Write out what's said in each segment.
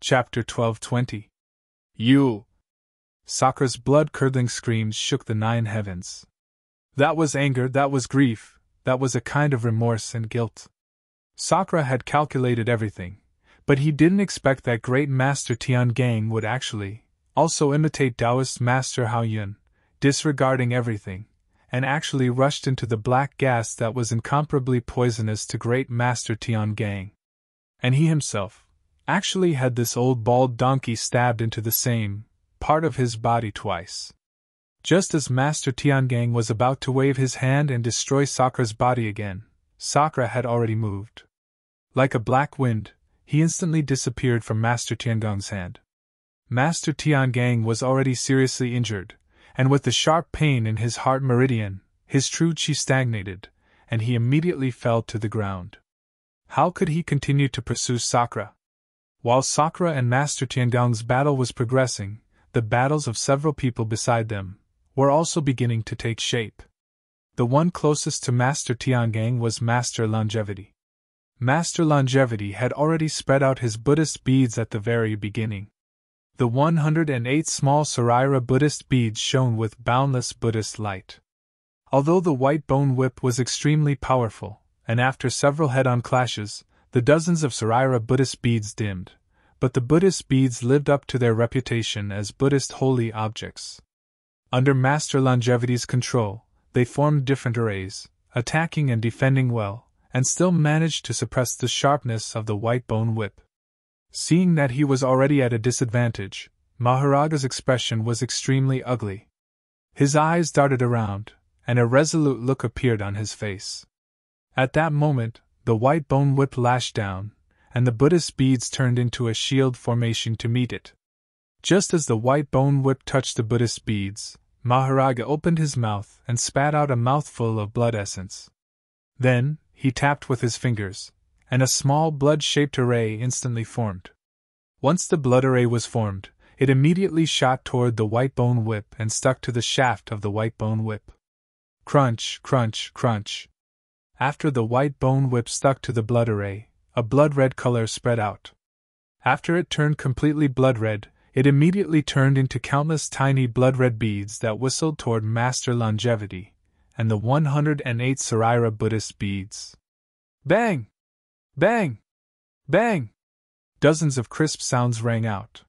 Chapter 12:20. You! Sakra's blood-curdling screams shook the 9 heavens. That was anger, that was grief, that was a kind of remorse and guilt. Sakra had calculated everything, but he didn't expect that great Master Tian Gang would actually also imitate Taoist Master Hao Yun, disregarding everything, and actually rushed into the black gas that was incomparably poisonous to great Master Tian Gang. And he himself actually had this old bald donkey stabbed into the same part of his body twice. Just as Master Tiangang was about to wave his hand and destroy Sakra's body again, Sakra had already moved. Like a black wind, he instantly disappeared from Master Tiangang's hand. Master Tiangang was already seriously injured, and with the sharp pain in his heart meridian, his true qi stagnated, and he immediately fell to the ground. How could he continue to pursue Sakra? While Sakra and Master Tiangang's battle was progressing, the battles of several people beside them were also beginning to take shape. The one closest to Master Tiangang was Master Longevity. Master Longevity had already spread out his Buddhist beads at the very beginning. The 108 small Saraira Buddhist beads shone with boundless Buddhist light. Although the white bone whip was extremely powerful, and after several head-on clashes, the dozens of Saraira Buddhist beads dimmed, but the Buddhist beads lived up to their reputation as Buddhist holy objects. Under Master Longevity's control, they formed different arrays, attacking and defending well, and still managed to suppress the sharpness of the white bone whip. Seeing that he was already at a disadvantage, Maharaga's expression was extremely ugly. His eyes darted around, and a resolute look appeared on his face. At that moment, the white bone whip lashed down, and the Buddhist beads turned into a shield formation to meet it. Just as the white bone whip touched the Buddhist beads, Maharaga opened his mouth and spat out a mouthful of blood essence. Then, he tapped with his fingers, and a small blood-shaped array instantly formed. Once the blood array was formed, it immediately shot toward the white bone whip and stuck to the shaft of the white bone whip. Crunch, crunch, crunch. After the white bone whip stuck to the blood array, a blood-red color spread out. After it turned completely blood-red, it immediately turned into countless tiny blood-red beads that whistled toward Master Longevity, and the 108 Saraira Buddhist beads. Bang! Bang! Bang! Dozens of crisp sounds rang out.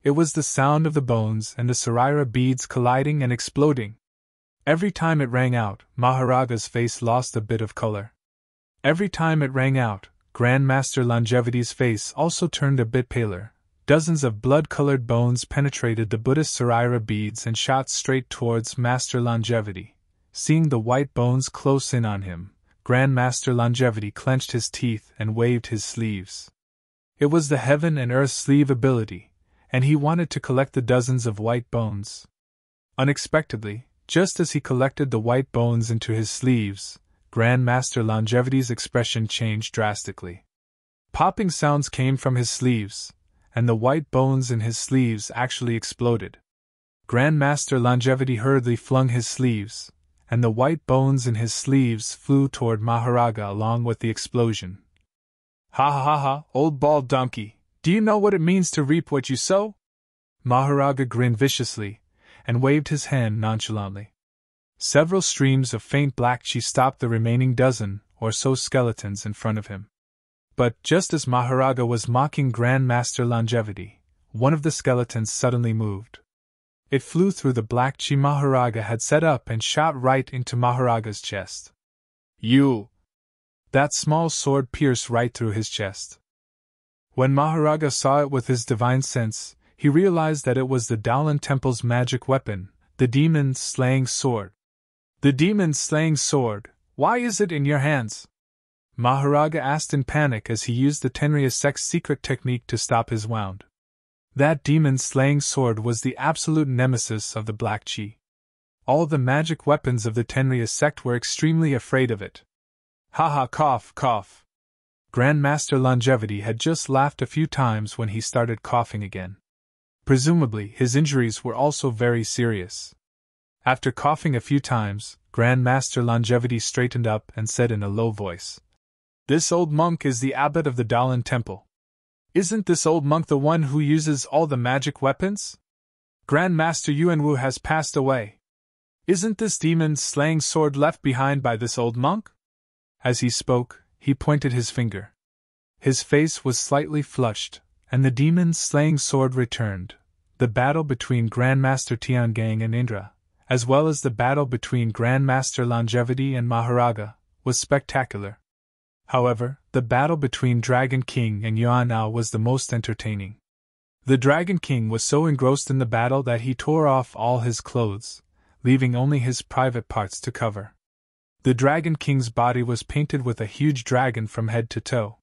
It was the sound of the bones and the Saraira beads colliding and exploding. Every time it rang out, Maharaga's face lost a bit of color. Every time it rang out, Grand Master Longevity's face also turned a bit paler. Dozens of blood-colored bones penetrated the Buddhist Saraira beads and shot straight towards Master Longevity. Seeing the white bones close in on him, Grand Master Longevity clenched his teeth and waved his sleeves. It was the heaven and earth sleeve ability, and he wanted to collect the dozens of white bones. Unexpectedly, just as he collected the white bones into his sleeves, Grand Master Longevity's expression changed drastically. Popping sounds came from his sleeves, and the white bones in his sleeves actually exploded. Grand Master Longevity hurriedly flung his sleeves, and the white bones in his sleeves flew toward Maharaga along with the explosion. Ha ha ha ha, old bald donkey, do you know what it means to reap what you sow? Maharaga grinned viciously, and waved his hand nonchalantly. Several streams of faint black qi stopped the remaining dozen or so skeletons in front of him. But just as Maharaga was mocking Grand Master Longevity, one of the skeletons suddenly moved. It flew through the black qi Maharaga had set up and shot right into Maharaga's chest. You! That small sword pierced right through his chest. When Maharaga saw it with his divine sense, he realized that it was the Daolan Temple's magic weapon, the demon-slaying sword. The demon-slaying sword, why is it in your hands? Maharaga asked in panic as he used the Tenrya sect's secret technique to stop his wound. That demon-slaying sword was the absolute nemesis of the Black Qi. All the magic weapons of the Tenrya sect were extremely afraid of it. Ha ha, cough, cough. Grand Master Longevity had just laughed a few times when he started coughing again. Presumably, his injuries were also very serious. After coughing a few times, Grand Master Longevity straightened up and said in a low voice, "This old monk is the abbot of the Daolan Temple. Isn't this old monk the one who uses all the magic weapons? Grand Master Yuanwu has passed away. Isn't this demon-slaying sword left behind by this old monk? As he spoke, he pointed his finger. His face was slightly flushed, and the demon-slaying sword returned. The battle between Grandmaster Tiangang and Indra, as well as the battle between Grandmaster Longevity and Maharaga, was spectacular. However, the battle between Dragon King and Yuan Ao was the most entertaining. The Dragon King was so engrossed in the battle that he tore off all his clothes, leaving only his private parts to cover. The Dragon King's body was painted with a huge dragon from head to toe.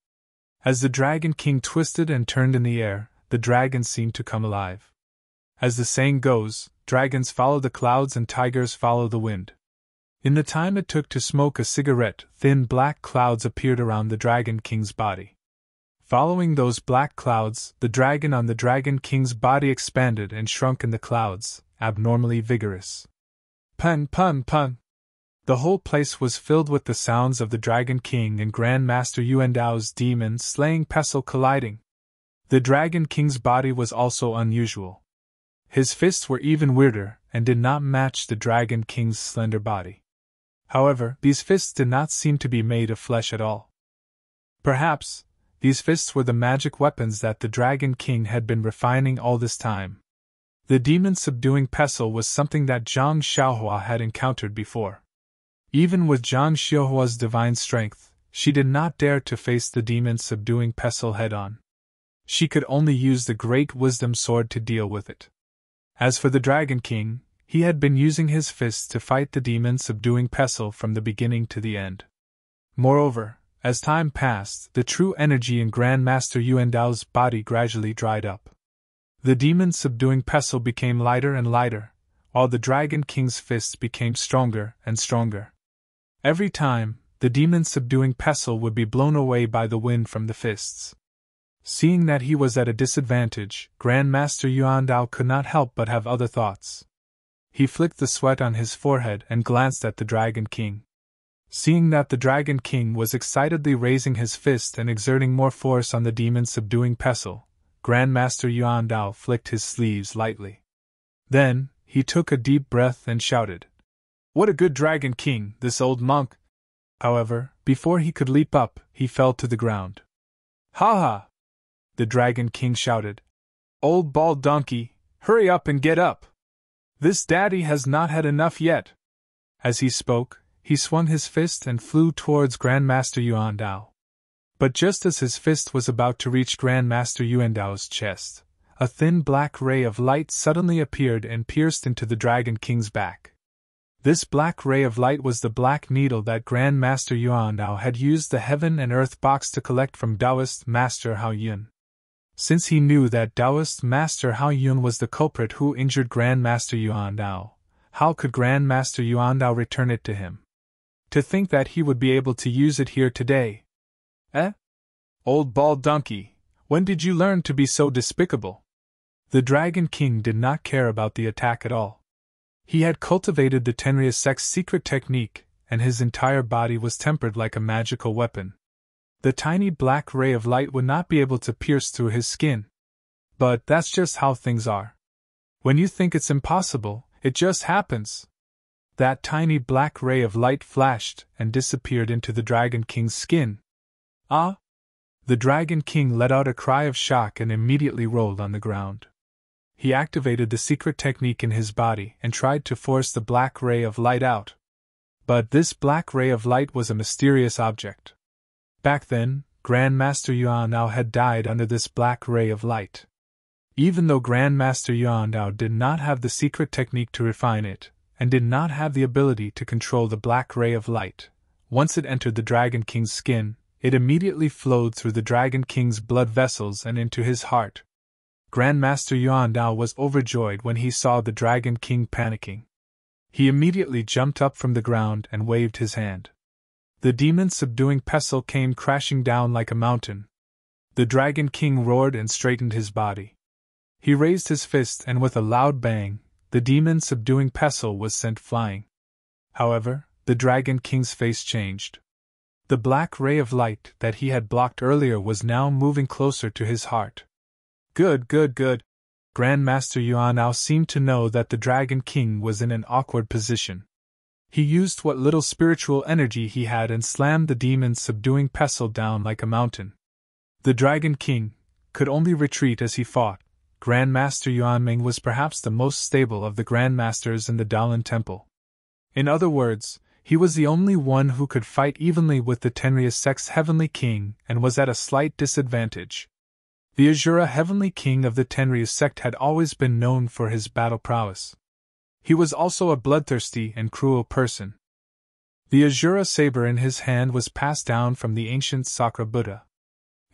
As the Dragon King twisted and turned in the air, the dragon seemed to come alive. As the saying goes, dragons follow the clouds and tigers follow the wind. In the time it took to smoke a cigarette, thin black clouds appeared around the Dragon King's body. Following those black clouds, the dragon on the Dragon King's body expanded and shrunk in the clouds, abnormally vigorous. Pun pun pun! The whole place was filled with the sounds of the Dragon King and Grandmaster Yuandao's demon-slaying pestle colliding. The Dragon King's body was also unusual. His fists were even weirder and did not match the Dragon King's slender body. However, these fists did not seem to be made of flesh at all. Perhaps, these fists were the magic weapons that the Dragon King had been refining all this time. The demon-subduing pestle was something that Zhang Xiaohua had encountered before. Even with Zhang Xiaohua's divine strength, she did not dare to face the demon-subduing pestle head-on. She could only use the Great Wisdom Sword to deal with it. As for the Dragon King, he had been using his fists to fight the demon-subduing pestle from the beginning to the end. Moreover, as time passed, the true energy in Grandmaster Yuandao's body gradually dried up. The demon-subduing pestle became lighter and lighter, while the Dragon King's fists became stronger and stronger. Every time, the demon-subduing pestle would be blown away by the wind from the fists. Seeing that he was at a disadvantage, Grandmaster Yuandao could not help but have other thoughts. He flicked the sweat on his forehead and glanced at the Dragon King. Seeing that the Dragon King was excitedly raising his fist and exerting more force on the demon-subduing pestle, Grandmaster Yuandao flicked his sleeves lightly. Then, he took a deep breath and shouted, "What a good Dragon King, this old monk!" However, before he could leap up, he fell to the ground. "Ha ha!" the Dragon King shouted. "Old bald donkey, hurry up and get up! This daddy has not had enough yet!" As he spoke, he swung his fist and flew towards Grandmaster Yuandao. But just as his fist was about to reach Grandmaster Yuandao's chest, a thin black ray of light suddenly appeared and pierced into the Dragon King's back. This black ray of light was the black needle that Grandmaster Yuandao had used the Heaven and Earth box to collect from Taoist Master Hao Yun. Since he knew that Taoist Master Hao Yun was the culprit who injured Grandmaster Yuandao, how could Grandmaster Yuandao return it to him? To think that he would be able to use it here today. Eh? Old bald donkey, when did you learn to be so despicable? The Dragon King did not care about the attack at all. He had cultivated the Tenryu's sex secret technique, and his entire body was tempered like a magical weapon. The tiny black ray of light would not be able to pierce through his skin. But that's just how things are. When you think it's impossible, it just happens. That tiny black ray of light flashed and disappeared into the Dragon King's skin. Ah! The Dragon King let out a cry of shock and immediately rolled on the ground. He activated the secret technique in his body and tried to force the black ray of light out. But this black ray of light was a mysterious object. Back then, Grandmaster Yuandao had died under this black ray of light. Even though Grandmaster Yuandao did not have the secret technique to refine it, and did not have the ability to control the black ray of light, once it entered the Dragon King's skin, it immediately flowed through the Dragon King's blood vessels and into his heart. Grandmaster Yuandao was overjoyed when he saw the Dragon King panicking. He immediately jumped up from the ground and waved his hand. The demon-subduing pestle came crashing down like a mountain. The Dragon King roared and straightened his body. He raised his fist and with a loud bang, the demon-subduing pestle was sent flying. However, the Dragon King's face changed. The black ray of light that he had blocked earlier was now moving closer to his heart. Good, good, good. Grand Master Yuan now seemed to know that the Dragon King was in an awkward position. He used what little spiritual energy he had and slammed the demon's subduing pestle down like a mountain. The Dragon King could only retreat as he fought. Grand Master Yuanming was perhaps the most stable of the Grand Masters in the Daolin Temple. In other words, he was the only one who could fight evenly with the Tenryus sect's Heavenly King and was at a slight disadvantage. The Azura Heavenly King of the Tenryus sect had always been known for his battle prowess. He was also a bloodthirsty and cruel person. The Azura saber in his hand was passed down from the ancient Sakra Buddha.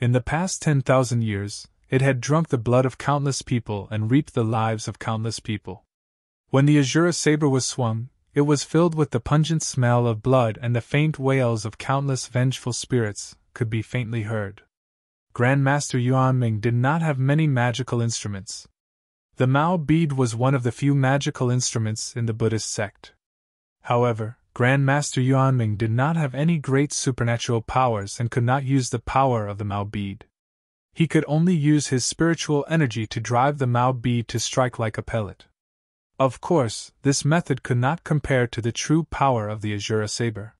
In the past 10,000 years, it had drunk the blood of countless people and reaped the lives of countless people. When the Azura saber was swung, it was filled with the pungent smell of blood, and the faint wails of countless vengeful spirits could be faintly heard. Grand Master Yuanming did not have many magical instruments. The Mao bead was one of the few magical instruments in the Buddhist sect. However, Grand Master Yuanming did not have any great supernatural powers and could not use the power of the Mao bead. He could only use his spiritual energy to drive the Mao bead to strike like a pellet. Of course, this method could not compare to the true power of the Azura saber.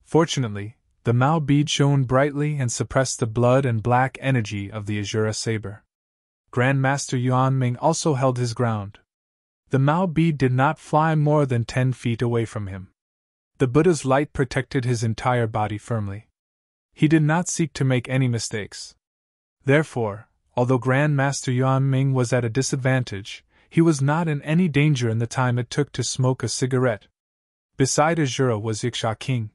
Fortunately, the Mao bead shone brightly and suppressed the blood and black energy of the Azura saber. Grand Master Yuanming also held his ground. The Mao bead did not fly more than 10 feet away from him. The Buddha's light protected his entire body firmly. He did not seek to make any mistakes. Therefore, although Grand Master Yuanming was at a disadvantage, he was not in any danger in the time it took to smoke a cigarette. Beside Azura was Yiksha King.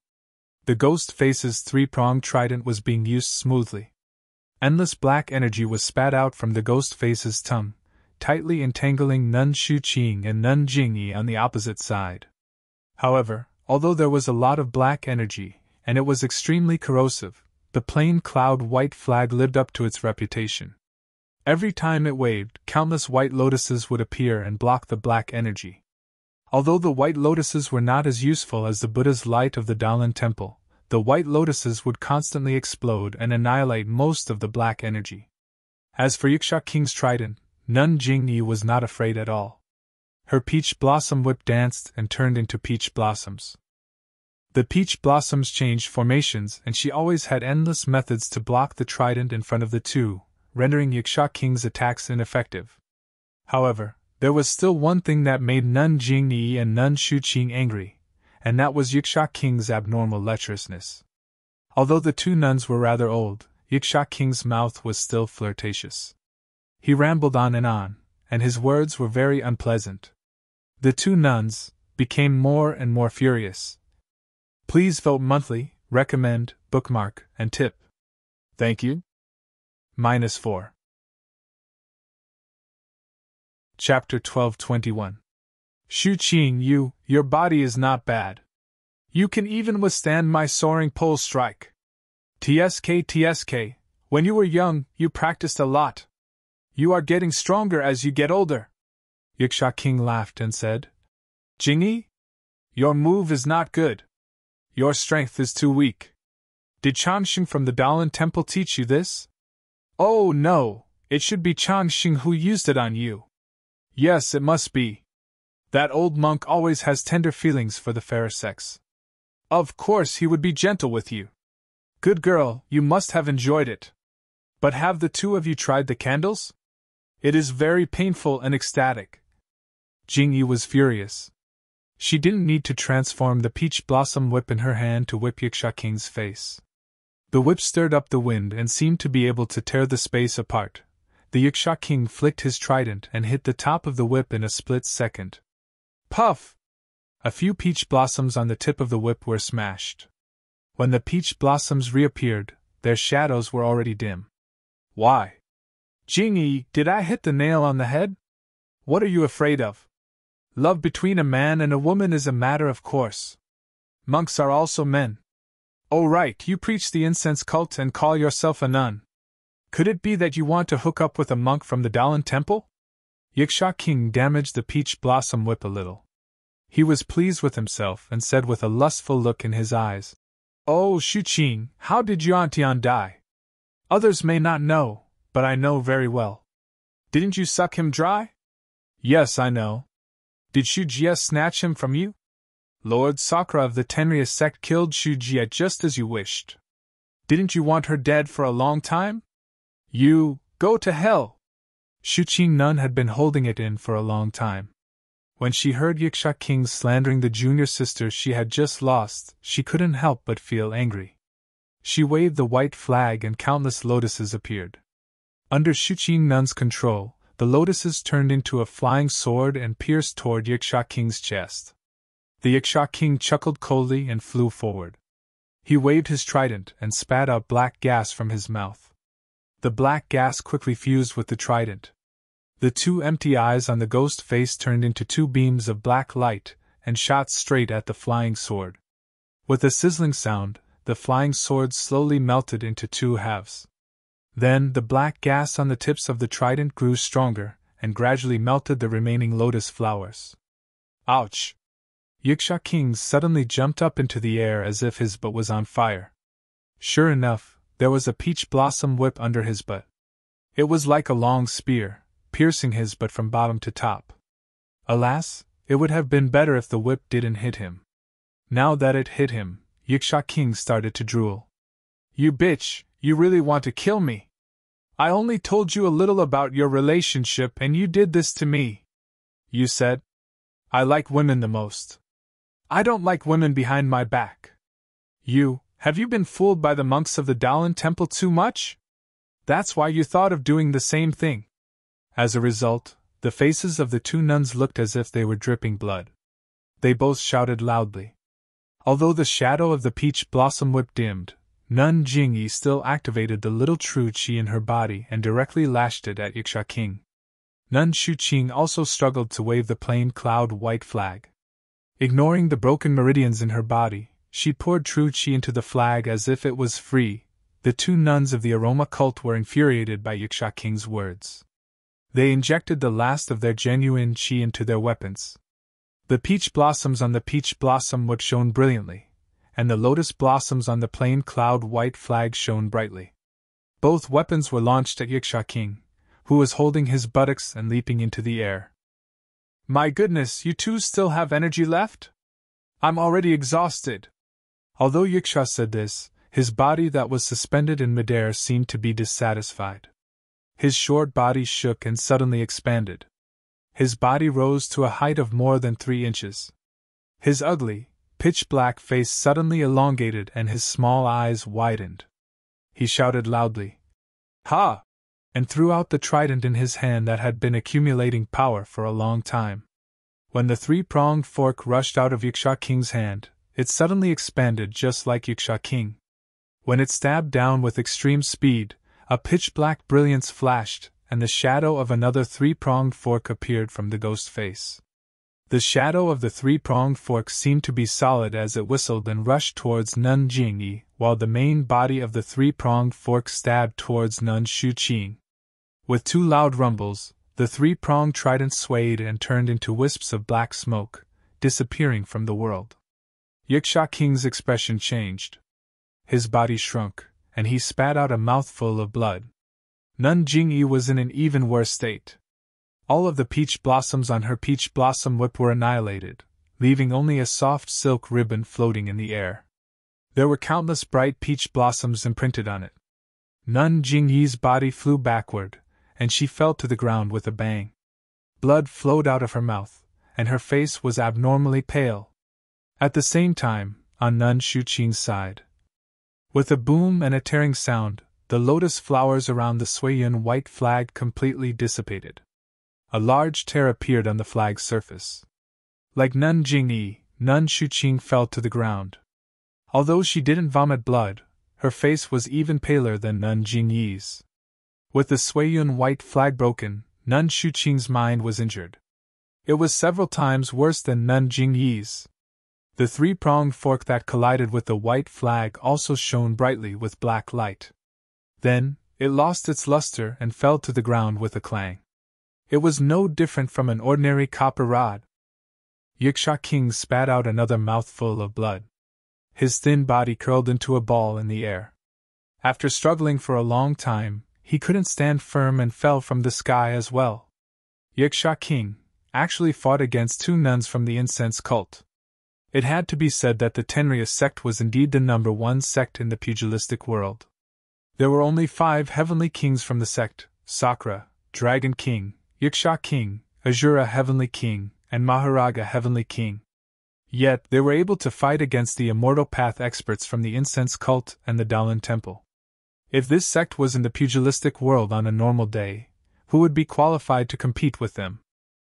The ghost face's three-pronged trident was being used smoothly. Endless black energy was spat out from the ghost face's tongue, tightly entangling Nun Shu Qing and Nun Jingyi on the opposite side. However, although there was a lot of black energy, and it was extremely corrosive, the plain cloud white flag lived up to its reputation. Every time it waved, countless white lotuses would appear and block the black energy. Although the white lotuses were not as useful as the Buddha's light of the Daolin Temple, the white lotuses would constantly explode and annihilate most of the black energy. As for Yiksha King's trident, Nun Jingyi was not afraid at all. Her peach blossom whip danced and turned into peach blossoms. The peach blossoms changed formations, and she always had endless methods to block the trident in front of the two, rendering Yiksha King's attacks ineffective. However, there was still one thing that made Nun Jingyi and Nun Shuqing angry, and that was Yiksha King's abnormal lecherousness. Although the two nuns were rather old, Yiksha King's mouth was still flirtatious. He rambled on, and his words were very unpleasant. The two nuns became more and more furious. Please vote monthly, recommend, bookmark, and tip. Thank you. -4. Chapter 12:21. Shu Qing, your body is not bad. You can even withstand my soaring pole strike. TSK, when you were young, you practiced a lot. You are getting stronger as you get older. Yiksha King laughed and said, Jingyi, your move is not good. Your strength is too weak. Did Changxing from the Daolin Temple teach you this? Oh no, it should be Changxing who used it on you. Yes, it must be. That old monk always has tender feelings for the fairer sex. Of course he would be gentle with you. Good girl, you must have enjoyed it. But have the two of you tried the candles? It is very painful and ecstatic. Jingyi was furious. She didn't need to transform the peach blossom whip in her hand to whip Yiksha King's face. The whip stirred up the wind and seemed to be able to tear the space apart. The Yiksha King flicked his trident and hit the top of the whip in a split second. Puff! A few peach blossoms on the tip of the whip were smashed. When the peach blossoms reappeared, their shadows were already dim. Why? Jingyi, did I hit the nail on the head? What are you afraid of? Love between a man and a woman is a matter of course. Monks are also men. Oh right, you preach the incense cult and call yourself a nun. Could it be that you want to hook up with a monk from the Daolin Temple? Yiksha King damaged the peach blossom whip a little. He was pleased with himself and said with a lustful look in his eyes, Oh, Shuqing, how did Yuantian die? Others may not know, but I know very well. Didn't you suck him dry? Yes, I know. Did Shu Jie snatch him from you? Lord Sakura of the Tenryus sect killed Shu Jie just as you wished. Didn't you want her dead for a long time? You, go to hell! Shuqing Nun had been holding it in for a long time. When she heard Yiksha King slandering the junior sister she had just lost, she couldn't help but feel angry. She waved the white flag and countless lotuses appeared. Under Shuqing Nun's control, the lotuses turned into a flying sword and pierced toward Yiksha King's chest. The Yiksha King chuckled coldly and flew forward. He waved his trident and spat out black gas from his mouth. The black gas quickly fused with the trident. The two empty eyes on the ghost face turned into two beams of black light and shot straight at the flying sword. With a sizzling sound, the flying sword slowly melted into two halves. Then the black gas on the tips of the trident grew stronger and gradually melted the remaining lotus flowers. Ouch! Yiksha King suddenly jumped up into the air as if his butt was on fire. Sure enough, there was a peach blossom whip under his butt. It was like a long spear, piercing his butt from bottom to top. Alas, it would have been better if the whip didn't hit him. Now that it hit him, Yiksha King started to drool. You bitch, you really want to kill me? I only told you a little about your relationship and you did this to me. You said, I like women the most. I don't like women behind my back. Have you been fooled by the monks of the Daolin Temple too much? That's why you thought of doing the same thing. As a result, the faces of the two nuns looked as if they were dripping blood. They both shouted loudly. Although the shadow of the peach blossom whip dimmed, Nun Jingyi still activated the little true qi in her body and directly lashed it at Yiksha King. Nun Shuqing also struggled to wave the plain cloud white flag. Ignoring the broken meridians in her body, she poured true qi into the flag as if it was free. The two nuns of the aroma cult were infuriated by Yiksha King's words. They injected the last of their genuine qi into their weapons. The peach blossoms on the peach blossom whip shone brilliantly, and the lotus blossoms on the plain cloud white flag shone brightly. Both weapons were launched at Yiksha King, who was holding his buttocks and leaping into the air. My goodness, you two still have energy left? I'm already exhausted. Although Yiksha said this, his body that was suspended in midair seemed to be dissatisfied. His short body shook and suddenly expanded. His body rose to a height of more than 3 inches. His ugly, pitch-black face suddenly elongated and his small eyes widened. He shouted loudly, Ha! And threw out the trident in his hand that had been accumulating power for a long time. When the 3-pronged fork rushed out of Yiksha King's hand, it suddenly expanded just like Yiksha King. When it stabbed down with extreme speed, a pitch-black brilliance flashed, and the shadow of another 3-pronged fork appeared from the ghost face. The shadow of the 3-pronged fork seemed to be solid as it whistled and rushed towards Nun Jingyi, while the main body of the 3-pronged fork stabbed towards Nun Shuqing. With 2 loud rumbles, the 3-pronged trident swayed and turned into wisps of black smoke, disappearing from the world. Yiksha King's expression changed. His body shrunk, and he spat out a mouthful of blood. Nun Jingyi was in an even worse state. All of the peach blossoms on her peach blossom whip were annihilated, leaving only a soft silk ribbon floating in the air. There were countless bright peach blossoms imprinted on it. Nun Jingyi's body flew backward, and she fell to the ground with a bang. Blood flowed out of her mouth, and her face was abnormally pale. At the same time, on Nun Shuqing's side, with a boom and a tearing sound, the lotus flowers around the Suiyun white flag completely dissipated. A large tear appeared on the flag's surface. Like Nun Jingyi, Nun Shuqing fell to the ground. Although she didn't vomit blood, her face was even paler than Nun Jingyi's. With the Suiyun white flag broken, Nun Shuqing's mind was injured. It was several times worse than Nun Jingyi's. The 3-pronged fork that collided with the white flag also shone brightly with black light. Then, it lost its luster and fell to the ground with a clang. It was no different from an ordinary copper rod. Yiksha King spat out another mouthful of blood. His thin body curled into a ball in the air. After struggling for a long time, he couldn't stand firm and fell from the sky as well. Yiksha King actually fought against 2 nuns from the incense cult. It had to be said that the Tenryus sect was indeed the #1 sect in the pugilistic world. There were only 5 heavenly kings from the sect: Sakra, Dragon King, Yiksha King, Azura Heavenly King, and Maharaga Heavenly King. Yet, they were able to fight against the Immortal Path experts from the incense cult and the Daolin Temple. If this sect was in the pugilistic world on a normal day, who would be qualified to compete with them?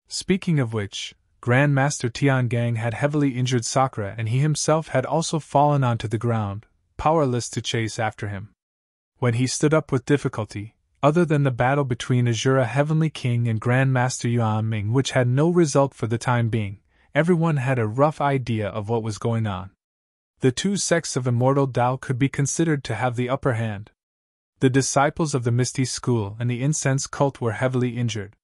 Speaking of which, Grand Master Tiangang had heavily injured Sakra, and he himself had also fallen onto the ground, powerless to chase after him. When he stood up with difficulty, other than the battle between Azura Heavenly King and Grand Master Yuan Ming, which had no result for the time being, everyone had a rough idea of what was going on. The 2 sects of Immortal Dao could be considered to have the upper hand. The disciples of the Misty School and the Incense Cult were heavily injured.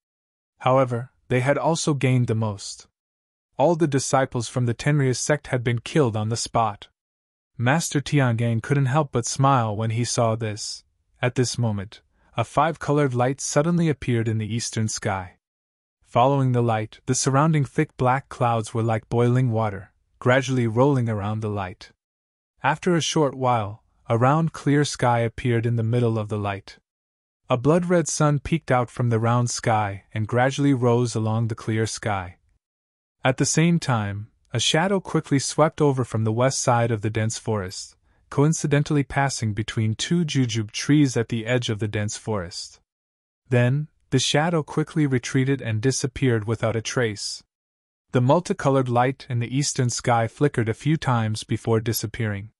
However, they had also gained the most. All the disciples from the Tenryus sect had been killed on the spot. Master Tiangang couldn't help but smile when he saw this. At this moment, a 5-colored light suddenly appeared in the eastern sky. Following the light, the surrounding thick black clouds were like boiling water, gradually rolling around the light. After a short while, a round clear sky appeared in the middle of the light. A blood-red sun peeked out from the round sky and gradually rose along the clear sky. At the same time, a shadow quickly swept over from the west side of the dense forest, coincidentally passing between 2 jujube trees at the edge of the dense forest. Then, the shadow quickly retreated and disappeared without a trace. The multicolored light in the eastern sky flickered a few times before disappearing.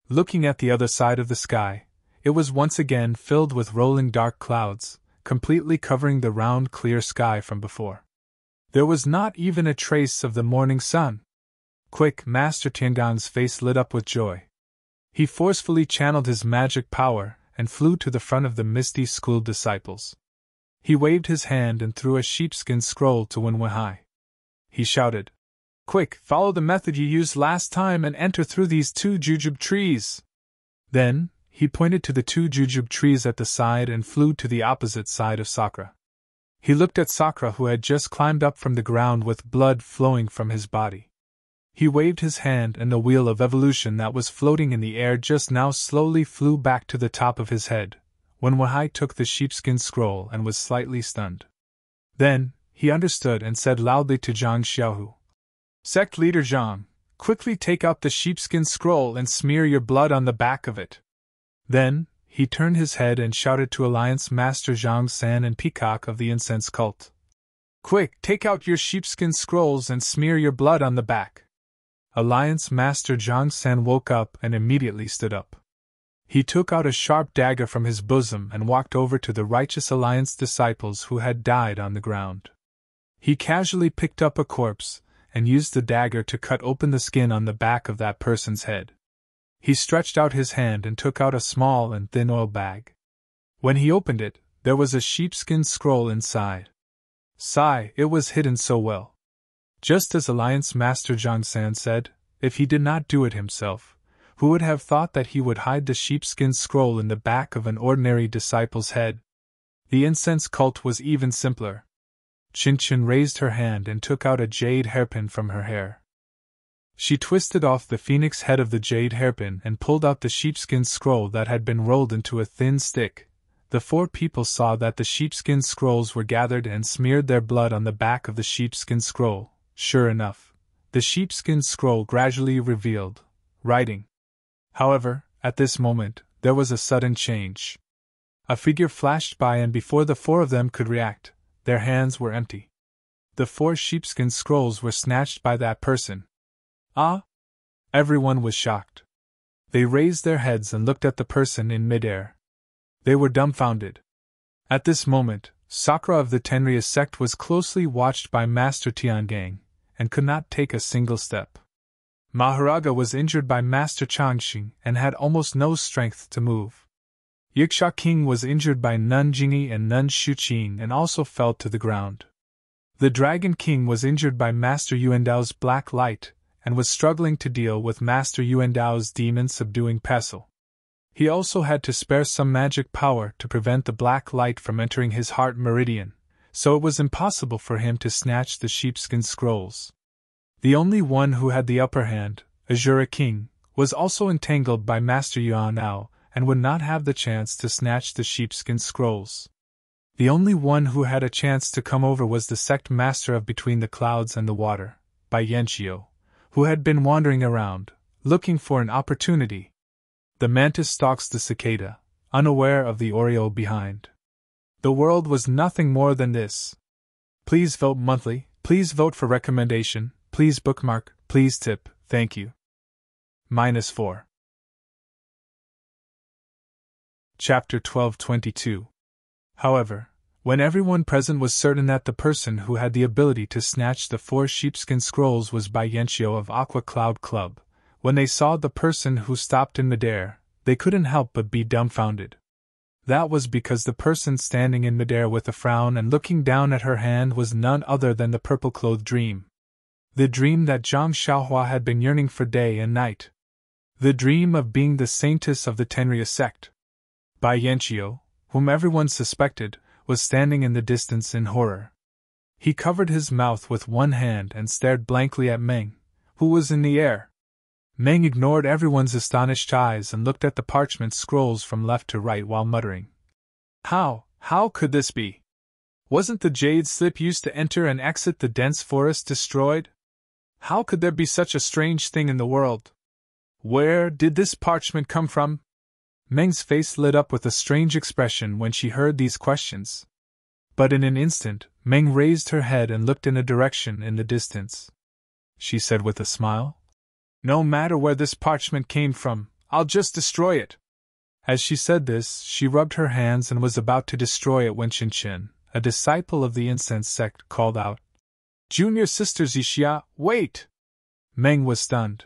Looking at the other side of the sky, it was once again filled with rolling dark clouds, completely covering the round clear sky from before. There was not even a trace of the morning sun. Quick, Master Tiangang's face lit up with joy. He forcefully channeled his magic power and flew to the front of the Misty School disciples. He waved his hand and threw a sheepskin scroll to Wenwehai. He shouted, "Quick, follow the method you used last time and enter through these 2 jujube trees." Then, he pointed to the 2 jujube trees at the side and flew to the opposite side of Sakra. He looked at Sakra, who had just climbed up from the ground with blood flowing from his body. He waved his hand, and the wheel of evolution that was floating in the air just now slowly flew back to the top of his head, when Wahai took the sheepskin scroll and was slightly stunned. Then, he understood and said loudly to Zhang Xiaohu, "Sect leader Zhang, quickly take out the sheepskin scroll and smear your blood on the back of it." Then, he turned his head and shouted to Alliance Master Zhang San and Peacock of the Incense Cult, "Quick, take out your sheepskin scrolls and smear your blood on the back." Alliance Master Zhang San woke up and immediately stood up. He took out a sharp dagger from his bosom and walked over to the Righteous Alliance disciples who had died on the ground. He casually picked up a corpse and used the dagger to cut open the skin on the back of that person's head. He stretched out his hand and took out a small and thin oil bag. When he opened it, there was a sheepskin scroll inside. Sigh, it was hidden so well. Just as Alliance Master Zhang San said, if he did not do it himself, who would have thought that he would hide the sheepskin scroll in the back of an ordinary disciple's head? The incense cult was even simpler. Chin-Chin raised her hand and took out a jade hairpin from her hair. She twisted off the phoenix head of the jade hairpin and pulled out the sheepskin scroll that had been rolled into a thin stick. The 4 people saw that the sheepskin scrolls were gathered and smeared their blood on the back of the sheepskin scroll. Sure enough, the sheepskin scroll gradually revealed writing. However, at this moment, there was a sudden change. A figure flashed by, and before the 4 of them could react, their hands were empty. The 4 sheepskin scrolls were snatched by that person. Ah! Everyone was shocked. They raised their heads and looked at the person in midair. They were dumbfounded. At this moment, Sakra of the Tenryus sect was closely watched by Master Tiangang, and could not take a single step. Maharaga was injured by Master Changxing and had almost no strength to move. Yiksha King was injured by Nun Jingyi and Nun Shuqing and also fell to the ground. The Dragon King was injured by Master Yuandao's black light, and was struggling to deal with Master Yuan Dao's demon-subduing pestle. He also had to spare some magic power to prevent the black light from entering his heart meridian, so it was impossible for him to snatch the sheepskin scrolls. The only one who had the upper hand, Azura King, was also entangled by Master Yuan Dao and would not have the chance to snatch the sheepskin scrolls. The only one who had a chance to come over was the sect master of Between the Clouds and the Water, Bai Yanqiu, who had been wandering around, looking for an opportunity. The mantis stalks the cicada, unaware of the oriole behind. The world was nothing more than this. Please vote monthly, please vote for recommendation, please bookmark, please tip, thank you. -4. Chapter 12:22. However, when everyone present was certain that the person who had the ability to snatch the 4 sheepskin scrolls was Bai Yanqiu of Aqua Cloud Club, when they saw the person who stopped in midair, they couldn't help but be dumbfounded. That was because the person standing in midair with a frown and looking down at her hand was none other than the purple-clothed dream. The dream that Zhang Xiaohua had been yearning for day and night. The dream of being the saintess of the Tenria sect. Bai Yanqiu, whom everyone suspected, was standing in the distance in horror. He covered his mouth with one hand and stared blankly at Meng, who was in the air. Meng ignored everyone's astonished eyes and looked at the parchment scrolls from left to right while muttering. How could this be? Wasn't the jade slip used to enter and exit the dense forest destroyed? How could there be such a strange thing in the world? Where did this parchment come from? Meng's face lit up with a strange expression when she heard these questions. But in an instant, Meng raised her head and looked in a direction in the distance. She said with a smile, "No matter where this parchment came from, I'll just destroy it." As she said this, she rubbed her hands and was about to destroy it when Qinchin, a disciple of the incense sect, called out, "Junior Sister Zixia, wait!" Meng was stunned.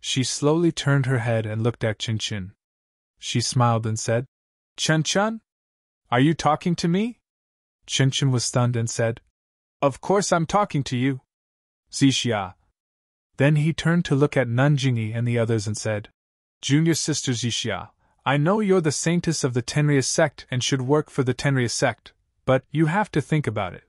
She slowly turned her head and looked at Qinchin. She smiled and said, "Chen, are you talking to me?" Qinchin was stunned and said, "Of course I'm talking to you, Zixia." Then he turned to look at Nanjingyi and the others and said, "Junior Sister Zixia, I know you're the saintess of the Tenria sect and should work for the Tenria sect, but you have to think about it.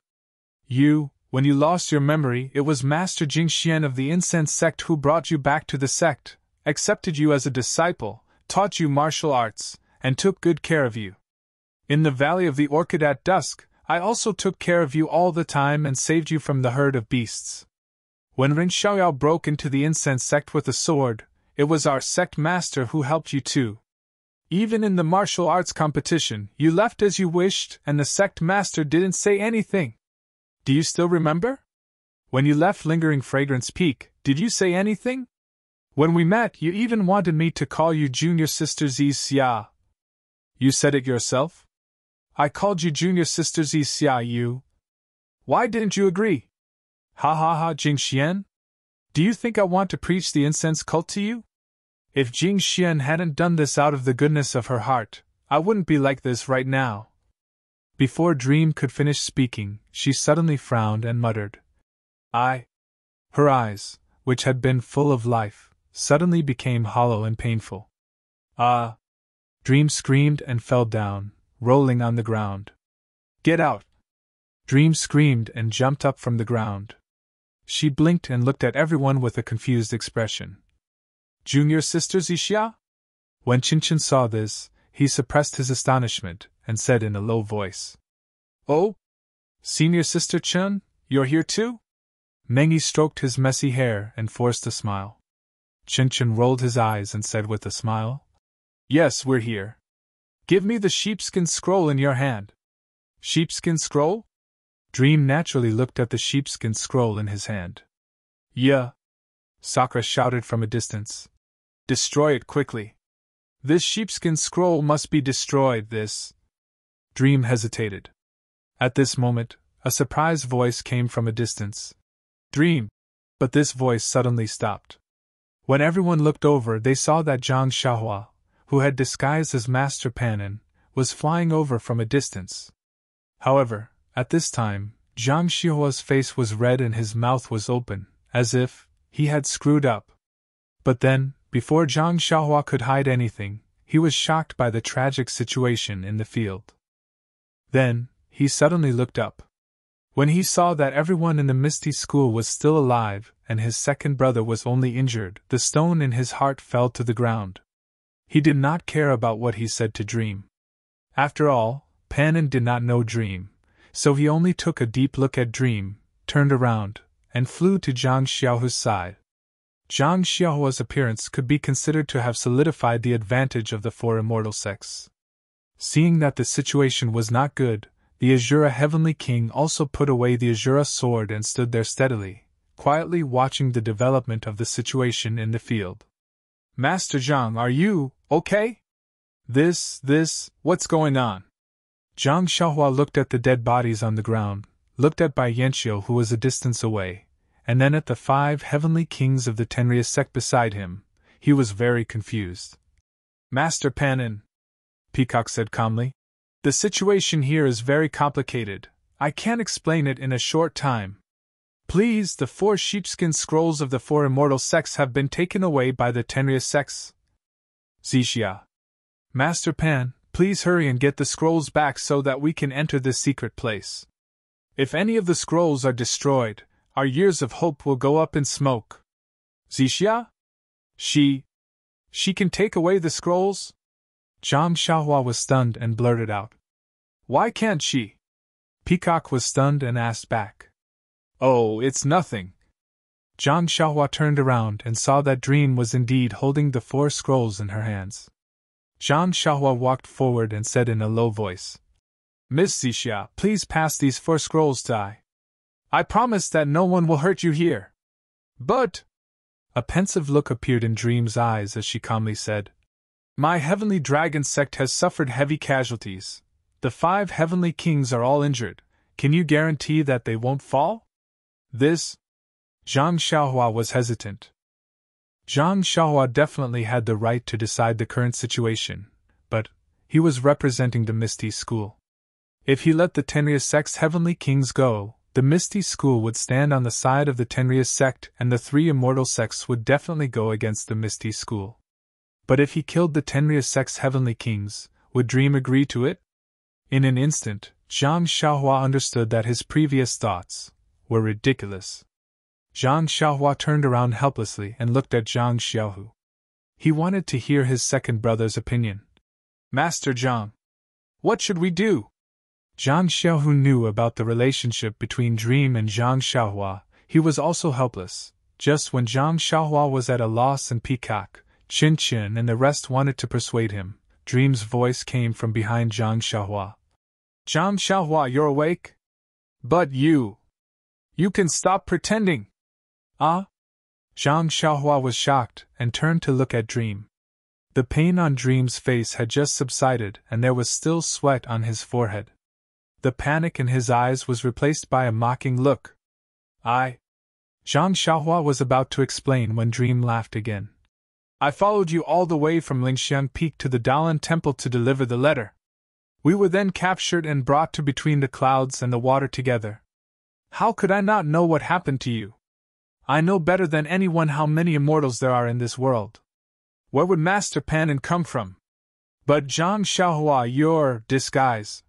When you lost your memory, it was Master Jingxian of the Incense sect who brought you back to the sect, accepted you as a disciple, taught you martial arts, and took good care of you. In the Valley of the Orchid at dusk, I also took care of you all the time and saved you from the herd of beasts. When Ren Xiaoyao broke into the Incense sect with a sword, it was our sect master who helped you too. Even in the martial arts competition, you left as you wished and the sect master didn't say anything. Do you still remember? When you left Lingering Fragrance Peak, did you say anything? When we met, you even wanted me to call you Junior Sister Zixia. You said it yourself? I called you Junior Sister Zixia. Why didn't you agree? Ha, Jingxian? Do you think I want to preach the incense cult to you? If Jingxian hadn't done this out of the goodness of her heart, I wouldn't be like this right now." Before Dream could finish speaking, she suddenly frowned and muttered, "I." Her eyes, which had been full of life, suddenly became hollow and painful. "Ah!" Dream screamed and fell down, rolling on the ground. "Get out!" Dream screamed and jumped up from the ground. She blinked and looked at everyone with a confused expression. "Junior Sister Zixia?" When Qinchin saw this, he suppressed his astonishment and said in a low voice, "Oh? Senior Sister Chen, you're here too?" Mengyi stroked his messy hair and forced a smile. Qinchin rolled his eyes and said with a smile, "Yes, we're here. Give me the sheepskin scroll in your hand." "Sheepskin scroll?" Dream naturally looked at the sheepskin scroll in his hand. "Yeah," Sakura shouted from a distance. "Destroy it quickly. This sheepskin scroll must be destroyed, Dream hesitated. At this moment, a surprised voice came from a distance. "Dream!" But this voice suddenly stopped. When everyone looked over, they saw that Zhang Xiaohua, who had disguised as Master Panin, was flying over from a distance. However, at this time, Zhang Xiaohua's face was red and his mouth was open, as if he had screwed up. But then, before Zhang Xiaohua could hide anything, he was shocked by the tragic situation in the field. Then, he suddenly looked up. When he saw that everyone in the Misty School was still alive and his second brother was only injured, the stone in his heart fell to the ground. He did not care about what he said to Dream. After all, Panin did not know Dream, so he only took a deep look at Dream, turned around, and flew to Zhang Xiaohu's side. Zhang Xiaohua's appearance could be considered to have solidified the advantage of the four immortal sects. Seeing that the situation was not good, the Azura Heavenly King also put away the Azura sword and stood there steadily, quietly watching the development of the situation in the field. Master Zhang, are you okay? What's going on? Zhang Xiaohua looked at the dead bodies on the ground, looked at Bai Yanqiu who was a distance away, and then at the 5 heavenly kings of the Tenryus sect beside him. He was very confused. Master Panin, Peacock said calmly, the situation here is very complicated. I can't explain it in a short time. Please, the 4 sheepskin scrolls of the 4 immortal sects have been taken away by the Tenryus sects. Zixia. Master Pan, please hurry and get the scrolls back so that we can enter this secret place. If any of the scrolls are destroyed, our years of hope will go up in smoke. Zixia? She can take away the scrolls? Zhang Xiaohua was stunned and blurted out. Why can't she? Peacock was stunned and asked back. Oh, it's nothing. Zhang Xiaohua turned around and saw that Dream was indeed holding the 4 scrolls in her hands. Zhang Xiaohua walked forward and said in a low voice, Miss Zixia, please pass these 4 scrolls to I. I promise that no one will hurt you here. But... A pensive look appeared in Dream's eyes as she calmly said, My heavenly dragon sect has suffered heavy casualties. The 5 heavenly kings are all injured. Can you guarantee that they won't fall? This? Zhang Xiaohua was hesitant. Zhang Xiaohua definitely had the right to decide the current situation, but he was representing the Misty School. If he let the Tenryus sect's heavenly kings go, the Misty School would stand on the side of the Tenryus sect and the 3 immortal sects would definitely go against the Misty School. But if he killed the Tenryus sect's heavenly kings, would Dream agree to it? In an instant, Zhang Xiaohua understood that his previous thoughts were ridiculous. Zhang Xiaohua turned around helplessly and looked at Zhang Xiaohu. He wanted to hear his second brother's opinion. Master Zhang, what should we do? Zhang Xiaohu knew about the relationship between Dream and Zhang Xiaohua. He was also helpless. Just when Zhang Xiaohua was at a loss and Peacock, Qin Qin and the rest wanted to persuade him, Dream's voice came from behind Zhang Xiaohua. Zhang Xiaohua, you're awake? But you can stop pretending. Ah? Zhang Xiaohua was shocked and turned to look at Dream. The pain on Dream's face had just subsided and there was still sweat on his forehead. The panic in his eyes was replaced by a mocking look. Zhang Xiaohua was about to explain when Dream laughed again. I followed you all the way from Lingxiang Peak to the Dalan Temple to deliver the letter. We were then captured and brought to between the clouds and the water together. How could I not know what happened to you? I know better than anyone how many immortals there are in this world. Where would Master Panin come from? But Zhang Xiaohua, your disguise.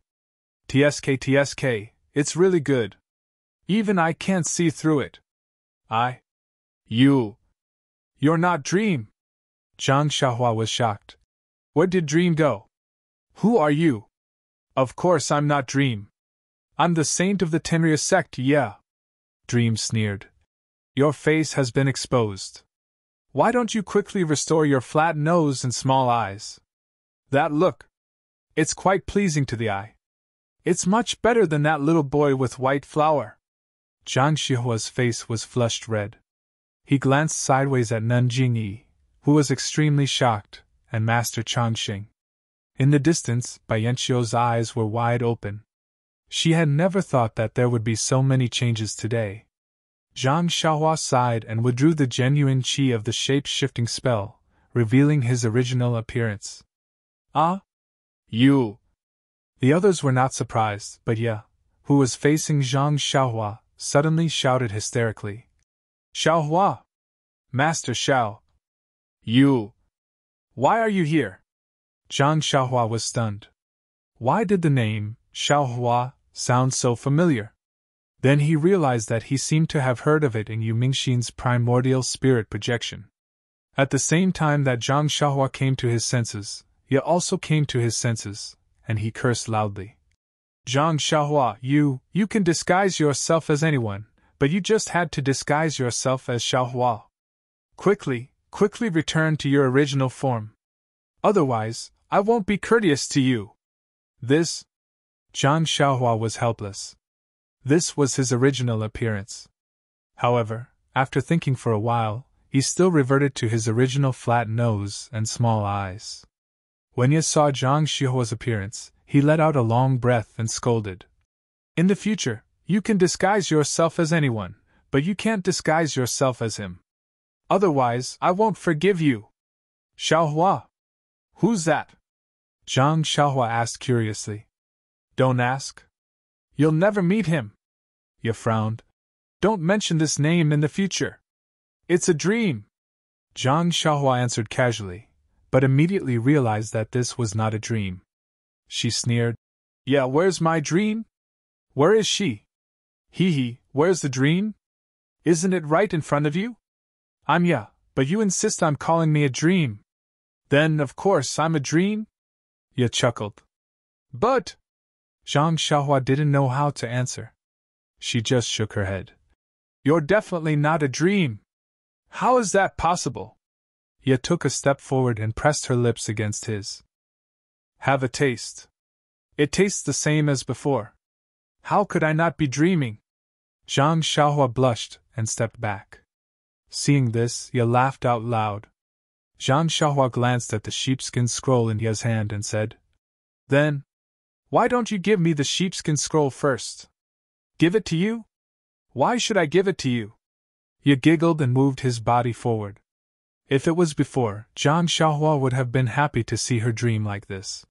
TSK, it's really good. Even I can't see through it. You're not Dream. Zhang Xiaohua was shocked. Where did Dream go? Who are you? Of course I'm not Dream. I'm the saint of the Tenryus sect, yeah. Dream sneered. Your face has been exposed. Why don't you quickly restore your flat nose and small eyes? That look. It's quite pleasing to the eye. It's much better than that little boy with white flower. Zhang Xiaohua's face was flushed red. He glanced sideways at Nun Jingyi, who was extremely shocked, and Master Changxing. In the distance, Bai Yanqiu's eyes were wide open. She had never thought that there would be so many changes today. Zhang Xiaohua sighed and withdrew the genuine qi of the shape-shifting spell, revealing his original appearance. You. The others were not surprised, but Ye, who was facing Zhang Xiaohua, suddenly shouted hysterically. Xiaohua! Master Xiao. You. Why are you here? Zhang Xiaohua was stunned. Why did the name, Xiaohua, sound so familiar? Then he realized that he seemed to have heard of it in Yu Mingxin's primordial spirit projection. At the same time that Zhang Xiaohua came to his senses, Ye also came to his senses, and he cursed loudly. Zhang Xiaohua, you can disguise yourself as anyone, but you just had to disguise yourself as Xiaohua. Quickly return to your original form. Otherwise, I won't be courteous to you. This? Zhang Xiaohua was helpless. This was his original appearance. However, after thinking for a while, he still reverted to his original flat nose and small eyes. When Ye saw Zhang Xiaohua's appearance, he let out a long breath and scolded. In the future, you can disguise yourself as anyone, but you can't disguise yourself as him. Otherwise, I won't forgive you. Xiaohua. Who's that? Zhang Xiaohua asked curiously. Don't ask. You'll never meet him. Ye frowned. Don't mention this name in the future. It's a dream. Zhang Xiaohua answered casually, but immediately realized that this was not a dream. She sneered. Yeah, where's my dream? Where is she? Hee, where's the dream? Isn't it right in front of you? I'm ya, but you insist on calling me a dream. Then, of course, I'm a dream? Ye chuckled. But... Zhang Xiaohua didn't know how to answer. She just shook her head. You're definitely not a dream. How is that possible? Ye took a step forward and pressed her lips against his. Have a taste. It tastes the same as before. How could I not be dreaming? Zhang Xiaohua blushed and stepped back. Seeing this, Ye laughed out loud. Zhang Xiaohua glanced at the sheepskin scroll in Ye's hand and said, Then, why don't you give me the sheepskin scroll first? Give it to you? Why should I give it to you? Ye giggled and moved his body forward. If it was before, Zhang Xiaohua would have been happy to see her dream like this.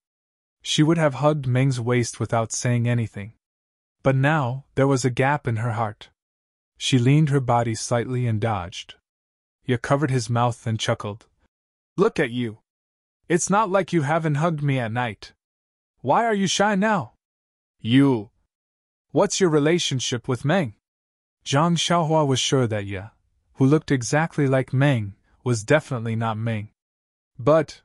She would have hugged Meng's waist without saying anything. But now, there was a gap in her heart. She leaned her body slightly and dodged. Ye covered his mouth and chuckled. Look at you. It's not like you haven't hugged me at night. Why are you shy now? You. What's your relationship with Meng? Zhang Xiaohua was sure that Ye, who looked exactly like Meng, was definitely not Meng. But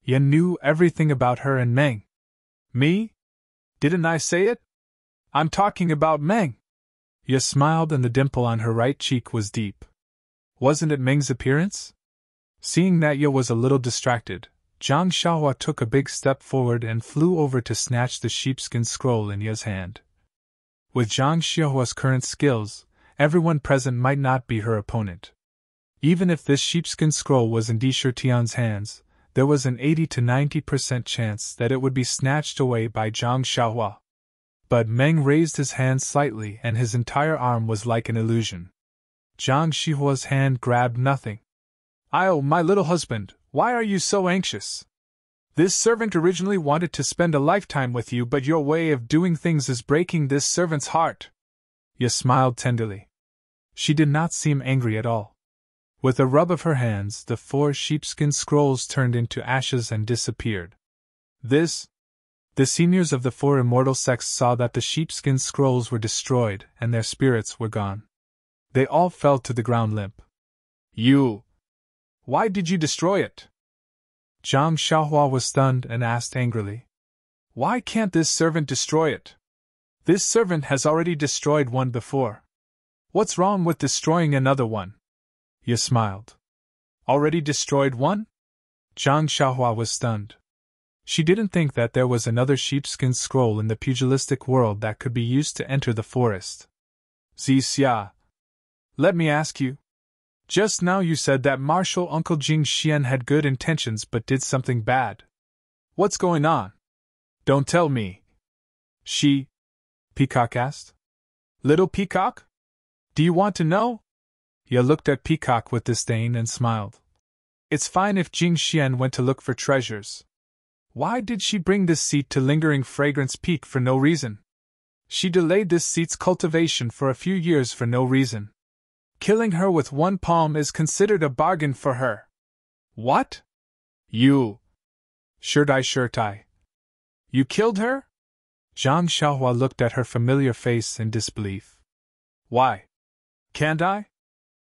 Ye knew everything about her and Meng. Me? Didn't I say it? I'm talking about Meng. Ye smiled and the dimple on her right cheek was deep. Wasn't it Meng's appearance? Seeing that Ye was a little distracted, Zhang Xiaohua took a big step forward and flew over to snatch the sheepskin scroll in Ye's hand. With Zhang Xiaohua's current skills, everyone present might not be her opponent. Even if this sheepskin scroll was in Di Shitian's hands, there was an 80 to 90% chance that it would be snatched away by Zhang Xiaohua. But Meng raised his hand slightly and his entire arm was like an illusion. Zhang Xiaohua's hand grabbed nothing. Oh, my little husband, why are you so anxious? This servant originally wanted to spend a lifetime with you, but your way of doing things is breaking this servant's heart. Ye smiled tenderly. She did not seem angry at all. With a rub of her hands, the 4 sheepskin scrolls turned into ashes and disappeared. The seniors of the 4 immortal sects saw that the sheepskin scrolls were destroyed and their spirits were gone. They all fell to the ground limp. You! Why did you destroy it? Zhang Xiaohua was stunned and asked angrily. Why can't this servant destroy it? This servant has already destroyed one before. What's wrong with destroying another one? Ye smiled. Already destroyed one? Zhang Xiaohua was stunned. She didn't think that there was another sheepskin scroll in the pugilistic world that could be used to enter the forest. Xia. Let me ask you. Just now you said that Marshal Uncle Jing Xian had good intentions but did something bad. What's going on? Don't tell me. Peacock asked. Little Peacock? Do you want to know? Ye looked at Peacock with disdain and smiled. It's fine if Jing Xian went to look for treasures. Why did she bring this seed to Lingering Fragrance Peak for no reason? She delayed this seed's cultivation for a few years for no reason. Killing her with one palm is considered a bargain for her. What? You. Shirt I. You killed her? Zhang Xiaohua looked at her familiar face in disbelief. Why? Can't I?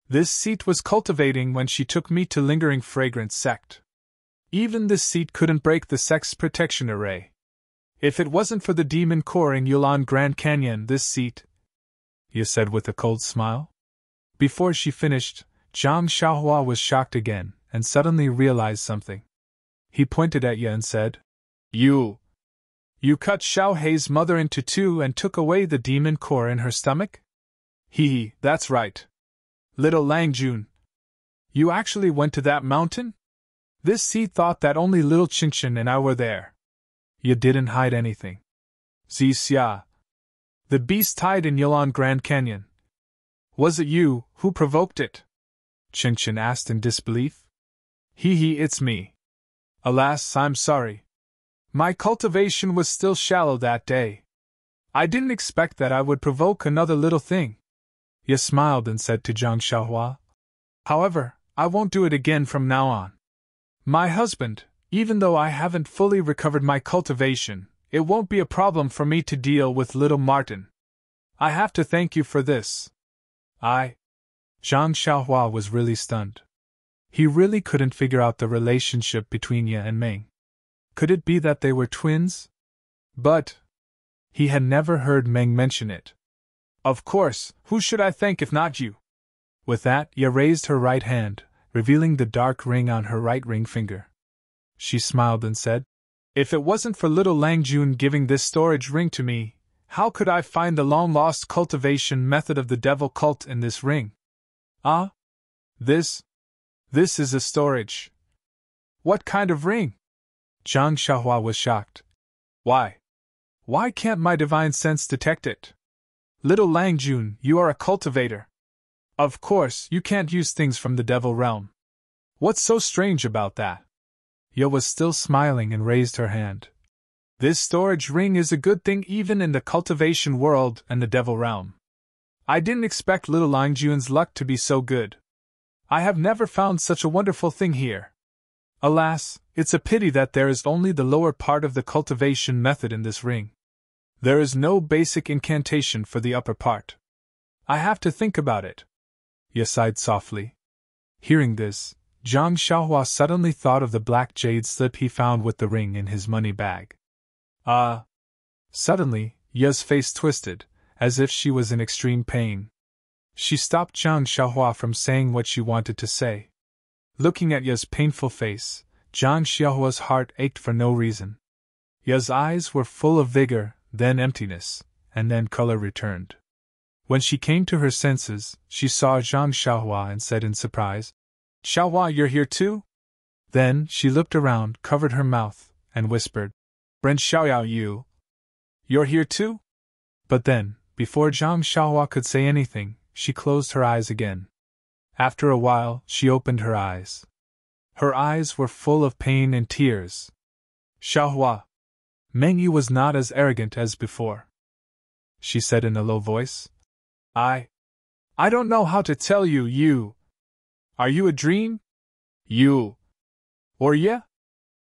This seat was cultivating when she took me to Lingering Fragrance sect. Even this seat couldn't break the sect's protection array. If it wasn't for the demon core in Yulan Grand Canyon, this seat, you said with a cold smile. Before she finished, Zhang Xiaohua was shocked again and suddenly realized something. He pointed at Ye and said, You cut Xiaohei's mother into two and took away the demon core in her stomach? That's right. Little Lang Jun. You actually went to that mountain? This seat thought that only little Qingchen and I were there. You didn't hide anything. Xia. The beast tied in Yulan Grand Canyon. Was it you who provoked it? Qingchen asked in disbelief. It's me. Alas, I'm sorry. My cultivation was still shallow that day. I didn't expect that I would provoke another little thing. Ye smiled and said to Zhang Xiaohua, However, I won't do it again from now on. My husband, even though I haven't fully recovered my cultivation, it won't be a problem for me to deal with little Martin. I have to thank you for this. Zhang Xiaohua was really stunned. He really couldn't figure out the relationship between Ye and Meng. Could it be that they were twins? But he had never heard Meng mention it. Of course, who should I thank if not you? With that, Ye raised her right hand, revealing the dark ring on her right ring finger. She smiled and said, If it wasn't for little Lang Jun giving this storage ring to me, how could I find the long-lost cultivation method of the devil cult in this ring? This is a storage. What kind of ring? Zhang Xiaohua was shocked. Why can't my divine sense detect it? Little Lang Jun, you are a cultivator. Of course, you can't use things from the devil realm. What's so strange about that? Ye was still smiling and raised her hand. This storage ring is a good thing even in the cultivation world and the devil realm. I didn't expect little Lang Jun's luck to be so good. I have never found such a wonderful thing here. Alas, it's a pity that there is only the lower part of the cultivation method in this ring. There is no basic incantation for the upper part. I have to think about it. Ye sighed softly. Hearing this, Zhang Xiaohua suddenly thought of the black jade slip he found with the ring in his money bag. Suddenly, Ye's face twisted, as if she was in extreme pain. She stopped Zhang Xiaohua from saying what she wanted to say. Looking at Ye's painful face, Zhang Xiaohua's heart ached for no reason. Ye's eyes were full of vigor, then emptiness, and then color returned. When she came to her senses, she saw Zhang Xiaohua and said in surprise, Xiaohua, you're here too? Then she looked around, covered her mouth, and whispered, Bren Xiaoyao, you're here too? But then, before Zhang Xiaohua could say anything, she closed her eyes again. After a while, she opened her eyes. Her eyes were full of pain and tears. Xiaohua. Meng Yi was not as arrogant as before. She said in a low voice. I don't know how to tell you. Are you a dream? Or yeah?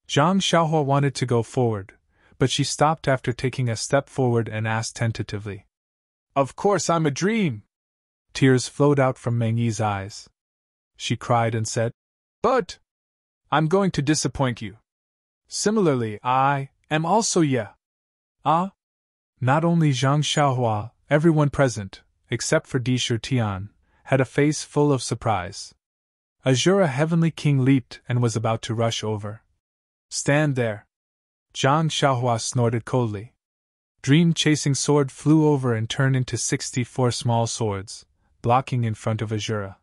Zhang Xiaohua wanted to go forward, but she stopped after taking a step forward and asked tentatively. Of course I'm a dream! Tears flowed out from Meng Yi's eyes. She cried and said, But I'm going to disappoint you. Similarly, I am also yeah. Not only Zhang Xiaohua, everyone present, except for Di Tian, had a face full of surprise. Azura Heavenly King leaped and was about to rush over. Stand there! Zhang Xiaohua snorted coldly. Dream-chasing sword flew over and turned into 64 small swords, blocking in front of Azura.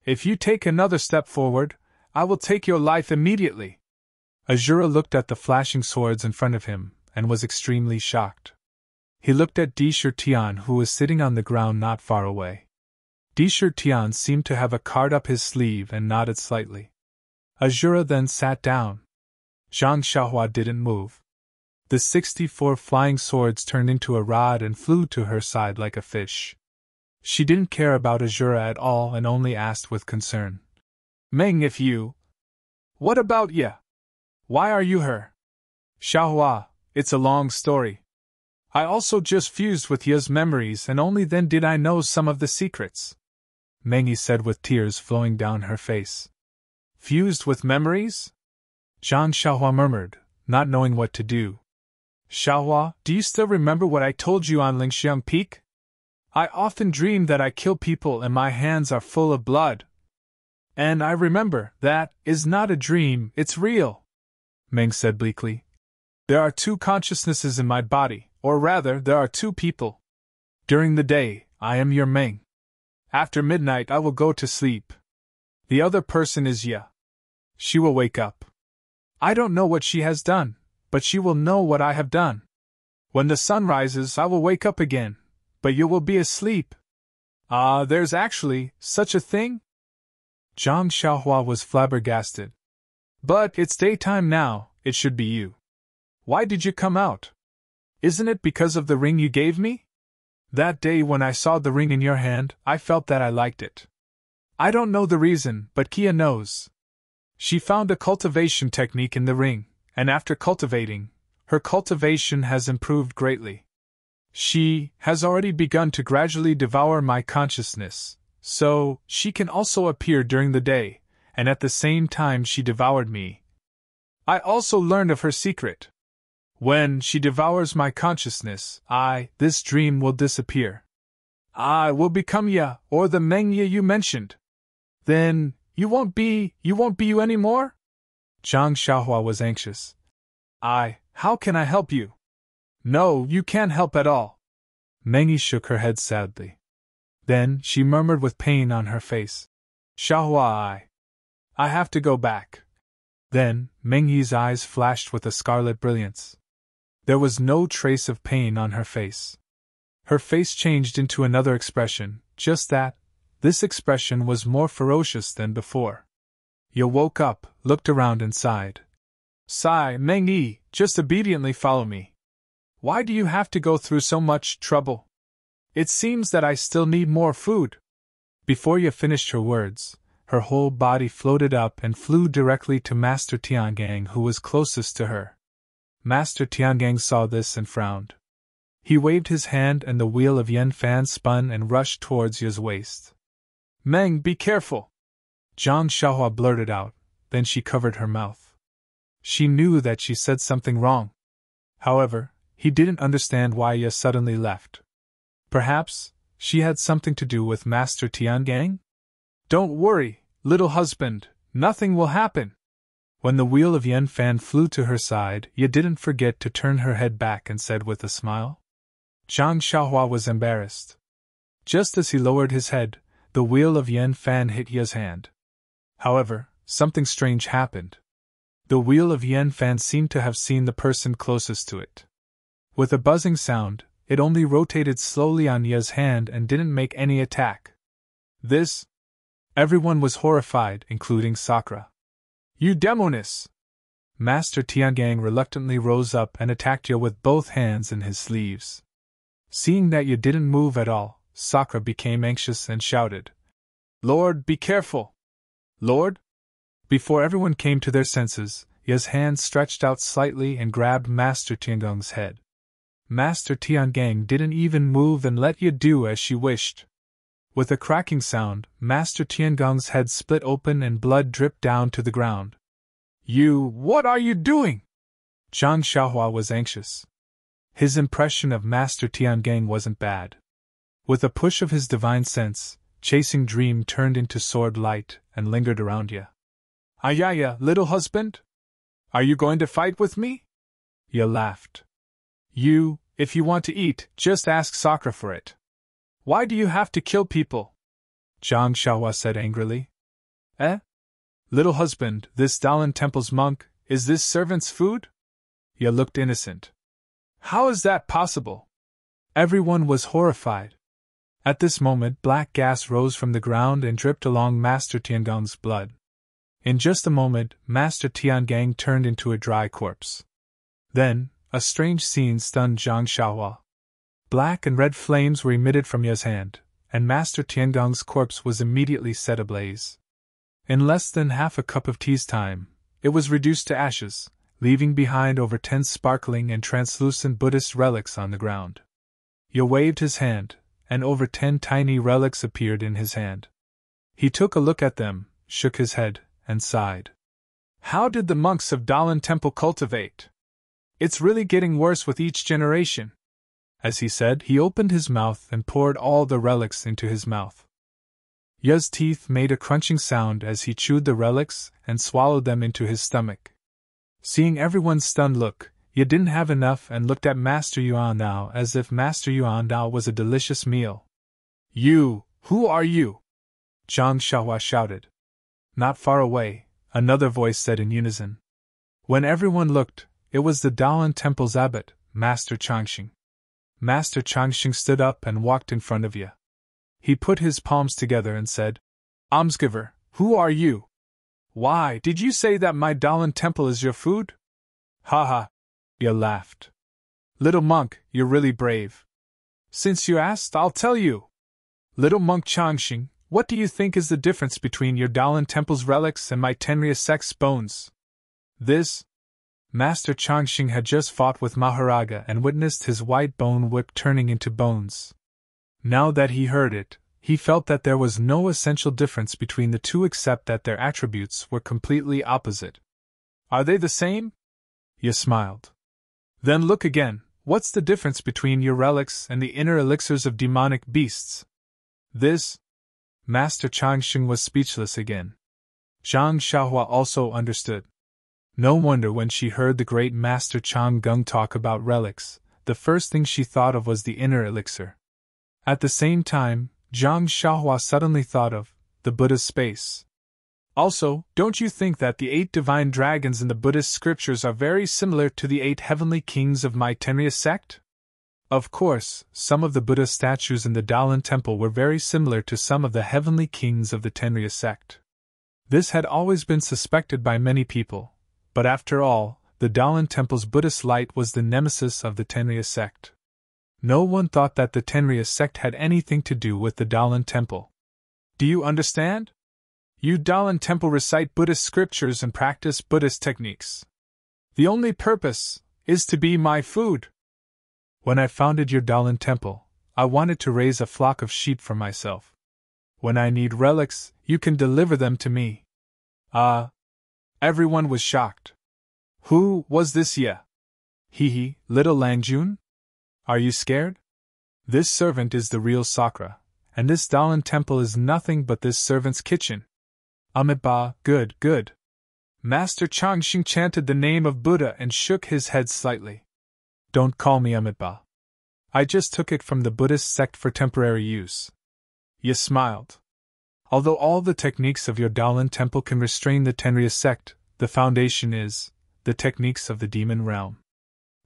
If you take another step forward, I will take your life immediately. Azura looked at the flashing swords in front of him, and was extremely shocked. He looked at Di Tian, who was sitting on the ground not far away. Di Tian seemed to have a card up his sleeve and nodded slightly. Azura then sat down. Zhang Xiaohua didn't move. The 64 flying swords turned into a rod and flew to her side like a fish. She didn't care about Azura at all and only asked with concern. Meng, if you... What about ya? Why are you her? Xiaohua, it's a long story. I also just fused with Ya's memories and only then did I know some of the secrets. Mengi said with tears flowing down her face. Fused with memories? Zhang Xiaohua murmured, not knowing what to do. Xiaohua, do you still remember what I told you on Lingxiang Peak? I often dream that I kill people and my hands are full of blood. And I remember that is not a dream, it's real. Meng said bleakly. There are two consciousnesses in my body, or rather, there are two people. During the day, I am your Meng. After midnight, I will go to sleep. The other person is Ya. She will wake up. I don't know what she has done, but she will know what I have done. When the sun rises, I will wake up again, but you will be asleep. There's actually such a thing? Zhang Xiaohua was flabbergasted. But it's daytime now, it should be you. Why did you come out? Isn't it because of the ring you gave me? That day when I saw the ring in your hand, I felt that I liked it. I don't know the reason, but Kia knows. She found a cultivation technique in the ring, and after cultivating, her cultivation has improved greatly. She has already begun to gradually devour my consciousness, so she can also appear during the day, and at the same time she devoured me. I also learned of her secret. When she devours my consciousness, this dream will disappear. I will become Ya, or the Meng Ya you mentioned. Then, you won't be you anymore? Zhang Xiaohua was anxious. How can I help you? No, you can't help at all. Mengi shook her head sadly. Then, she murmured with pain on her face. Xiaohua, I have to go back. Then, Mengi's eyes flashed with a scarlet brilliance. There was no trace of pain on her face. Her face changed into another expression, just that. This expression was more ferocious than before. Ya woke up, looked around and sighed. Sigh, Meng-Yi, just obediently follow me. Why do you have to go through so much trouble? It seems that I still need more food. Before Ya finished her words, her whole body floated up and flew directly to Master Tiangang, who was closest to her. Master Tiangang saw this and frowned. He waved his hand and the wheel of Yan Fan spun and rushed towards Ya's waist. Meng, be careful! Zhang Xiaohua blurted out, then she covered her mouth. She knew that she said something wrong. However, he didn't understand why Ya suddenly left. Perhaps, she had something to do with Master Tiangang? Don't worry, little husband, nothing will happen. When the wheel of Yan Fan flew to her side, Ya didn't forget to turn her head back and said with a smile. Zhang Xiaohua was embarrassed. Just as he lowered his head, the wheel of Yan Fan hit Ya's hand. However, something strange happened. The wheel of Yan Fan seemed to have seen the person closest to it. With a buzzing sound, it only rotated slowly on Ya's hand and didn't make any attack. This? Everyone was horrified, including Sakura. You demoness! Master Tiangang reluctantly rose up and attacked Ya with both hands in his sleeves. Seeing that Ya didn't move at all, Sakura became anxious and shouted, Lord, be careful! Lord? Before everyone came to their senses, Ya's hand stretched out slightly and grabbed Master Tiangang's head. Master Tiangang didn't even move and let Ya do as she wished. With a cracking sound, Master Tiangang's head split open and blood dripped down to the ground. What are you doing? Zhang Xiaohua was anxious. His impression of Master Tiangang wasn't bad. With a push of his divine sense, Chasing Dream turned into sword light and lingered around Ya. Ayaya, little husband? Are you going to fight with me? Ya laughed. If you want to eat, just ask Sakura for it. Why do you have to kill people? Zhang Xiaohua said angrily. Little husband, this Dalan Temple's monk, is this servant's food? Ya looked innocent. How is that possible? Everyone was horrified. At this moment, black gas rose from the ground and dripped along Master Tiangang's blood. In just a moment, Master Tiangang turned into a dry corpse. Then, a strange scene stunned Zhang Xiaohua. Black and red flames were emitted from Ya's hand, and Master Tiangong's corpse was immediately set ablaze. In less than half a cup of tea's time, it was reduced to ashes, leaving behind over 10 sparkling and translucent Buddhist relics on the ground. Ye waved his hand, and over 10 tiny relics appeared in his hand. He took a look at them, shook his head, and sighed. How did the monks of Dalan Temple cultivate? It's really getting worse with each generation. As he said, he opened his mouth and poured all the relics into his mouth. Ye's teeth made a crunching sound as he chewed the relics and swallowed them into his stomach. Seeing everyone's stunned look, Ye didn't have enough and looked at Master Yuan now as if Master Yuan now was a delicious meal. You, who are you? Zhang Xiaohua shouted. Not far away, another voice said in unison. When everyone looked, it was the Dalan Temple's abbot, Master Changxing. Master Changxing stood up and walked in front of Ye. He put his palms together and said, Almsgiver, who are you? Why, did you say that my Dalan Temple is your food? Ha ha! Ye laughed. Little monk, you're really brave. Since you asked, I'll tell you. Little monk Changxing, what do you think is the difference between your Dalan Temple's relics and my Tenrya sect's bones? This? Master Changxing had just fought with Maharaga and witnessed his white bone whip turning into bones. Now that he heard it, he felt that there was no essential difference between the two except that their attributes were completely opposite. Are they the same? Ye smiled. Then look again, what's the difference between your relics and the inner elixirs of demonic beasts? This? Master Changxing was speechless again. Zhang Xiaohua also understood. No wonder when she heard the great Master Chang Gung talk about relics, the first thing she thought of was the inner elixir. At the same time, Zhang Xiaohua suddenly thought of the Buddha's space. Also, don't you think that the 8 divine dragons in the Buddhist scriptures are very similar to the 8 heavenly kings of my Tenrya sect? Of course, some of the Buddha statues in the Dalan Temple were very similar to some of the heavenly kings of the Tenrya sect. This had always been suspected by many people, but after all, the Dalan Temple's Buddhist light was the nemesis of the Tenrya sect. No one thought that the Tenrya sect had anything to do with the Dalan Temple. Do you understand? You Dalan Temple recite Buddhist scriptures and practice Buddhist techniques. The only purpose is to be my food. When I founded your Dalan Temple, I wanted to raise a flock of sheep for myself. When I need relics, you can deliver them to me. Everyone was shocked. Who was this Ye? Hee, little Langjun? Are you scared? This servant is the real Sakra, and this Dalan Temple is nothing but this servant's kitchen. Amitabha, good. Master Changxing chanted the name of Buddha and shook his head slightly. Don't call me Amitabha. I just took it from the Buddhist sect for temporary use. Ye smiled. Although all the techniques of your Dalan Temple can restrain the Tenrya sect, the foundation is the techniques of the demon realm.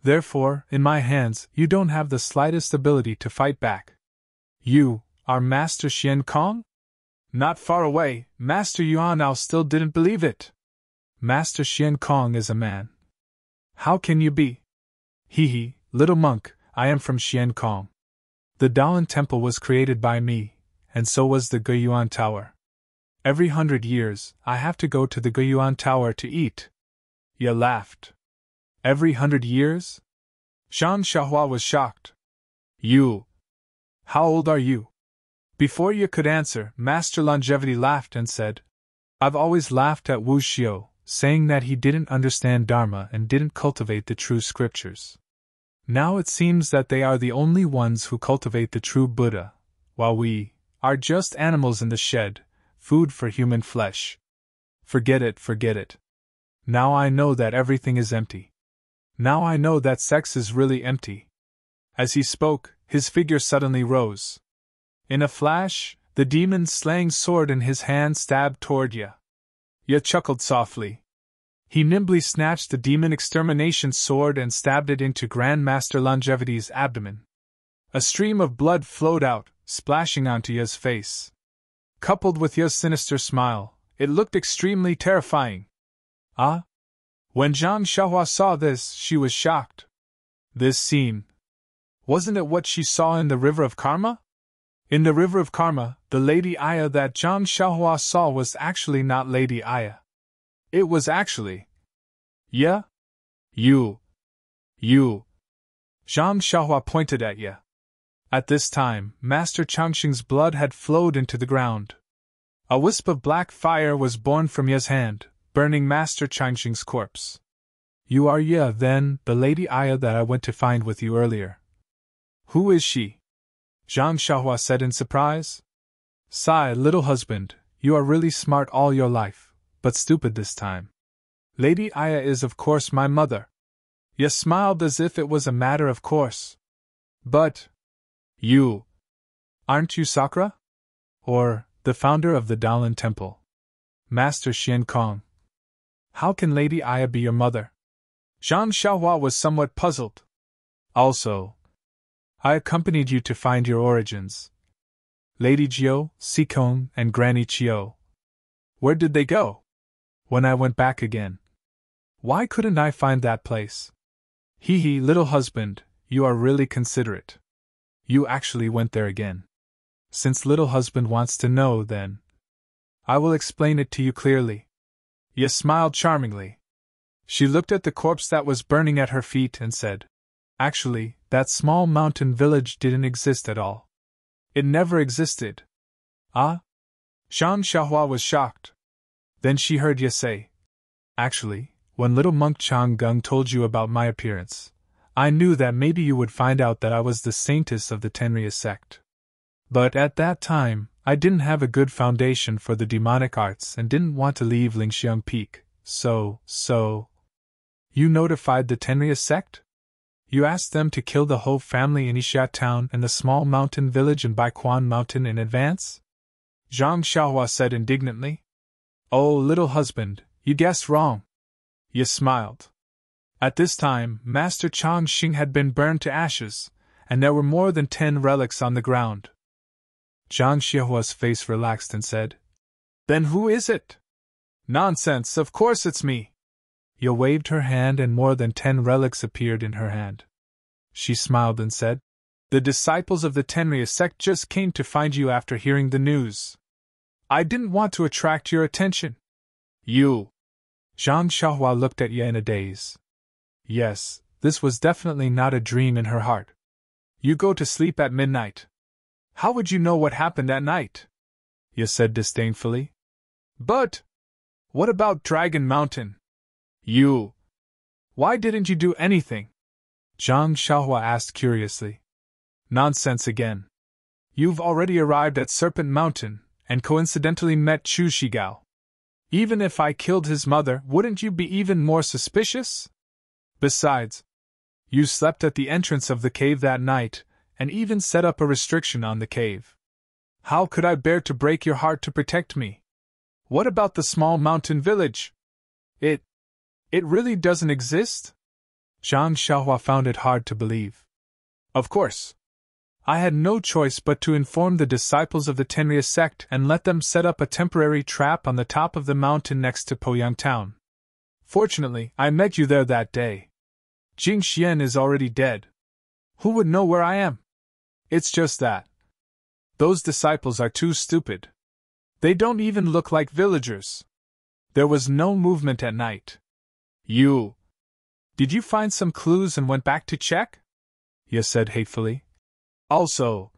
Therefore, in my hands, you don't have the slightest ability to fight back. You are Master Xian Kong? Not far away, Master Yuanao still didn't believe it. Master Xian Kong is a man. How can you be? Hee, little monk, I am from Xian Kong. The Dalan Temple was created by me, and so was the Guiyuan Tower. Every 100 years, I have to go to the Guiyuan Tower to eat. Ye laughed. Every 100 years? Zhang Xiaohua was shocked. You. How old are you? Before you could answer, Master Longevity laughed and said, I've always laughed at Wu Xiu, saying that he didn't understand Dharma and didn't cultivate the true scriptures. Now it seems that they are the only ones who cultivate the true Buddha, while we are just animals in the shed, food for human flesh. Forget it. Now I know that everything is empty. Now I know that sex is really empty. As he spoke, his figure suddenly rose. In a flash, the demon-slaying sword in his hand stabbed toward Ye. Ye chuckled softly. He nimbly snatched the demon extermination sword and stabbed it into Grand Master Longevity's abdomen. A stream of blood flowed out, splashing onto Ye's face. Coupled with Ye's sinister smile, it looked extremely terrifying. When Zhang Xiaohua saw this, she was shocked. This scene. Wasn't it what she saw in the river of karma? In the river of karma, the Lady Aya that Zhang Xiaohua saw was actually not Lady Aya. It was actually. Yeah? You. Zhang Xiaohua pointed at Ye. At this time, Master Changxing's blood had flowed into the ground. A wisp of black fire was born from Ye's hand, burning Master Changxing's corpse. You are Ye, then, the Lady Aya that I went to find with you earlier. Who is she? Zhang Xiaohua said in surprise. Sigh, little husband, you are really smart all your life, but stupid this time. Lady Aya is of course my mother. Ye smiled as if it was a matter of course. But you aren't you Sakura? Or the founder of the Daolin Temple? Master Xian Kong. How can Lady Aya be your mother? Zhang Xiaohua was somewhat puzzled. Also, I accompanied you to find your origins. Lady Jiao, Sikong, and Granny Qiu. Where did they go? When I went back again. Why couldn't I find that place? Hee, little husband, you are really considerate. You actually went there again. Since little husband wants to know, then I will explain it to you clearly. Ye smiled charmingly. She looked at the corpse that was burning at her feet and said, Actually, that small mountain village didn't exist at all. It never existed. Ah? Zhang Xiaohua was shocked. Then she heard Ye say, Actually, when little monk Chang Gung told you about my appearance, I knew that maybe you would find out that I was the saintess of the Tenria sect. But at that time, I didn't have a good foundation for the demonic arts and didn't want to leave Lingxiang Peak, so. You notified the Tenria sect? You asked them to kill the whole family in Yixia town and the small mountain village in Baiquan Mountain in advance? Zhang Xiaohua said indignantly. Oh, little husband, you guessed wrong. Ye smiled. At this time, Master Changxing had been burned to ashes, and there were more than 10 relics on the ground. Zhang Xiaohua's face relaxed and said, Then who is it? Nonsense, of course it's me. Ye waved her hand and more than 10 relics appeared in her hand. She smiled and said, The disciples of the Tenria sect just came to find you after hearing the news. I didn't want to attract your attention. You. Zhang Xiaohua looked at Ye in a daze. Yes, this was definitely not a dream in her heart. You go to sleep at midnight. How would you know what happened at night? Ye said disdainfully. But what about Dragon Mountain? You. Why didn't you do anything? Zhang Xiaohua asked curiously. Nonsense again. You've already arrived at Serpent Mountain, and coincidentally met Chu Shigao. Even if I killed his mother, wouldn't you be even more suspicious? Besides, you slept at the entrance of the cave that night, and even set up a restriction on the cave. How could I bear to break your heart to protect me? What about the small mountain village? It really doesn't exist? Zhang Xiaohua found it hard to believe. Of course. I had no choice but to inform the disciples of the Tenria sect and let them set up a temporary trap on the top of the mountain next to Poyang town. Fortunately, I met you there that day. Jing Xian is already dead. Who would know where I am? It's just that those disciples are too stupid. They don't even look like villagers. There was no movement at night. Did you find some clues and went back to check? Ye said hatefully. Also,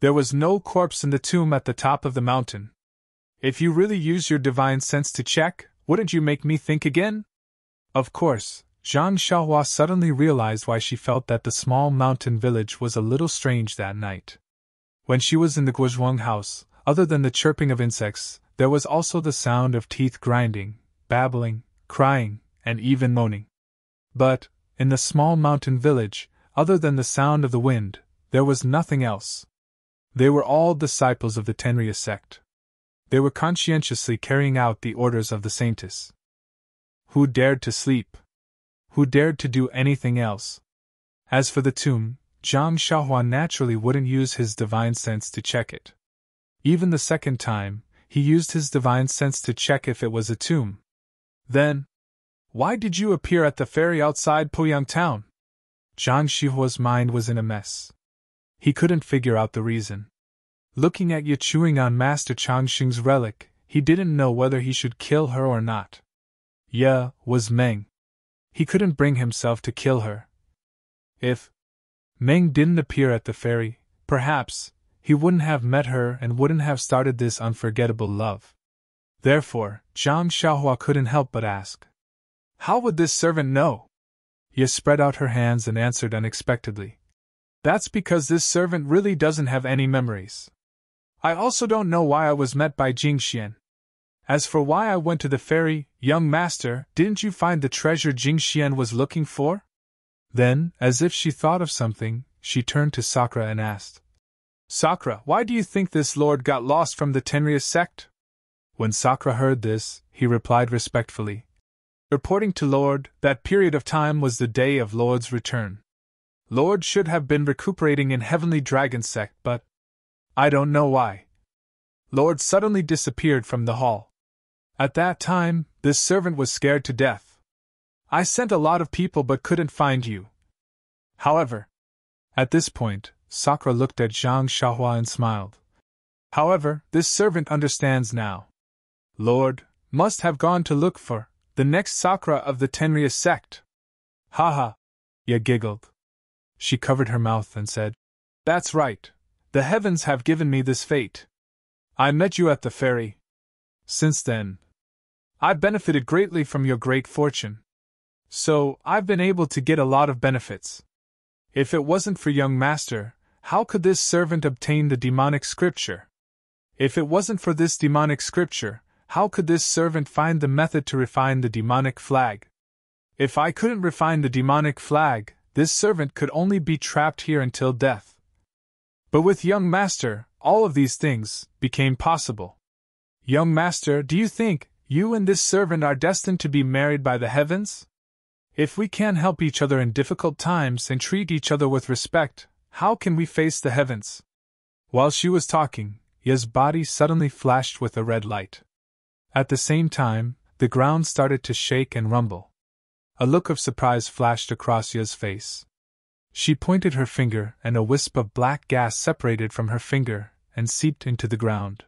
there was no corpse in the tomb at the top of the mountain. If you really use your divine sense to check, wouldn't you make me think again? Of course, Zhang Xiaohua suddenly realized why she felt that the small mountain village was a little strange that night. When she was in the Guozhuang house, other than the chirping of insects, there was also the sound of teeth grinding, babbling, crying, and even moaning. But, in the small mountain village, other than the sound of the wind, there was nothing else. They were all disciples of the Tenria sect. They were conscientiously carrying out the orders of the saintess. Who dared to sleep? Who dared to do anything else? As for the tomb, Zhang Xiaohua naturally wouldn't use his divine sense to check it. Even the second time, he used his divine sense to check if it was a tomb. Then, why did you appear at the ferry outside Poyang town? Zhang Xiaohua's mind was in a mess. He couldn't figure out the reason. Looking at Ye chewing on Master Changxing's relic, he didn't know whether he should kill her or not. Ye was Meng. He couldn't bring himself to kill her. If Meng didn't appear at the ferry, perhaps he wouldn't have met her and wouldn't have started this unforgettable love. Therefore, Zhang Xiaohua couldn't help but ask, "How would this servant know?" Ye spread out her hands and answered unexpectedly, "That's because this servant really doesn't have any memories. I also don't know why I was met by Jingxian. As for why I went to the ferry, young master, didn't you find the treasure Jingxian was looking for?" Then, as if she thought of something, she turned to Sakura and asked, "Sakura, why do you think this lord got lost from the Tenryus sect?" When Sakura heard this, he replied respectfully, "Reporting to Lord, that period of time was the day of Lord's return. Lord should have been recuperating in Heavenly Dragon sect, but I don't know why. Lord suddenly disappeared from the hall. At that time, this servant was scared to death. I sent a lot of people but couldn't find you. However," at this point, Sakura looked at Zhang Xiaohua and smiled. "However, this servant understands now. Lord must have gone to look for the next Sakura of the Tenryus sect." "Ha!" Ye giggled. She covered her mouth and said, "That's right. The heavens have given me this fate. I met you at the ferry. Since then, I've benefited greatly from your great fortune. So, I've been able to get a lot of benefits. If it wasn't for young master, how could this servant obtain the demonic scripture? If it wasn't for this demonic scripture, how could this servant find the method to refine the demonic flag? If I couldn't refine the demonic flag, this servant could only be trapped here until death. But with young master, all of these things became possible. Young master, do you think you and this servant are destined to be married by the heavens? If we can't help each other in difficult times and treat each other with respect, how can we face the heavens?" While she was talking, Ye's body suddenly flashed with a red light. At the same time, the ground started to shake and rumble. A look of surprise flashed across Ye's face. She pointed her finger, and a wisp of black gas separated from her finger and seeped into the ground.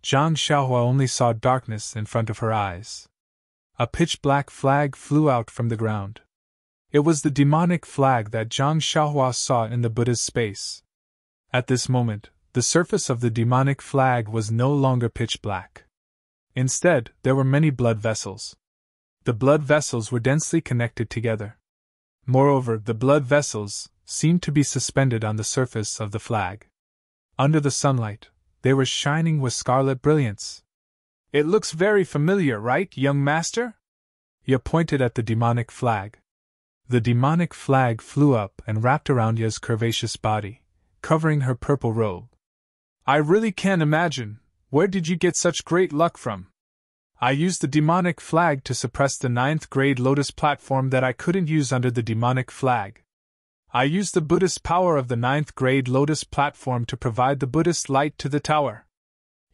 Zhang Xiaohua only saw darkness in front of her eyes. A pitch-black flag flew out from the ground. It was the demonic flag that Zhang Xiaohua saw in the Buddha's space. At this moment, the surface of the demonic flag was no longer pitch-black. Instead, there were many blood vessels. The blood vessels were densely connected together. Moreover, the blood vessels seemed to be suspended on the surface of the flag. Under the sunlight, they were shining with scarlet brilliance. "It looks very familiar, right, young master?" Ye pointed at the demonic flag. The demonic flag flew up and wrapped around Ye's curvaceous body, covering her purple robe. "I really can't imagine, where did you get such great luck from? I used the demonic flag to suppress the 9th grade lotus platform that I couldn't use under the demonic flag. I used the Buddhist power of the 9th grade lotus platform to provide the Buddhist light to the tower.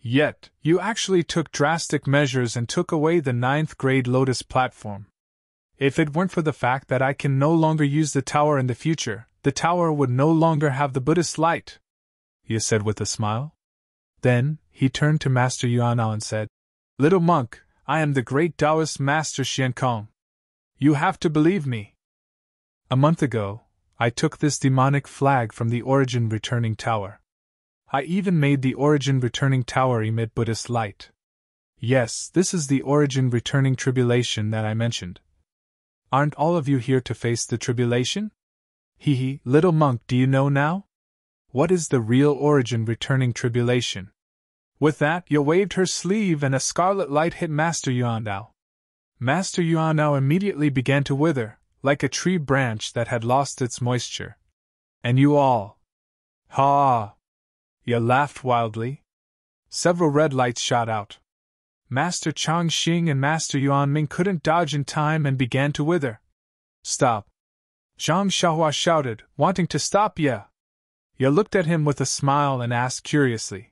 Yet, you actually took drastic measures and took away the 9th grade lotus platform. If it weren't for the fact that I can no longer use the tower in the future, the tower would no longer have the Buddhist light," Ye said with a smile. Then, he turned to Master Yuanao and said, "Little monk, I am the great Taoist Master Xiankong. You have to believe me. A month ago, I took this demonic flag from the Origin Returning Tower. I even made the Origin Returning Tower emit Buddhist light. Yes, this is the Origin Returning Tribulation that I mentioned. Aren't all of you here to face the tribulation? Hee, little monk, do you know now? What is the real Origin Returning Tribulation?" With that, Ye waved her sleeve and a scarlet light hit Master Yuanao. Master Yuanao immediately began to wither, like a tree branch that had lost its moisture. "And you all? Ha!" Ye laughed wildly. Several red lights shot out. Master Changxing and Master Yuanming couldn't dodge in time and began to wither. "Stop!" Zhang Xiaohua shouted, wanting to stop Ye. Ye looked at him with a smile and asked curiously,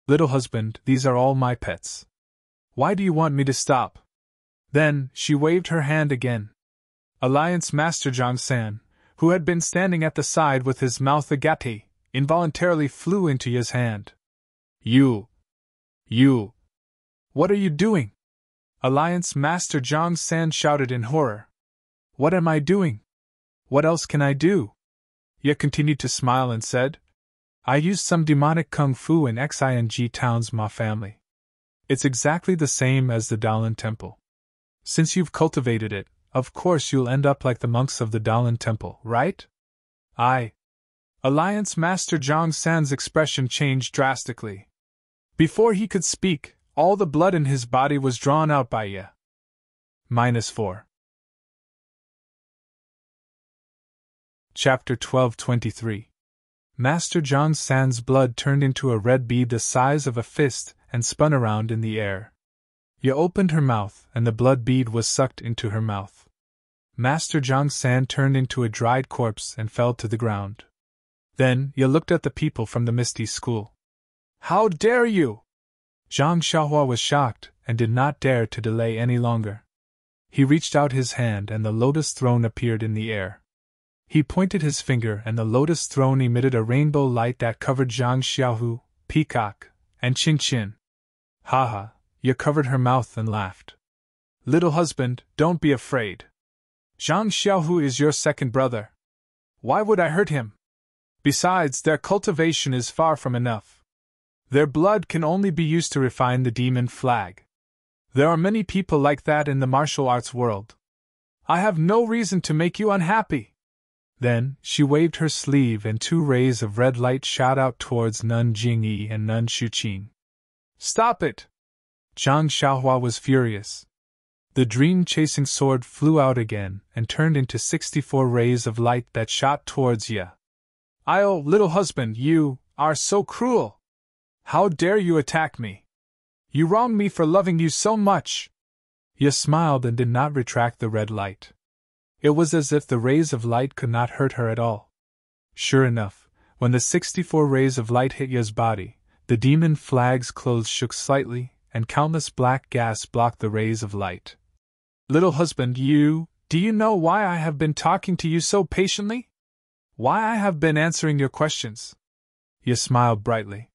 "Little husband, these are all my pets. Why do you want me to stop?" Then, she waved her hand again. Alliance Master Zhang San, who had been standing at the side with his mouth agape, involuntarily flew into Ye's hand. You. What are you doing? Alliance Master Zhang San shouted in horror. What am I doing? What else can I do? Ye continued to smile and said, I used some demonic kung fu in Xing Town's Ma family. It's exactly the same as the Dalan Temple. Since you've cultivated it, of course you'll end up like the monks of the Dalan Temple, right? Alliance Master Zhang San's expression changed drastically. Before he could speak, all the blood in his body was drawn out by Ye. -4. Chapter 12:23. Master Zhang San's blood turned into a red bead the size of a fist and spun around in the air. Ye opened her mouth, and the blood bead was sucked into her mouth. Master Zhang San turned into a dried corpse and fell to the ground. Then Ye looked at the people from the Misty School. How dare you! Zhang Xiaohua was shocked and did not dare to delay any longer. He reached out his hand and the lotus throne appeared in the air. He pointed his finger and the lotus throne emitted a rainbow light that covered Zhang Xiaohu, Peacock, and Qin Qin. Ha! Ye covered her mouth and laughed. Little husband, don't be afraid. Zhang Xiaohu is your second brother. Why would I hurt him? Besides, their cultivation is far from enough. Their blood can only be used to refine the demon flag. There are many people like that in the martial arts world. I have no reason to make you unhappy. Then, she waved her sleeve and 2 rays of red light shot out towards Nun Jingyi and Nun Shuqing. Stop it! Zhang Xiaohua was furious. The dream-chasing sword flew out again and turned into 64 rays of light that shot towards Ye. Little husband, you are so cruel! How dare you attack me? You wrong me for loving you so much! Ye smiled and did not retract the red light. It was as if the rays of light could not hurt her at all. Sure enough, when the 64 rays of light hit Ye's body, the demon flag's clothes shook slightly, and countless black gas blocked the rays of light. Little husband, do you know why I have been talking to you so patiently? Why I have been answering your questions? Ye smiled brightly.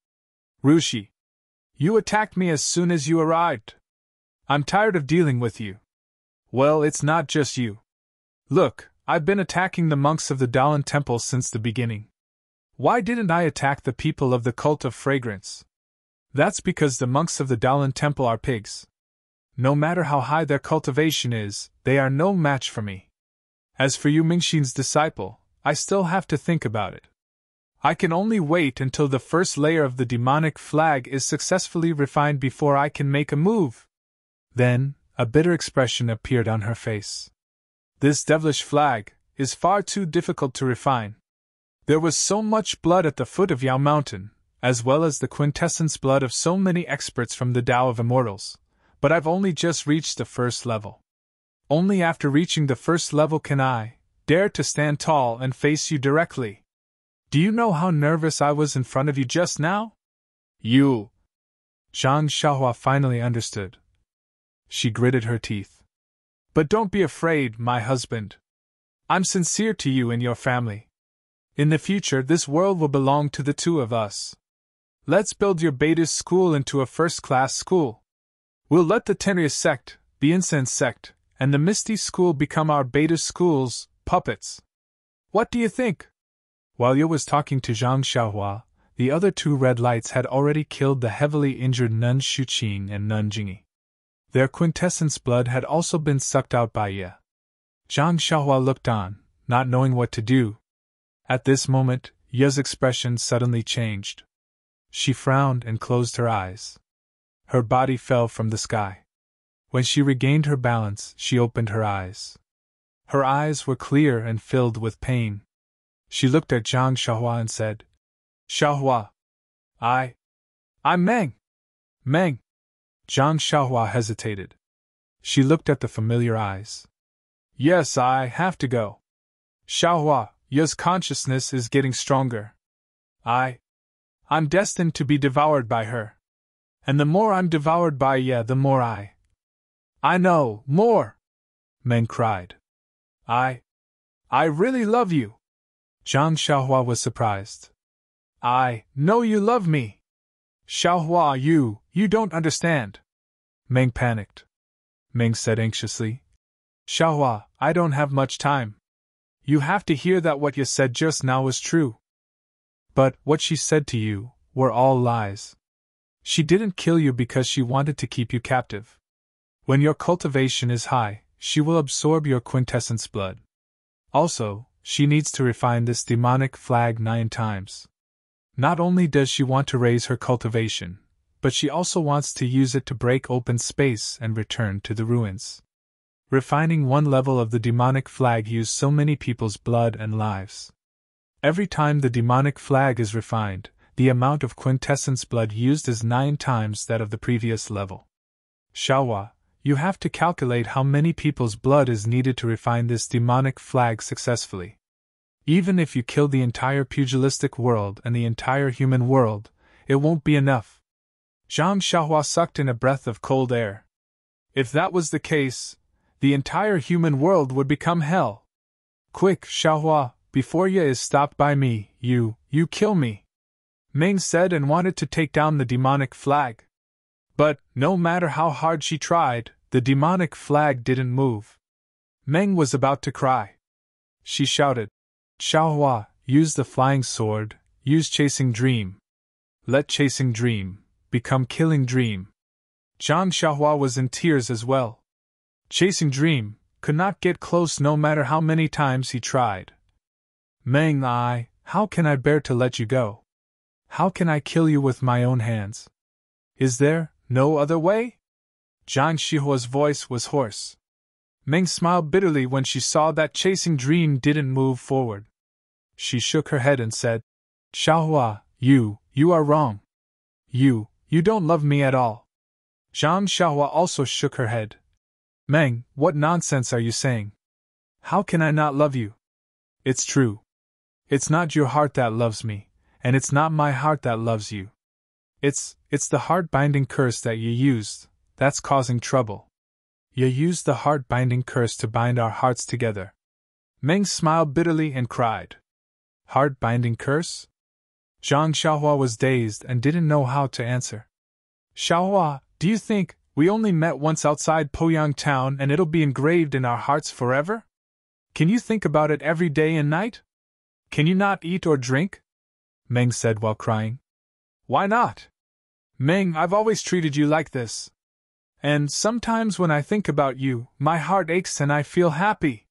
Rushi, you attacked me as soon as you arrived. I'm tired of dealing with you. Well, it's not just you. Look, I've been attacking the monks of the Dalan Temple since the beginning. Why didn't I attack the people of the cult of fragrance? That's because the monks of the Dalan Temple are pigs. No matter how high their cultivation is, they are no match for me. As for you Mingxin's disciple, I still have to think about it. I can only wait until the first layer of the demonic flag is successfully refined before I can make a move. Then, a bitter expression appeared on her face. This devilish flag is far too difficult to refine. There was so much blood at the foot of Yao Mountain, as well as the quintessence blood of so many experts from the Tao of Immortals, but I've only just reached the first level. Only after reaching the first level can I dare to stand tall and face you directly. Do you know how nervous I was in front of you just now? Zhang Xiaohua finally understood. She gritted her teeth. But don't be afraid, my husband. I'm sincere to you and your family. In the future, this world will belong to the 2 of us. Let's build your Beta school into a first-class school. We'll let the Tenryus sect, the Incense sect, and the Misty school become our Beta school's puppets. What do you think? While Ye was talking to Zhang Xiaohua, the other 2 red lights had already killed the heavily injured Nun Shuqing and Nun Jingyi. Their quintessence blood had also been sucked out by Ye. Zhang Xiaohua looked on, not knowing what to do. At this moment, Ye's expression suddenly changed. She frowned and closed her eyes. Her body fell from the sky. When she regained her balance, she opened her eyes. Her eyes were clear and filled with pain. She looked at Zhang Xiaohua and said, Xiaohua. I'm Meng. Meng. Zhang Xiaohua hesitated. She looked at the familiar eyes. Yes, I have to go. Xiaohua, Ye's consciousness is getting stronger. I'm destined to be devoured by her. And the more I'm devoured by Ye, the more I know, more! Meng cried. I really love you. Zhang Xiaohua was surprised. I know you love me. Xiaohua, you don't understand. Meng panicked. Meng said anxiously. Xiaohua, I don't have much time. You have to hear that what you said just now was true. But what she said to you were all lies. She didn't kill you because she wanted to keep you captive. When your cultivation is high, she will absorb your quintessence blood. Also, she needs to refine this demonic flag 9 times. Not only does she want to raise her cultivation, but she also wants to use it to break open space and return to the ruins. Refining one level of the demonic flag used so many people's blood and lives. Every time the demonic flag is refined, the amount of quintessence blood used is 9 times that of the previous level. Xiaohua, you have to calculate how many people's blood is needed to refine this demonic flag successfully. Even if you kill the entire pugilistic world and the entire human world, it won't be enough. Zhang Xiaohua sucked in a breath of cold air. If that was the case, the entire human world would become hell. Quick, Xiaohua, before you is stopped by me, you kill me. Meng said and wanted to take down the demonic flag. But, no matter how hard she tried, the demonic flag didn't move. Meng was about to cry. She shouted, Xiaohua, use the flying sword, use chasing dream. Let chasing dream become killing dream. Zhang Xiaohua was in tears as well. Chasing dream could not get close no matter how many times he tried. Meng, how can I bear to let you go? How can I kill you with my own hands? Is there no other way? Zhang Xiaohua's voice was hoarse. Meng smiled bitterly when she saw that chasing dream didn't move forward. She shook her head and said, Xiaohua, you are wrong. You don't love me at all. Zhang Xiaohua also shook her head. Meng, what nonsense are you saying? How can I not love you? It's true. It's not your heart that loves me, and it's not my heart that loves you. It's the heart-binding curse that you used that's causing trouble. You used the heart-binding curse to bind our hearts together. Meng smiled bitterly and cried. Heart-binding curse? Zhang Xiaohua was dazed and didn't know how to answer. Xiaohua, do you think we only met once outside Poyang town and it'll be engraved in our hearts forever? Can you think about it every day and night? Can you not eat or drink? Meng said while crying. Why not? Meng, I've always treated you like this. And sometimes when I think about you, my heart aches and I feel happy.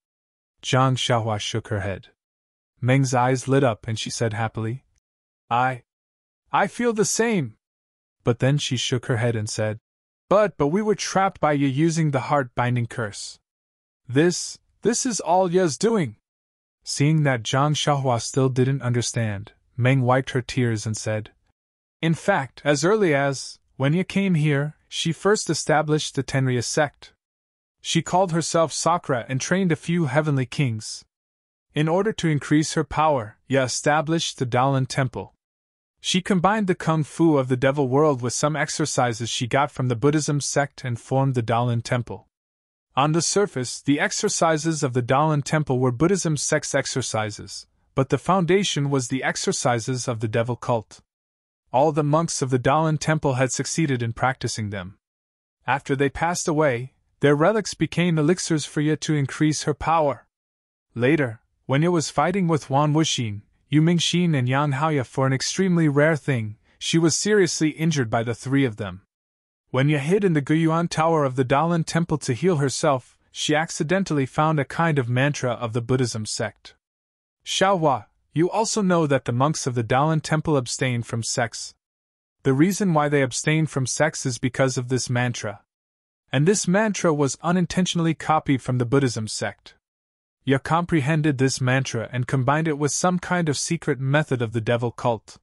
Zhang Xiaohua shook her head. Meng's eyes lit up and she said happily, I feel the same. But then she shook her head and said, But we were trapped by you using the heart-binding curse. This is all ya's doing. Seeing that Zhang Xiaohua still didn't understand, Meng wiped her tears and said, In fact, as early as when you came here, she first established the Tenrya sect. She called herself Sakra and trained a few heavenly kings. In order to increase her power, Ya established the Daolan Temple. She combined the kung fu of the devil world with some exercises she got from the Buddhism sect and formed the Daolan Temple. On the surface, the exercises of the Daolan Temple were Buddhism sect's exercises, but the foundation was the exercises of the devil cult. All the monks of the Daolan Temple had succeeded in practicing them. After they passed away, their relics became elixirs for Ya to increase her power. Later, when Ya was fighting with Wan Wuxin, Yu Mingxin and Yang Haoya for an extremely rare thing, she was seriously injured by the 3 of them. When Ya hid in the Guyuan Tower of the Daolan Temple to heal herself, she accidentally found a kind of mantra of the Buddhism sect. Xiaohua, you also know that the monks of the Daolan Temple abstained from sex. The reason why they abstained from sex is because of this mantra. And this mantra was unintentionally copied from the Buddhism sect. Ya comprehended this mantra and combined it with some kind of secret method of the devil cult.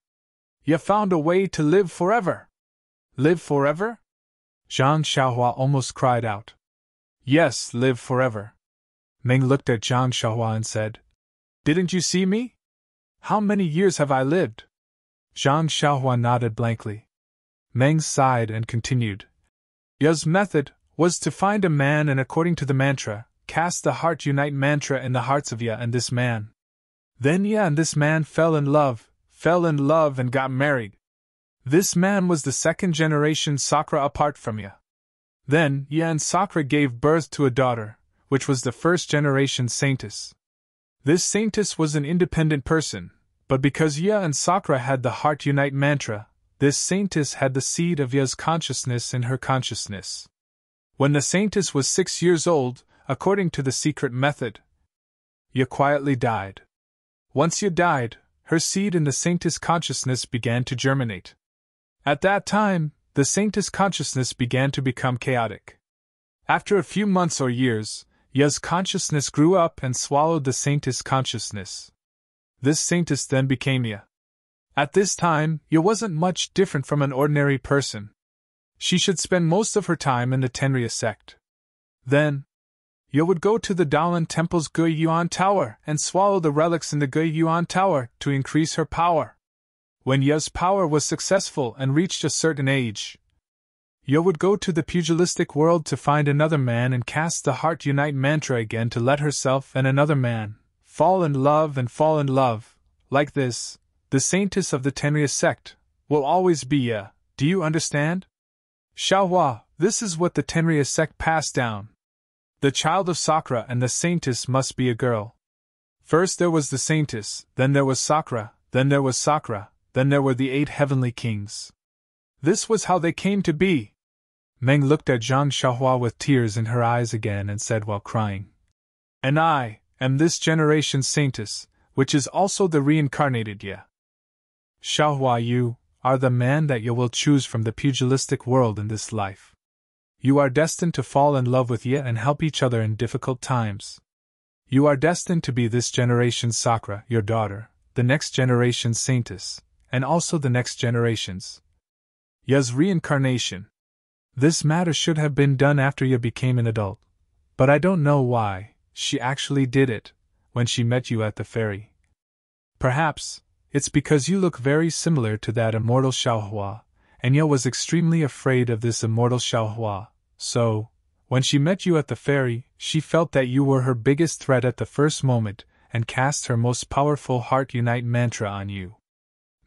Ya found a way to live forever. Live forever? Zhang Xiaohua almost cried out. Yes, live forever. Meng looked at Zhang Xiaohua and said, Didn't you see me? How many years have I lived? Zhang Xiaohua nodded blankly. Meng sighed and continued. Ya's method was to find a man and according to the mantra, cast the heart unite mantra in the hearts of Ya and this man. Then Ya and this man fell in love and got married. This man was the second generation Sakura apart from Ya. Then, Ya and Sakura gave birth to a daughter, which was the first generation saintess. This saintess was an independent person, but because Ya and Sakura had the Heart Unite mantra, this saintess had the seed of Ya's consciousness in her consciousness. When the saintess was 6 years old, according to the secret method, Ya quietly died. Once Ya died, her seed in the saintess consciousness began to germinate. At that time, the saintess consciousness began to become chaotic. After a few months or years, Ya's consciousness grew up and swallowed the saintess consciousness. This saintess then became Ya. At this time, Ya wasn't much different from an ordinary person. She should spend most of her time in the Tenrya sect. Then, Ya would go to the Dalan Temple's Guiyuan Tower and swallow the relics in the Guiyuan Tower to increase her power. When Ya's power was successful and reached a certain age, Ya would go to the pugilistic world to find another man and cast the Heart Unite mantra again to let herself and another man fall in love and fall in love. Like this, the saintess of the Tenrya sect will always be Ya. Do you understand? Xiaohua, this is what the Tenrya sect passed down. The child of Sakura and the saintess must be a girl. First there was the saintess, then there was Sakura, then there was Sakura, then there were the 8 heavenly kings. This was how they came to be. Meng looked at Zhang Xiaohua with tears in her eyes again and said while crying, "And I am this generation's saintess, which is also the reincarnated Ya. Xiaohua, you are the man that Ya will choose from the pugilistic world in this life. You are destined to fall in love with Ya and help each other in difficult times. You are destined to be this generation's Sakura, your daughter, the next generation's saintess, and also the next generation's Ya's reincarnation. This matter should have been done after Ya became an adult, but I don't know why she actually did it when she met you at the ferry. Perhaps it's because you look very similar to that immortal Xiaohua, and Ya was extremely afraid of this immortal Xiaohua, so, when she met you at the ferry, she felt that you were her biggest threat at the first moment and cast her most powerful Heart Unite mantra on you."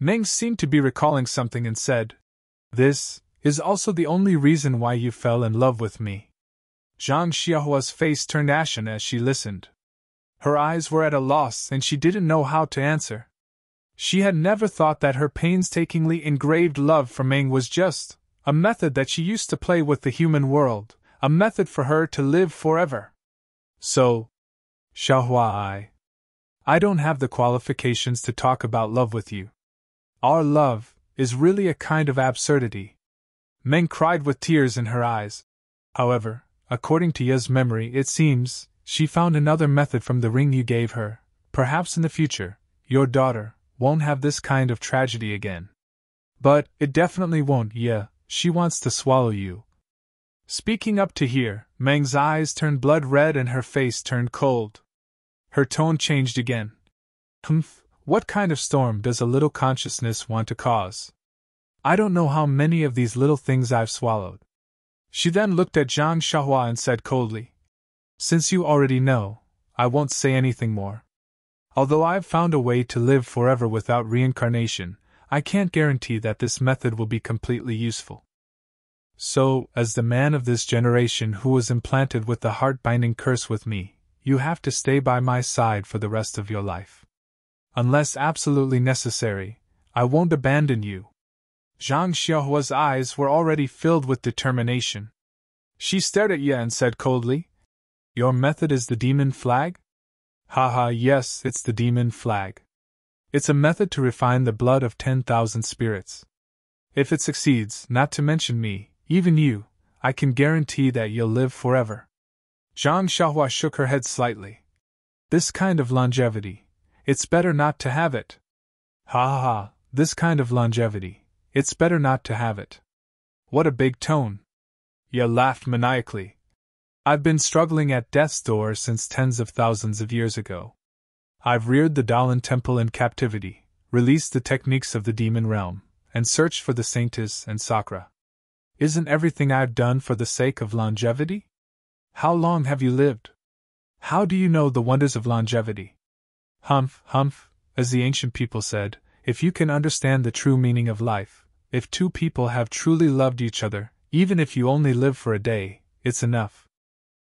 Meng seemed to be recalling something and said, "This is also the only reason why you fell in love with me." Zhang Xiaohua's face turned ashen as she listened. Her eyes were at a loss and she didn't know how to answer. She had never thought that her painstakingly engraved love for Meng was just a method that she used to play with the human world, a method for her to live forever. So, Xiaohua, I don't have the qualifications to talk about love with you. Our love is really a kind of absurdity. Meng cried with tears in her eyes. However, according to Ya's memory, it seems she found another method from the ring you gave her. Perhaps in the future, your daughter won't have this kind of tragedy again. But it definitely won't, Ya. She wants to swallow you. Speaking up to here, Meng's eyes turned blood red and her face turned cold. Her tone changed again. What kind of storm does a little consciousness want to cause? I don't know how many of these little things I've swallowed. She then looked at Zhang Xiaohua and said coldly, "Since you already know, I won't say anything more. Although I've found a way to live forever without reincarnation, I can't guarantee that this method will be completely useful. So, as the man of this generation who was implanted with the heart-binding curse with me, you have to stay by my side for the rest of your life. Unless absolutely necessary, I won't abandon you." Zhang Xiaohua's eyes were already filled with determination. She stared at Ya and said coldly, "Your method is the demon flag?" "Haha, yes, it's the demon flag. It's a method to refine the blood of 10,000 spirits. If it succeeds, not to mention me, even you, I can guarantee that you'll live forever." Zhang Xiaohua shook her head slightly. "This kind of longevity, it's better not to have it." "Ha, this kind of longevity, it's better not to have it." What a big tone. Ya laughed maniacally. "I've been struggling at death's door since tens of thousands of years ago. I've reared the Dalan Temple in captivity, released the techniques of the demon realm, and searched for the saintess and Sakura. Isn't everything I've done for the sake of longevity? How long have you lived? How do you know the wonders of longevity? Humph, as the ancient people said, if you can understand the true meaning of life, if two people have truly loved each other, even if you only live for a day, it's enough.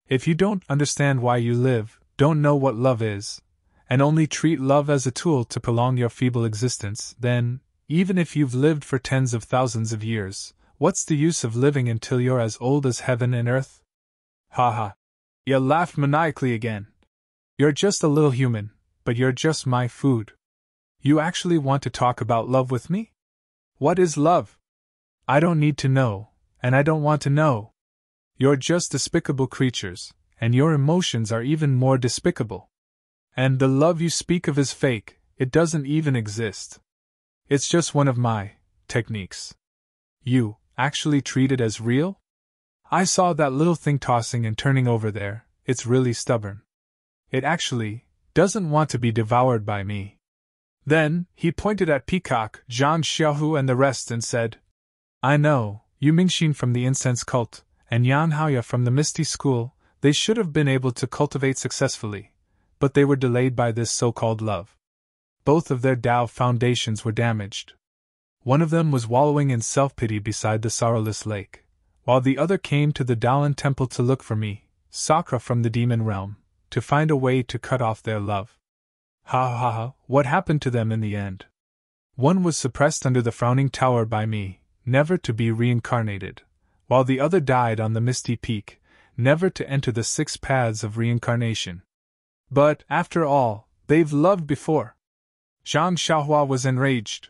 If you don't understand why you live, don't know what love is, and only treat love as a tool to prolong your feeble existence, then, even if you've lived for tens of thousands of years, what's the use of living until you're as old as heaven and earth? Ha ha. You laughed maniacally again. You're just a little human, but you're just my food. You actually want to talk about love with me? What is love? I don't need to know, and I don't want to know. You're just despicable creatures, and your emotions are even more despicable. And the love you speak of is fake, it doesn't even exist. It's just one of my techniques. You actually treat it as real? I saw that little thing tossing and turning over there, it's really stubborn. It actually doesn't want to be devoured by me. Then, he pointed at Peacock, Zhang Xiaohu and the rest and said, I know, Yu Mingxin from the incense cult, and Yan Haoya from the Misty School, they should have been able to cultivate successfully, but they were delayed by this so-called love. Both of their Tao foundations were damaged. One of them was wallowing in self-pity beside the sorrowless lake, while the other came to the Daolan temple to look for me, Sakura from the demon realm, to find a way to cut off their love. Ha ha ha, what happened to them in the end? One was suppressed under the frowning tower by me, never to be reincarnated, while the other died on the misty peak, never to enter the 6 paths of reincarnation. But, after all, they've loved before. Zhang Xiaohua was enraged.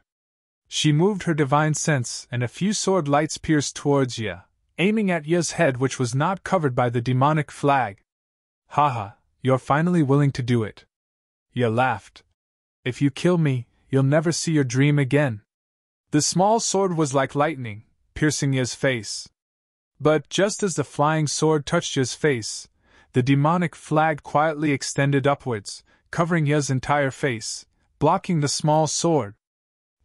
She moved her divine sense, and a few sword lights pierced towards Ye, aiming at Ye's head, which was not covered by the demonic flag. Haha, you're finally willing to do it. Ye laughed. If you kill me, you'll never see your dream again. The small sword was like lightning, piercing Ye's face. But just as the flying sword touched Ye's face, the demonic flag quietly extended upwards, covering Ye's entire face, blocking the small sword.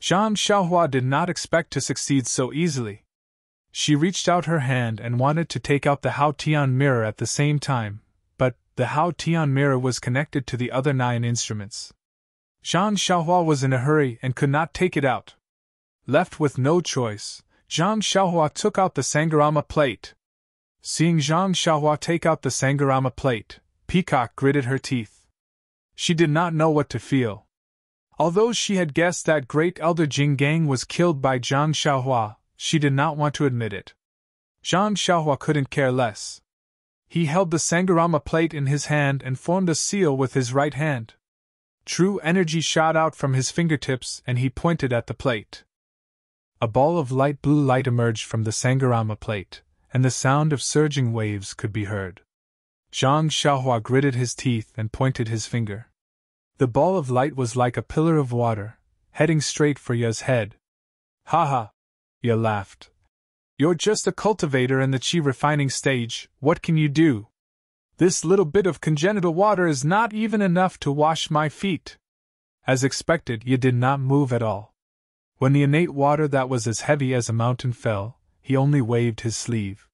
Zhang Xiaohua did not expect to succeed so easily. She reached out her hand and wanted to take out the Hao Tian mirror at the same time, but the Hao Tian mirror was connected to the other 9 instruments. Zhang Xiaohua was in a hurry and could not take it out. Left with no choice, Zhang Xiaohua took out the Sangharama plate. Seeing Zhang Xiaohua take out the Sangharama plate, Peacock gritted her teeth. She did not know what to feel. Although she had guessed that Great Elder Jing Gang was killed by Zhang Xiaohua, she did not want to admit it. Zhang Xiaohua couldn't care less. He held the Sangharama plate in his hand and formed a seal with his right hand. True energy shot out from his fingertips and he pointed at the plate. A ball of light blue light emerged from the Sangharama plate, and the sound of surging waves could be heard. Zhang Xiaohua gritted his teeth and pointed his finger. The ball of light was like a pillar of water, heading straight for Ye's head. Ha ha! Ye laughed. You're just a cultivator in the chi refining stage, what can you do? This little bit of congenital water is not even enough to wash my feet. As expected, Ye did not move at all. When the innate water that was as heavy as a mountain fell, he only waved his sleeve.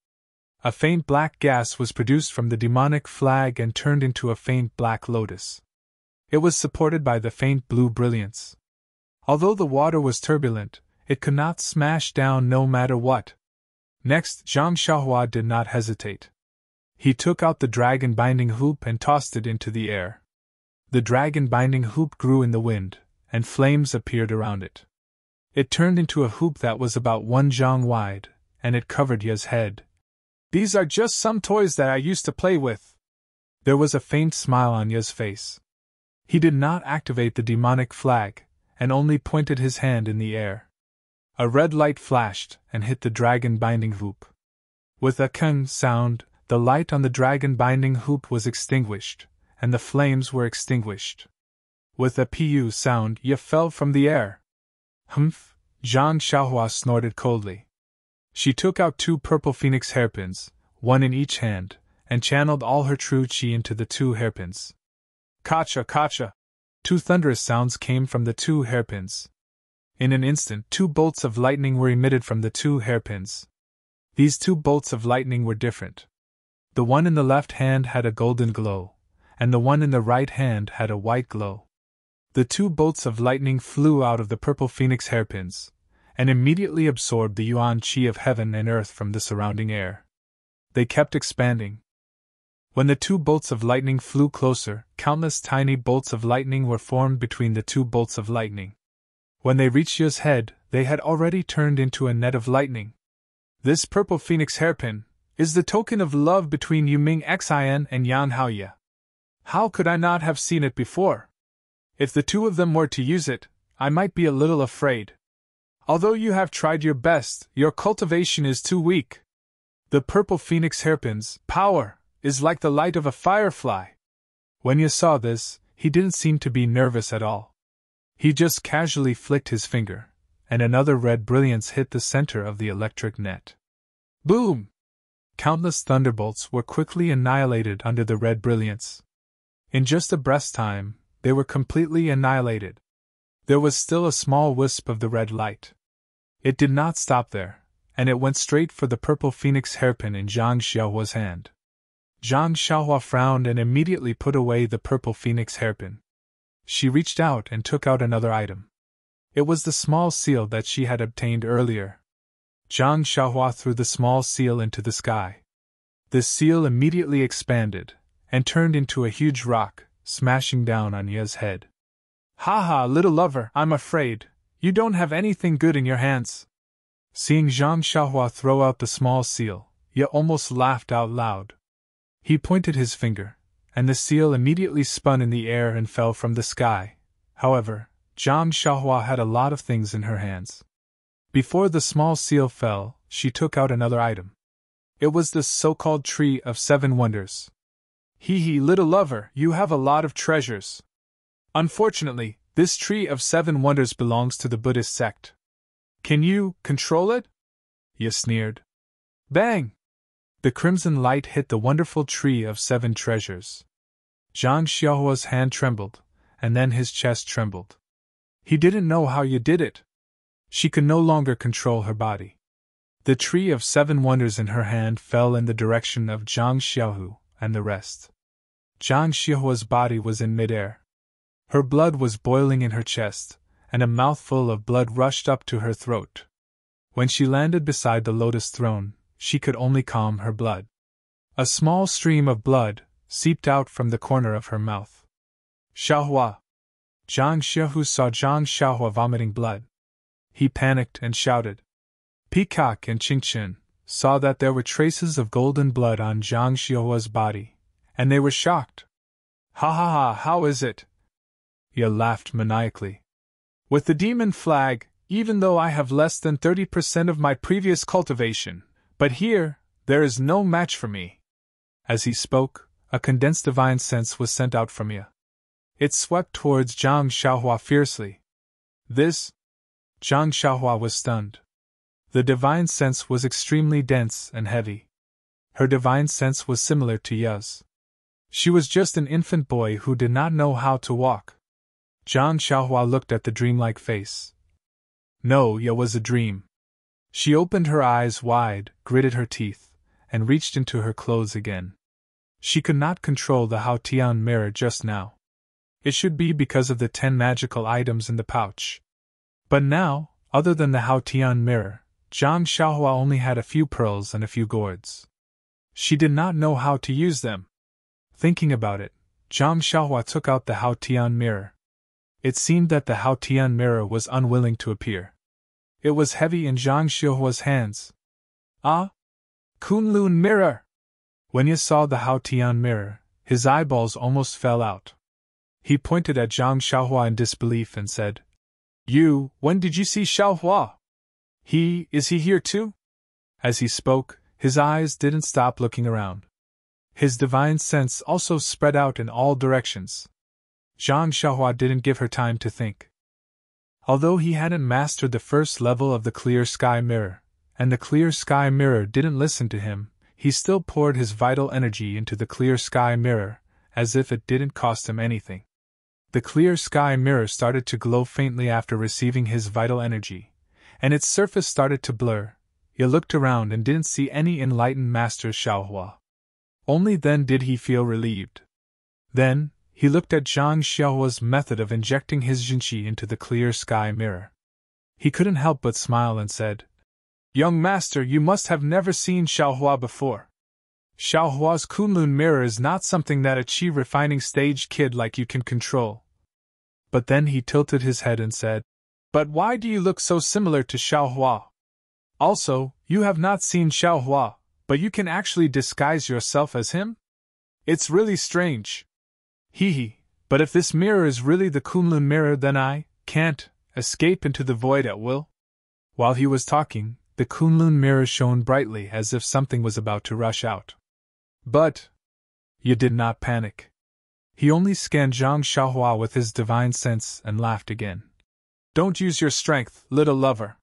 A faint black gas was produced from the demonic flag and turned into a faint black lotus. It was supported by the faint blue brilliance. Although the water was turbulent, it could not smash down no matter what. Next, Zhang Xiaohua did not hesitate. He took out the dragon binding hoop and tossed it into the air. The dragon binding hoop grew in the wind, and flames appeared around it. It turned into a hoop that was about 1 zhang wide, and it covered Ye's head. These are just some toys that I used to play with. There was a faint smile on Ye's face. He did not activate the demonic flag, and only pointed his hand in the air. A red light flashed and hit the dragon binding hoop. With a keng sound, the light on the dragon binding hoop was extinguished, and the flames were extinguished. With a pu sound, Ye fell from the air. Humph! Zhang Xiaohua snorted coldly. She took out 2 purple phoenix hairpins, 1 in each hand, and channeled all her true qi into the 2 hairpins. Kacha, kacha! 2 thunderous sounds came from the 2 hairpins. In an instant, 2 bolts of lightning were emitted from the 2 hairpins. These 2 bolts of lightning were different. The one in the left hand had a golden glow, and the one in the right hand had a white glow. The 2 bolts of lightning flew out of the purple phoenix hairpins, and immediately absorbed the yuan qi of heaven and earth from the surrounding air. They kept expanding. When the two bolts of lightning flew closer, countless tiny bolts of lightning were formed between the two bolts of lightning. When they reached Ya's head, they had already turned into a net of lightning. This purple phoenix hairpin is the token of love between Yu Ming Xin and Yan Haoye. How could I not have seen it before? If the two of them were to use it, I might be a little afraid. Although you have tried your best, your cultivation is too weak. The purple phoenix hairpin's power is like the light of a firefly. When Yu saw this, he didn't seem to be nervous at all. He just casually flicked his finger, and another red brilliance hit the center of the electric net. Boom! Countless thunderbolts were quickly annihilated under the red brilliance. In just a breath's time, they were completely annihilated. There was still a small wisp of the red light. It did not stop there, and it went straight for the purple phoenix hairpin in Zhang Xiaohua's hand. Zhang Xiaohua frowned and immediately put away the purple phoenix hairpin. She reached out and took out another item. It was the small seal that she had obtained earlier. Zhang Xiaohua threw the small seal into the sky. The seal immediately expanded and turned into a huge rock, smashing down on Ya's head. Ha ha, little lover, I'm afraid you don't have anything good in your hands. Seeing Zhang Xiaohua throw out the small seal, Ya almost laughed out loud. He pointed his finger, and the seal immediately spun in the air and fell from the sky. However, Zhang Xiaohua had a lot of things in her hands. Before the small seal fell, she took out another item. It was the so-called Tree of Seven Wonders. Hee, little lover, you have a lot of treasures. Unfortunately, this Tree of Seven Wonders belongs to the Buddhist sect. Can you control it? Ya sneered. Bang! The crimson light hit the wonderful Tree of Seven Treasures. Zhang Xiaohua's hand trembled, and then his chest trembled. He didn't know how you did it. She could no longer control her body. The Tree of Seven Wonders in her hand fell in the direction of Zhang Xiaohu and the rest. Zhang Xiaohua's body was in midair. Her blood was boiling in her chest, and a mouthful of blood rushed up to her throat. When she landed beside the lotus throne, she could only calm her blood. A small stream of blood seeped out from the corner of her mouth. Xiaohua! Zhang Xiaohu saw Zhang Xiaohua vomiting blood. He panicked and shouted. Peacock and Qingqin saw that there were traces of golden blood on Zhang Xiaohua's body, and they were shocked. Ha ha ha, how is it? Ya laughed maniacally. With the demon flag, even though I have less than 30% of my previous cultivation, but here, there is no match for me. As he spoke, a condensed divine sense was sent out from Ya. It swept towards Zhang Xiaohua fiercely. This? Zhang Xiaohua was stunned. The divine sense was extremely dense and heavy. Her divine sense was similar to Ya's. She was just an infant boy who did not know how to walk. Zhang Xiaohua looked at the dreamlike face. No, Ya was a dream. She opened her eyes wide, gritted her teeth, and reached into her clothes again. She could not control the Hao Tian mirror just now. It should be because of the 10 magical items in the pouch. But now, other than the Hao Tian mirror, Zhang Xiaohua only had a few pearls and a few gourds. She did not know how to use them. Thinking about it, Zhang Xiaohua took out the Hao Tian mirror. It seemed that the Hao Tian mirror was unwilling to appear. It was heavy in Zhang Xiaohua's hands. Ah! Kunlun mirror! When he saw the Hao Tian mirror, his eyeballs almost fell out. He pointed at Zhang Xiaohua in disbelief and said, You, when did you see Xiaohua? Is he here too? As he spoke, his eyes didn't stop looking around. His divine sense also spread out in all directions. Zhang Xiaohua didn't give her time to think. Although he hadn't mastered the first level of the clear sky mirror, and the clear sky mirror didn't listen to him, he still poured his vital energy into the clear sky mirror, as if it didn't cost him anything. The clear sky mirror started to glow faintly after receiving his vital energy, and its surface started to blur. He looked around and didn't see any enlightened master Xiaohua. Only then did he feel relieved. Then, he looked at Zhang Xiaohua's method of injecting his Jinqi into the clear sky mirror. He couldn't help but smile and said, "Young master, you must have never seen Xiaohua before. Xiaohua's Kunlun mirror is not something that a chi refining stage kid like you can control." But then he tilted his head and said, "But why do you look so similar to Xiaohua? Also, you have not seen Xiaohua, but you can actually disguise yourself as him? It's really strange. Hee hee, but if this mirror is really the Kunlun mirror, then I can't escape into the void at will." While he was talking, the Kunlun mirror shone brightly as if something was about to rush out. But Ye did not panic. He only scanned Zhang Xiaohua with his divine sense and laughed again. "Don't use your strength, little lover.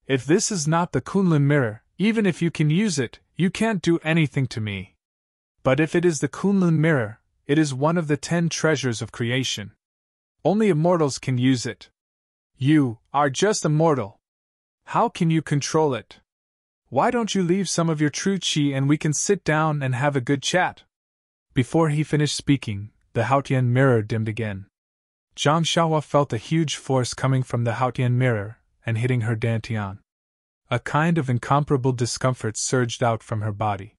If this is not the Kunlun mirror, even if you can use it, you can't do anything to me. But if it is the Kunlun mirror, it is one of the 10 treasures of creation. Only immortals can use it. You are just a mortal. How can you control it? Why don't you leave some of your true chi and we can sit down and have a good chat?" Before he finished speaking, the Haotian mirror dimmed again. Zhang Xiaohua felt a huge force coming from the Haotian mirror and hitting her dantian. A kind of incomparable discomfort surged out from her body.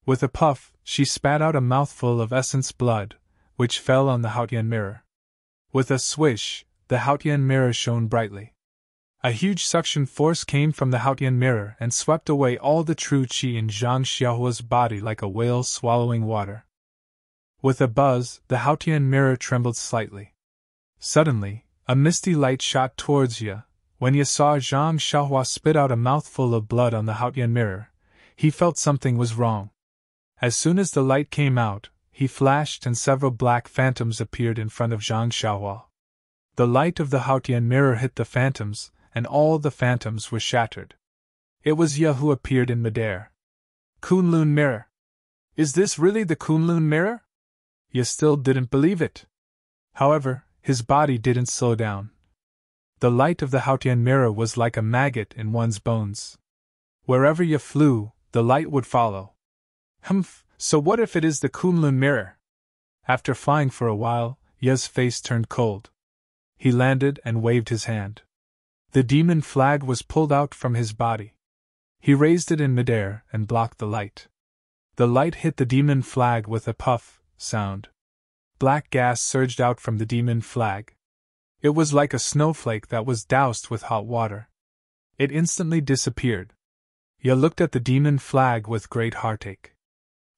With a puff, she spat out a mouthful of essence blood, which fell on the Haotian mirror. With a swish, the Haotian mirror shone brightly. A huge suction force came from the Haotian mirror and swept away all the true qi in Zhang Xiaohua's body like a whale swallowing water. With a buzz, the Haotian mirror trembled slightly. Suddenly, a misty light shot towards Ye. When Ye saw Zhang Xiaohua spit out a mouthful of blood on the Haotian mirror, he felt something was wrong. As soon as the light came out, he flashed and several black phantoms appeared in front of Zhang Xiaohua. The light of the Haotian mirror hit the phantoms, and all the phantoms were shattered. It was Ye who appeared in midair. "Kunlun mirror! Is this really the Kunlun mirror?" Ye still didn't believe it. However, his body didn't slow down. The light of the Haotian mirror was like a maggot in one's bones. Wherever Ye flew, the light would follow. Humph, so what if it is the Kunlun mirror? After flying for a while, Ye's face turned cold. He landed and waved his hand. The demon flag was pulled out from his body. He raised it in midair and blocked the light. The light hit the demon flag with a puff sound. Black gas surged out from the demon flag. It was like a snowflake that was doused with hot water. It instantly disappeared. Ye looked at the demon flag with great heartache.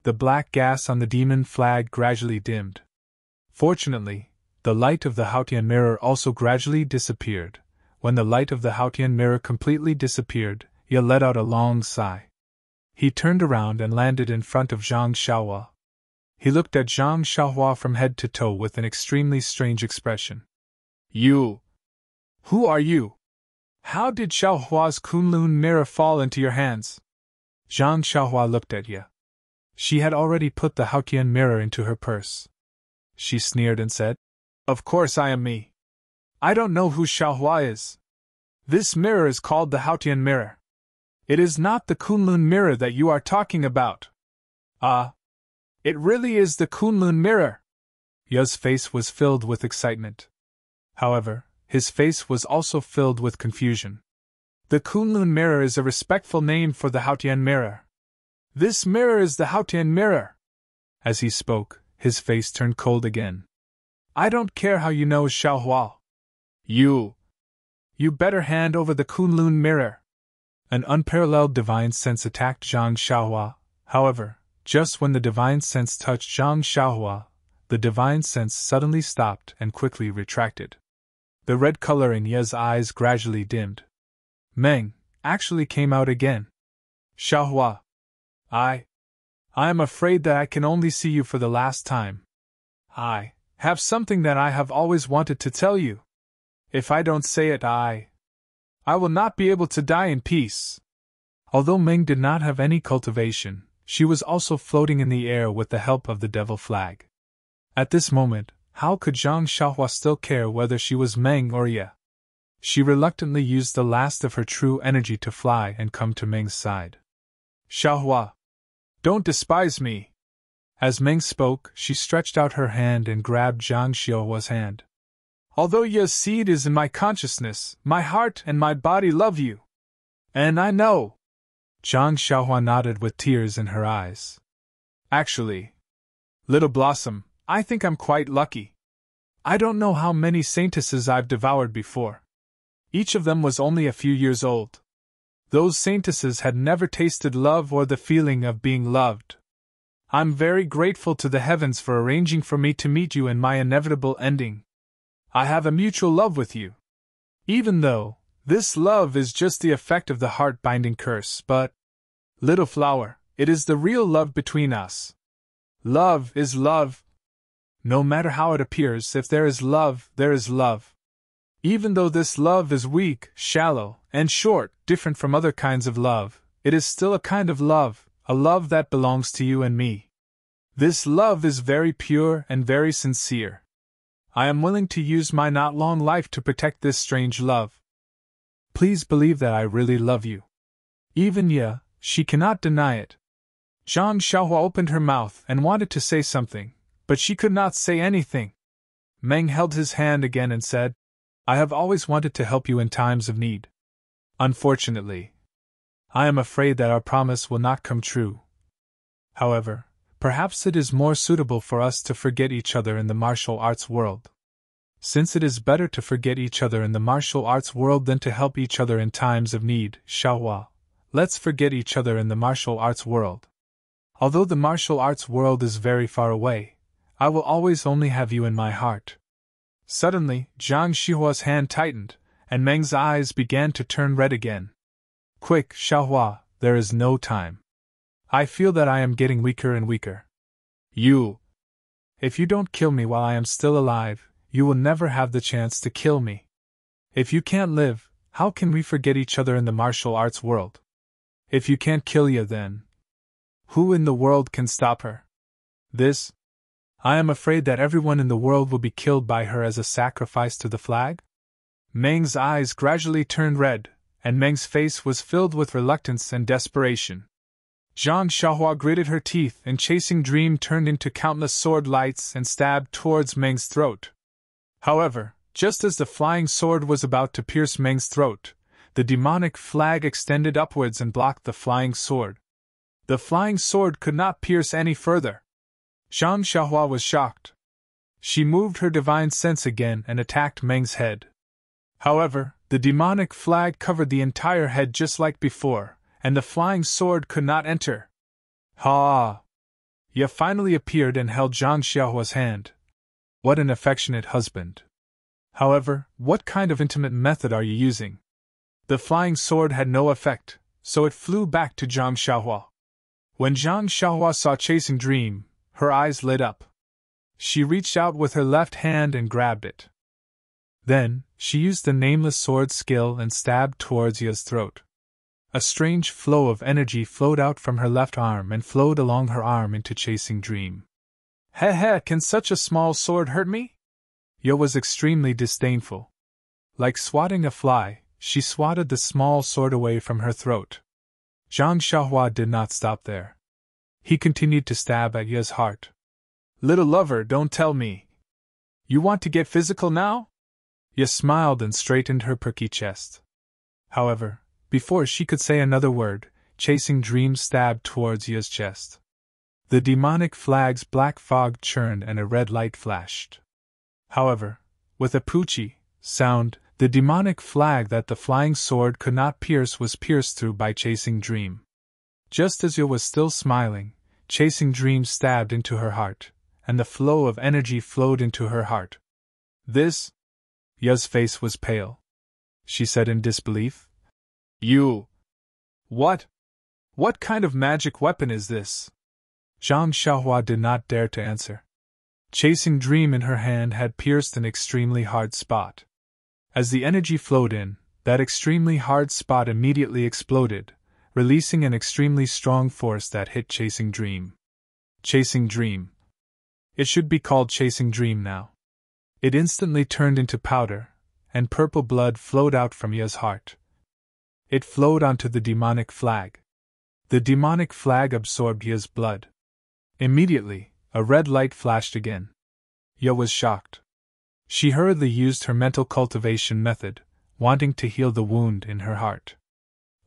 The black gas on the demon flag gradually dimmed. Fortunately, the light of the Haotian mirror also gradually disappeared. When the light of the Haotian mirror completely disappeared, Ye let out a long sigh. He turned around and landed in front of Zhang Xiaohua. He looked at Zhang Xiaohua from head to toe with an extremely strange expression. "You? Who are you? How did Xiaohua's Kunlun mirror fall into your hands?" Zhang Xiaohua looked at Ye. She had already put the Haotian mirror into her purse. She sneered and said, "Of course I am me. I don't know who Xiaohua is. This mirror is called the Haotian mirror. It is not the Kunlun mirror that you are talking about." "Ah, it really is the Kunlun mirror." Ye's face was filled with excitement. However, his face was also filled with confusion. "The Kunlun mirror is a respectful name for the Haotian mirror. This mirror is the Haotian mirror." As he spoke, his face turned cold again. "I don't care how you know Xiaohua. You better hand over the Kunlun mirror." An unparalleled divine sense attacked Zhang Xiaohua. However, just when the divine sense touched Zhang Xiaohua, the divine sense suddenly stopped and quickly retracted. The red color in Ye's eyes gradually dimmed. Meng actually came out again. "Xiaohua, I am afraid that I can only see you for the last time. I have something that I have always wanted to tell you. If I don't say it, I will not be able to die in peace." Although Meng did not have any cultivation, she was also floating in the air with the help of the devil flag. At this moment, how could Zhang Xiaohua still care whether she was Meng or Ye? She reluctantly used the last of her true energy to fly and come to Meng's side. "Xiaohua, don't despise me." As Meng spoke, she stretched out her hand and grabbed Zhang Xiaohua's hand. Although your seed is in my consciousness, my heart and my body love you. And I know. Zhang Xiaohua nodded with tears in her eyes. Actually, Little Blossom, I think I'm quite lucky. I don't know how many saintesses I've devoured before. Each of them was only a few years old. Those saintesses had never tasted love or the feeling of being loved. I'm very grateful to the heavens for arranging for me to meet you in my inevitable ending. I have a mutual love with you. Even though this love is just the effect of the heart-binding curse, but, little flower, it is the real love between us. Love is love. No matter how it appears, if there is love, there is love. Even though this love is weak, shallow, and short, different from other kinds of love, it is still a kind of love, a love that belongs to you and me. This love is very pure and very sincere. I am willing to use my not long life to protect this strange love. Please believe that I really love you. Even Ye, she cannot deny it. Zhang Xiaohua opened her mouth and wanted to say something, but she could not say anything. Meng held his hand again and said, I have always wanted to help you in times of need. Unfortunately, I am afraid that our promise will not come true. However, perhaps it is more suitable for us to forget each other in the martial arts world. Since it is better to forget each other in the martial arts world than to help each other in times of need, Xiaohua, let's forget each other in the martial arts world. Although the martial arts world is very far away, I will always only have you in my heart. Suddenly, Zhang Xiaohua's hand tightened, and Meng's eyes began to turn red again. Quick, Xiaohua, there is no time. I feel that I am getting weaker and weaker. If you don't kill me while I am still alive, you will never have the chance to kill me. If you can't live, how can we forget each other in the martial arts world? If you can't kill you, then who in the world can stop her? I am afraid that everyone in the world will be killed by her as a sacrifice to the flag? Meng's eyes gradually turned red, and Meng's face was filled with reluctance and desperation. Zhang Xiaohua gritted her teeth, and Chasing Dream turned into countless sword lights and stabbed towards Meng's throat. However, just as the flying sword was about to pierce Meng's throat, the demonic flag extended upwards and blocked the flying sword. The flying sword could not pierce any further. Zhang Xiaohua was shocked. She moved her divine sense again and attacked Meng's head. However, the demonic flag covered the entire head just like before, and the flying sword could not enter. Ha! Ye finally appeared and held Zhang Xiaohua's hand. What an affectionate husband. However, what kind of intimate method are you using? The flying sword had no effect, so it flew back to Zhang Xiaohua. When Zhang Xiaohua saw Chasing Dream, her eyes lit up. She reached out with her left hand and grabbed it. Then, she used the nameless sword skill and stabbed towards Ye's throat. A strange flow of energy flowed out from her left arm and flowed along her arm into Chasing Dream. Heh, can such a small sword hurt me? Ye was extremely disdainful. Like swatting a fly, she swatted the small sword away from her throat. Zhang Xiaohua did not stop there. He continued to stab at Ye's heart. Little lover, don't tell me. You want to get physical now? Ye smiled and straightened her perky chest. However, before she could say another word, Chasing Dream stabbed towards Ye's chest. The demonic flag's black fog churned and a red light flashed. However, with a poochie sound, the demonic flag that the flying sword could not pierce was pierced through by Chasing Dream. Just as Ye was still smiling, Chasing Dream stabbed into her heart, and the flow of energy flowed into her heart. Ye's face was pale. She said in disbelief. What kind of magic weapon is this? Zhang Xiaohua did not dare to answer. Chasing Dream in her hand had pierced an extremely hard spot. As the energy flowed in, that extremely hard spot immediately exploded, releasing an extremely strong force that hit Chasing Dream. Chasing Dream. It should be called Chasing Dream now. It instantly turned into powder, and purple blood flowed out from Ye's heart. It flowed onto the demonic flag. The demonic flag absorbed Ye's blood. Immediately, a red light flashed again. Ye was shocked. She hurriedly used her mental cultivation method, wanting to heal the wound in her heart.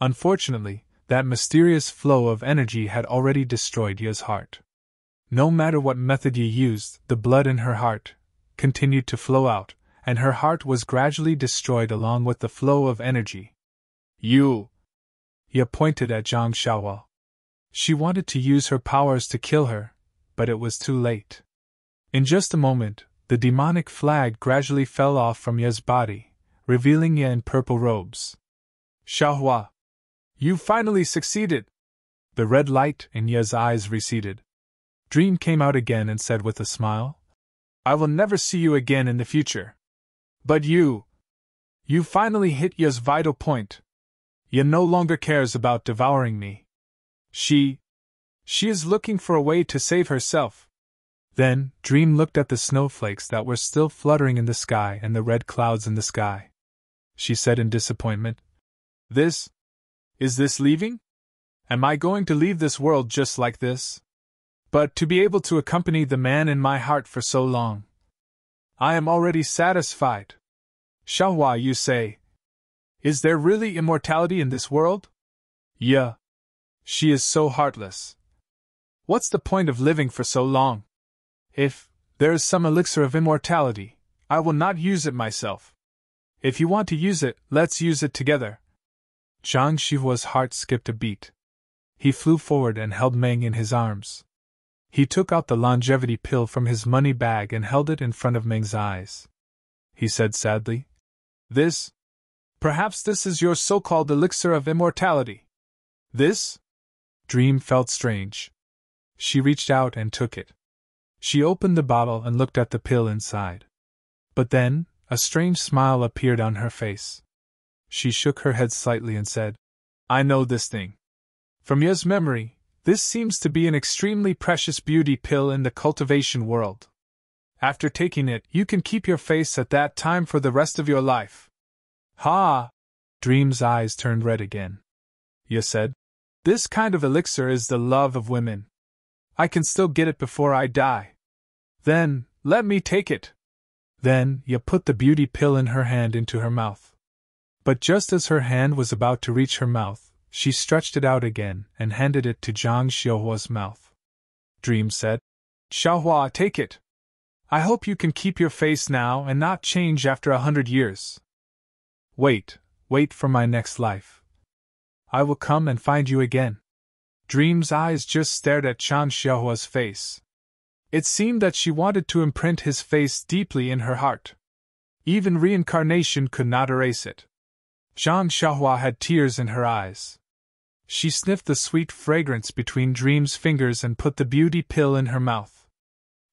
Unfortunately, that mysterious flow of energy had already destroyed Ya's heart. No matter what method you used, the blood in her heart continued to flow out, and her heart was gradually destroyed along with the flow of energy. Ya pointed at Zhang Xiaohua. She wanted to use her powers to kill her, but it was too late. In just a moment, the demonic flag gradually fell off from Ya's body, revealing Ya in purple robes. Xiaohua, you finally succeeded! The red light in Ya's eyes receded. Dream came out again and said with a smile, I will never see you again in the future. But you finally hit Ya's vital point. Ya no longer cares about devouring me. She is looking for a way to save herself. Then, Dream looked at the snowflakes that were still fluttering in the sky and the red clouds in the sky. She said in disappointment, Is this leaving? Am I going to leave this world just like this? But to be able to accompany the man in my heart for so long. I am already satisfied. Xiaohua, you say. Is there really immortality in this world? Yeah. She is so heartless. What's the point of living for so long? If there is some elixir of immortality, I will not use it myself. If you want to use it, let's use it together. Zhang Xiaohua's heart skipped a beat. He flew forward and held Meng in his arms. He took out the longevity pill from his money bag and held it in front of Meng's eyes. He said sadly, Perhaps this is your so-called elixir of immortality. This? Dream felt strange. She reached out and took it. She opened the bottle and looked at the pill inside. But then, a strange smile appeared on her face. She shook her head slightly and said, I know this thing. From Ya's memory, this seems to be an extremely precious beauty pill in the cultivation world. After taking it, you can keep your face at that time for the rest of your life. Ha! Dream's eyes turned red again. Ya said, This kind of elixir is the love of women. I can still get it before I die. Then, let me take it. Then, Ya put the beauty pill in her hand into her mouth. But just as her hand was about to reach her mouth, she stretched it out again and handed it to Zhang Xiaohua's mouth. Dream said, Xiaohua, take it. I hope you can keep your face now and not change after 100 years. Wait for my next life. I will come and find you again. Dream's eyes just stared at Zhang Xiaohua's face. It seemed that she wanted to imprint his face deeply in her heart. Even reincarnation could not erase it. Zhang Xiaohua had tears in her eyes. She sniffed the sweet fragrance between Dream's fingers and put the beauty pill in her mouth.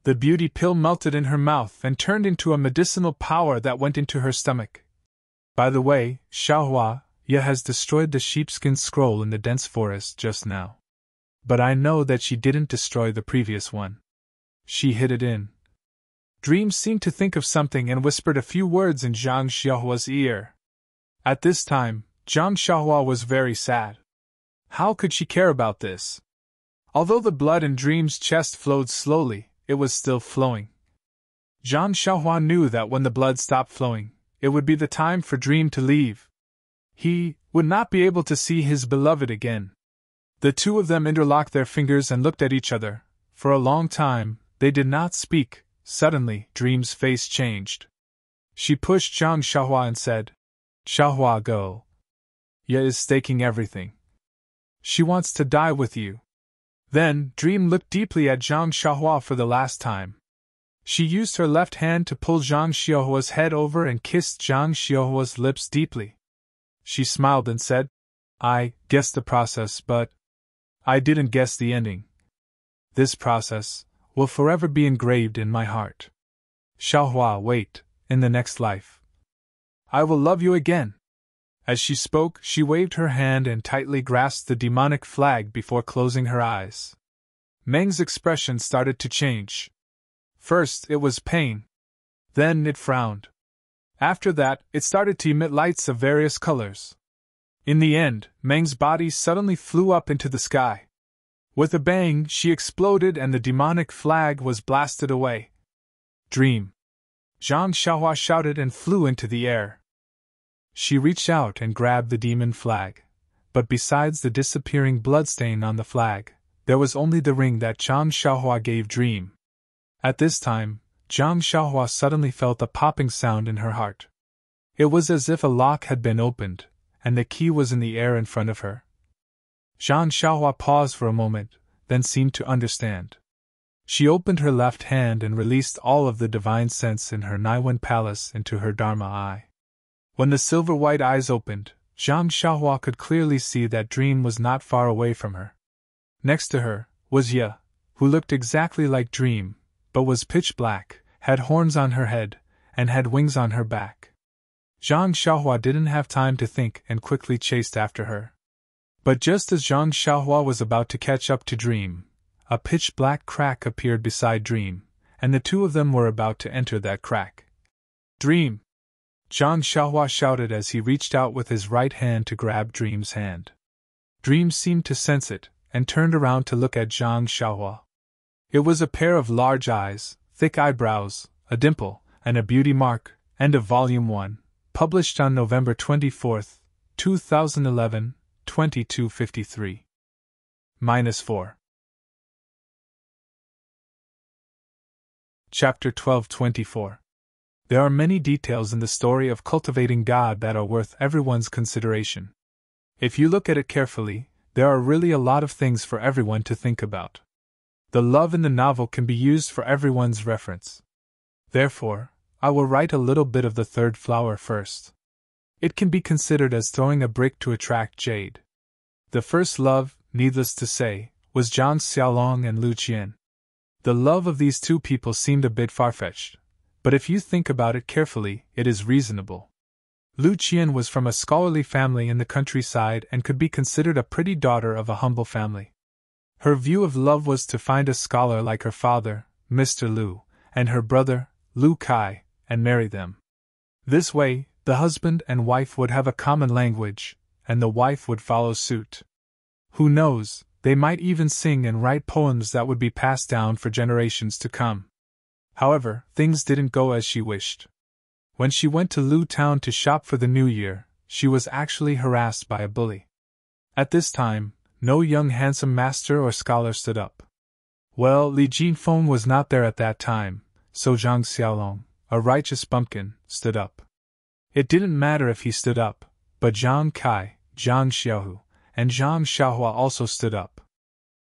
The beauty pill melted in her mouth and turned into a medicinal power that went into her stomach. By the way, Xiaohua, Ya has destroyed the sheepskin scroll in the dense forest just now. But I know that she didn't destroy the previous one. She hid it in. Dream seemed to think of something and whispered a few words in Zhang Xiaohua's ear. At this time, Zhang Xiaohua was very sad. How could she care about this? Although the blood in Dream's chest flowed slowly, it was still flowing. Zhang Xiaohua knew that when the blood stopped flowing, it would be the time for Dream to leave. He would not be able to see his beloved again. The two of them interlocked their fingers and looked at each other. For a long time, they did not speak. Suddenly, Dream's face changed. She pushed Zhang Xiaohua and said, Xiaohua, go. Ya is staking everything. She wants to die with you. Then, Dream looked deeply at Zhang Xiaohua for the last time. She used her left hand to pull Zhang Xiaohua's head over and kissed Zhang Xiaohua's lips deeply. She smiled and said, I guessed the process, but I didn't guess the ending. This process will forever be engraved in my heart. Xiaohua, wait, in the next life. I will love you again. As she spoke, she waved her hand and tightly grasped the demonic flag before closing her eyes. Meng's expression started to change. First, it was pain. Then it frowned. After that, it started to emit lights of various colors. In the end, Meng's body suddenly flew up into the sky. With a bang, she exploded and the demonic flag was blasted away. Dream. Zhang Xiaohua shouted and flew into the air. She reached out and grabbed the demon flag, but besides the disappearing bloodstain on the flag, there was only the ring that Zhang Xiaohua gave Dream. At this time, Zhang Xiaohua suddenly felt a popping sound in her heart. It was as if a lock had been opened, and the key was in the air in front of her. Zhang Xiaohua paused for a moment, then seemed to understand. She opened her left hand and released all of the divine sense in her Naiwen palace into her Dharma eye. When the silver-white eyes opened, Zhang Xiaohua could clearly see that Dream was not far away from her. Next to her was Ye, who looked exactly like Dream, but was pitch black, had horns on her head, and had wings on her back. Zhang Xiaohua didn't have time to think and quickly chased after her. But just as Zhang Xiaohua was about to catch up to Dream, a pitch-black crack appeared beside Dream, and the two of them were about to enter that crack. "Dream!" Zhang Xiaohua shouted as he reached out with his right hand to grab Dream's hand. Dream seemed to sense it, and turned around to look at Zhang Xiaohua. It was a pair of large eyes, thick eyebrows, a dimple, and a beauty mark. End of Volume 1, published on November 24, 2011, 22:53. -4. Chapter 12:24. There are many details in the story of cultivating God that are worth everyone's consideration. If you look at it carefully, there are really a lot of things for everyone to think about. The love in the novel can be used for everyone's reference. Therefore, I will write a little bit of the third flower first. It can be considered as throwing a brick to attract jade. The first love, needless to say, was Zhang Xiaolong and Lu Qian. The love of these two people seemed a bit far-fetched, but if you think about it carefully, it is reasonable. Lu Qian was from a scholarly family in the countryside and could be considered a pretty daughter of a humble family. Her view of love was to find a scholar like her father, Mr. Lu, and her brother, Lu Kai, and marry them. This way, the husband and wife would have a common language, and the wife would follow suit. Who knows, they might even sing and write poems that would be passed down for generations to come. However, things didn't go as she wished. When she went to Lu Town to shop for the new year, she was actually harassed by a bully. At this time, no young handsome master or scholar stood up. Well, Li Jinfeng was not there at that time, so Zhang Xiaolong, a righteous bumpkin, stood up. It didn't matter if he stood up, but Zhang Kai, Zhang Xiaohu, and Zhang Xiaohua also stood up.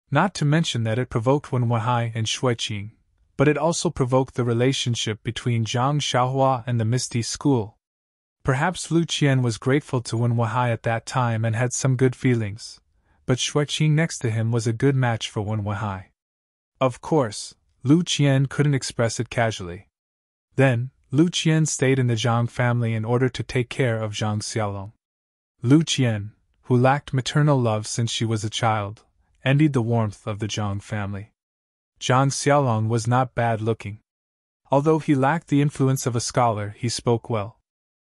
Not to mention that it provoked Wen Weihai and Shui Qing, but it also provoked the relationship between Zhang Xiaohua and the Misty School. Perhaps Lu Qian was grateful to Wen Weihai at that time and had some good feelings, but Shui Qing next to him was a good match for Wen Weihai. Of course, Lu Qian couldn't express it casually. Then, Lu Qian stayed in the Zhang family in order to take care of Zhang Xiaolong. Lu Qian, who lacked maternal love since she was a child, envied the warmth of the Zhang family. Zhang Xiaolong was not bad-looking. Although he lacked the influence of a scholar, he spoke well.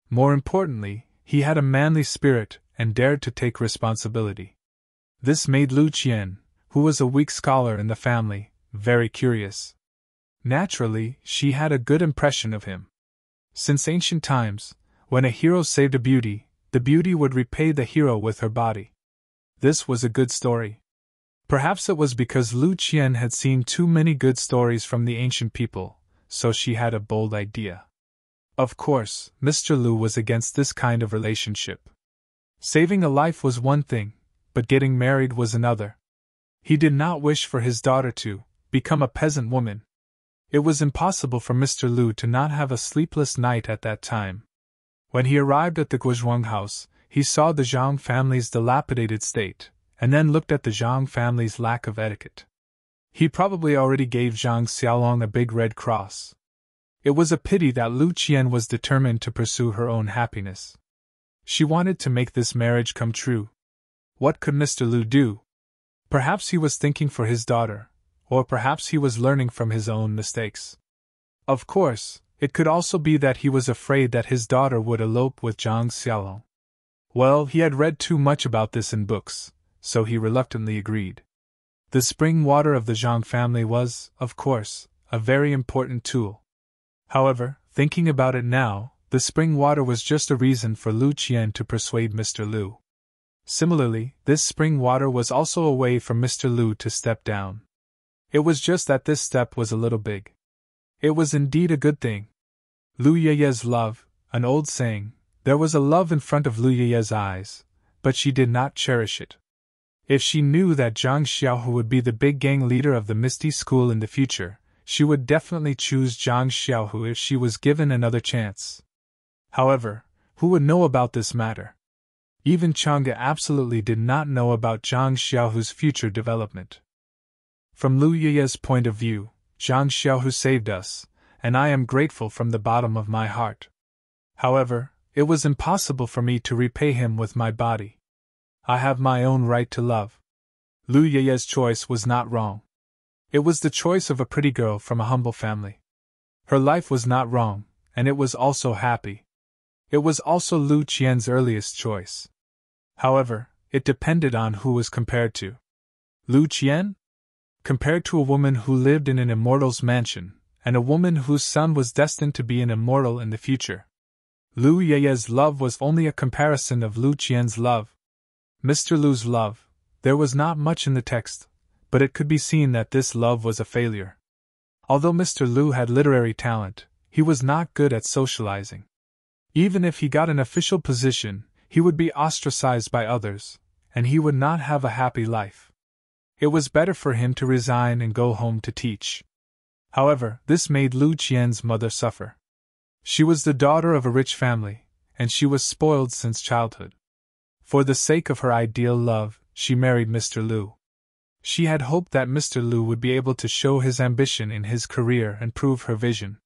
More importantly, he had a manly spirit and dared to take responsibility. This made Lu Qian, who was a weak scholar in the family, very curious. Naturally, she had a good impression of him. Since ancient times, when a hero saved a beauty, the beauty would repay the hero with her body. This was a good story. Perhaps it was because Lu Qian had seen too many good stories from the ancient people, so she had a bold idea. Of course, Mr. Lu was against this kind of relationship. Saving a life was one thing, but getting married was another. He did not wish for his daughter to become a peasant woman. It was impossible for Mr. Lu to not have a sleepless night at that time. When he arrived at the Guozhuang house, he saw the Zhang family's dilapidated state, and then looked at the Zhang family's lack of etiquette. He probably already gave Zhang Xiaolong a big red cross. It was a pity that Lu Qian was determined to pursue her own happiness. She wanted to make this marriage come true. What could Mr. Lu do? Perhaps he was thinking for his daughter, or perhaps he was learning from his own mistakes. Of course, it could also be that he was afraid that his daughter would elope with Zhang Xiaolong. Well, he had read too much about this in books, so he reluctantly agreed. The spring water of the Zhang family was, of course, a very important tool. However, Thinking about it now, the spring water was just a reason for Lu Qian to persuade Mr. Lu. Similarly, this spring water was also a way for Mr. Lu to step down. It was just that this step was a little big. It was indeed a good thing. Lu Yeye's love, an old saying, there was a love in front of Lu Yeye's eyes, but she did not cherish it. If she knew that Zhang Xiaohu would be the big gang leader of the Misty School in the future, she would definitely choose Zhang Xiaohu if she was given another chance. However, who would know about this matter? Even Chang'e absolutely did not know about Zhang Xiaohu's future development. From Lu Yeye's point of view, Zhang Xiaohu saved us, and I am grateful from the bottom of my heart. However, it was impossible for me to repay him with my body. I have my own right to love. Lu Yeye's choice was not wrong. It was the choice of a pretty girl from a humble family. Her life was not wrong, and it was also happy. It was also Lu Qian's earliest choice. However, it depended on who was compared to. Lu Qian? Compared to a woman who lived in an immortal's mansion, and a woman whose son was destined to be an immortal in the future. Lu Yeye's love was only a comparison of Lu Qian's love. Mr. Lu's love, there was not much in the text, but it could be seen that this love was a failure. Although Mr. Lu had literary talent, he was not good at socializing. Even if he got an official position, he would be ostracized by others, and he would not have a happy life. It was better for him to resign and go home to teach. However, this made Lu Qian's mother suffer. She was the daughter of a rich family, and she was spoiled since childhood. For the sake of her ideal love, she married Mr. Lu. She had hoped that Mr. Lu would be able to show his ambition in his career and prove her vision.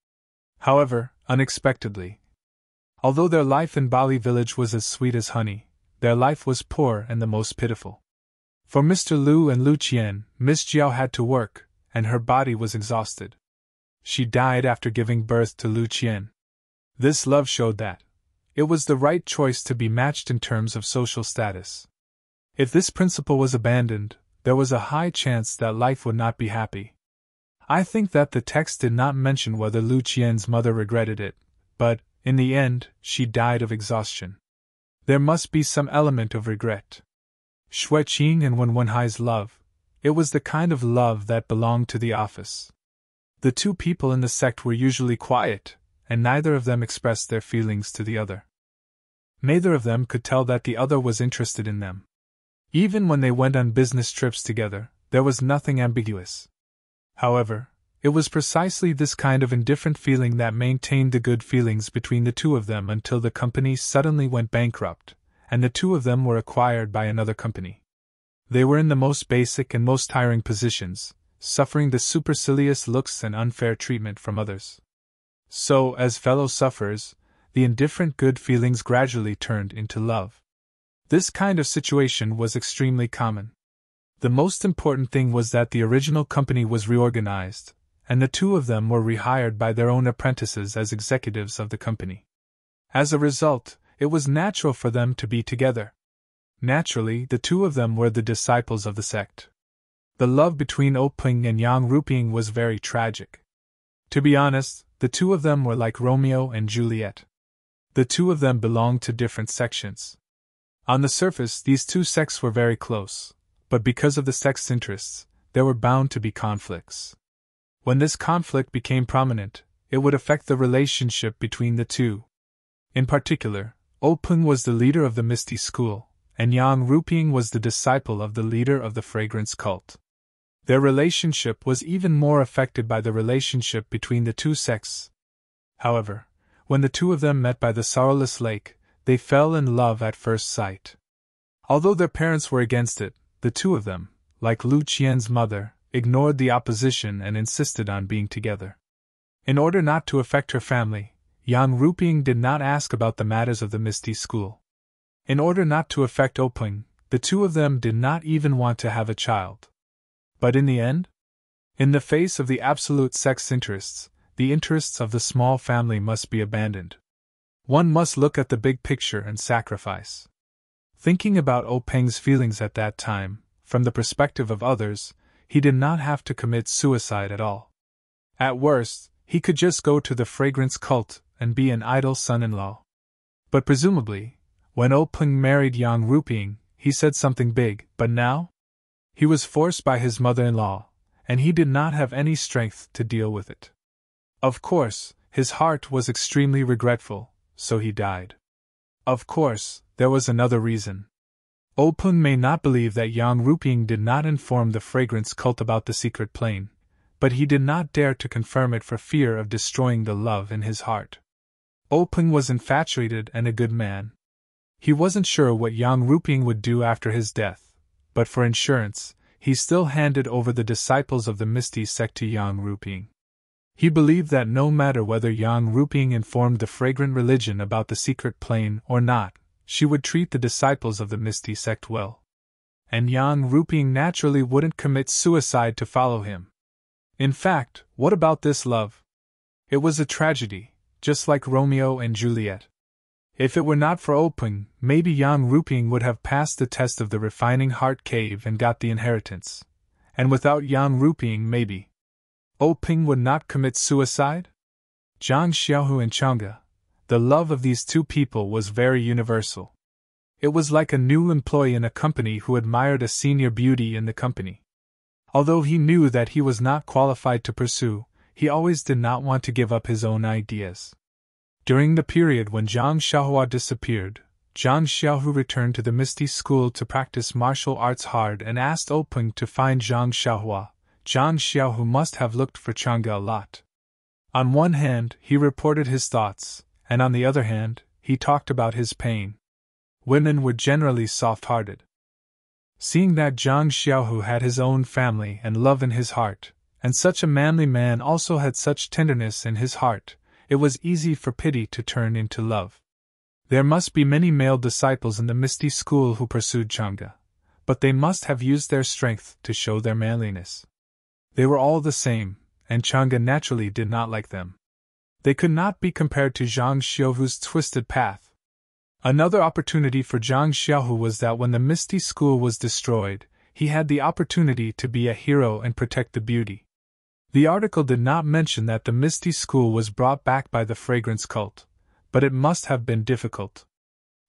However, unexpectedly, although their life in Bali village was as sweet as honey, their life was poor and the most pitiful. For Mr. Lu and Lu Qian, Miss Jiao had to work, and her body was exhausted. She died after giving birth to Lu Qian. This love showed that it was the right choice to be matched in terms of social status. If this principle was abandoned, there was a high chance that life would not be happy. I think that the text did not mention whether Lu Qian's mother regretted it, but, in the end, she died of exhaustion. There must be some element of regret. Shui Qing and Wen Wenhai's love, it was the kind of love that belonged to the office. The two people in the sect were usually quiet, and neither of them expressed their feelings to the other. Neither of them could tell that the other was interested in them. Even when they went on business trips together, there was nothing ambiguous. However, it was precisely this kind of indifferent feeling that maintained the good feelings between the two of them until the company suddenly went bankrupt, and the two of them were acquired by another company. They were in the most basic and most tiring positions, suffering the supercilious looks and unfair treatment from others. So, as fellow sufferers, the indifferent good feelings gradually turned into love. This kind of situation was extremely common. The most important thing was that the original company was reorganized, and the two of them were rehired by their own apprentices as executives of the company. As a result, it was natural for them to be together. Naturally, the two of them were the disciples of the sect. The love between Oping and Yang Ruping was very tragic. To be honest, the two of them were like Romeo and Juliet. The two of them belonged to different sections. On the surface, these two sects were very close, but because of the sect's interests, there were bound to be conflicts. When this conflict became prominent, it would affect the relationship between the two. In particular, Oping was the leader of the Misty School, and Yang Ruping was the disciple of the leader of the Fragrance Cult. Their relationship was even more affected by the relationship between the two sects. However, when the two of them met by the Sorrowless Lake, they fell in love at first sight. Although their parents were against it, the two of them, like Lu Qian's mother, ignored the opposition and insisted on being together. In order not to affect her family, Yang Ruping did not ask about the matters of the Misty School. In order not to affect Oping, the two of them did not even want to have a child. But in the end? In the face of the absolute sect's interests, the interests of the small family must be abandoned. One must look at the big picture and sacrifice. Thinking about Openg's feelings at that time, from the perspective of others, he did not have to commit suicide at all. At worst, he could just go to the fragrance cult and be an idle son-in-law. But presumably, when Peng married Yang Ruping, he said something big, but now? He was forced by his mother-in-law, and he did not have any strength to deal with it. Of course, his heart was extremely regretful, so he died. Of course, there was another reason. Peng may not believe that Yang Ruping did not inform the fragrance cult about the secret plane, but he did not dare to confirm it for fear of destroying the love in his heart. Peng was infatuated and a good man. He wasn't sure what Yang Ruping would do after his death, but for insurance, he still handed over the disciples of the Misty sect to Yang Ruping. He believed that no matter whether Yang Ruping informed the fragrant religion about the secret plane or not, she would treat the disciples of the Misty sect well. And Yang Ruping naturally wouldn't commit suicide to follow him. In fact, what about this love? It was a tragedy, just like Romeo and Juliet. If it were not for Peng, maybe Yang Ruping would have passed the test of the refining heart cave and got the inheritance. And without Yang Ruping, maybe Peng would not commit suicide? Zhang Xiaohu and Chang'e, the love of these two people was very universal. It was like a new employee in a company who admired a senior beauty in the company. Although he knew that he was not qualified to pursue, he always did not want to give up his own ideas. During the period when Zhang Xiaohua disappeared, Zhang Xiaohu returned to the Misty School to practice martial arts hard and asked Peng to find Zhang Xiaohua. Zhang Xiaohu must have looked for Chang'e a lot. On one hand, he reported his thoughts, and on the other hand, he talked about his pain. Women were generally soft-hearted. Seeing that Zhang Xiaohu had his own family and love in his heart, and such a manly man also had such tenderness in his heart, it was easy for pity to turn into love. There must be many male disciples in the Misty School who pursued Chang'e, but they must have used their strength to show their manliness. They were all the same, and Chang'e naturally did not like them. They could not be compared to Zhang Xiaohu's twisted path. Another opportunity for Zhang Xiaohu was that when the Misty School was destroyed, he had the opportunity to be a hero and protect the beauty. The article did not mention that the Misty School was brought back by the fragrance cult, but it must have been difficult.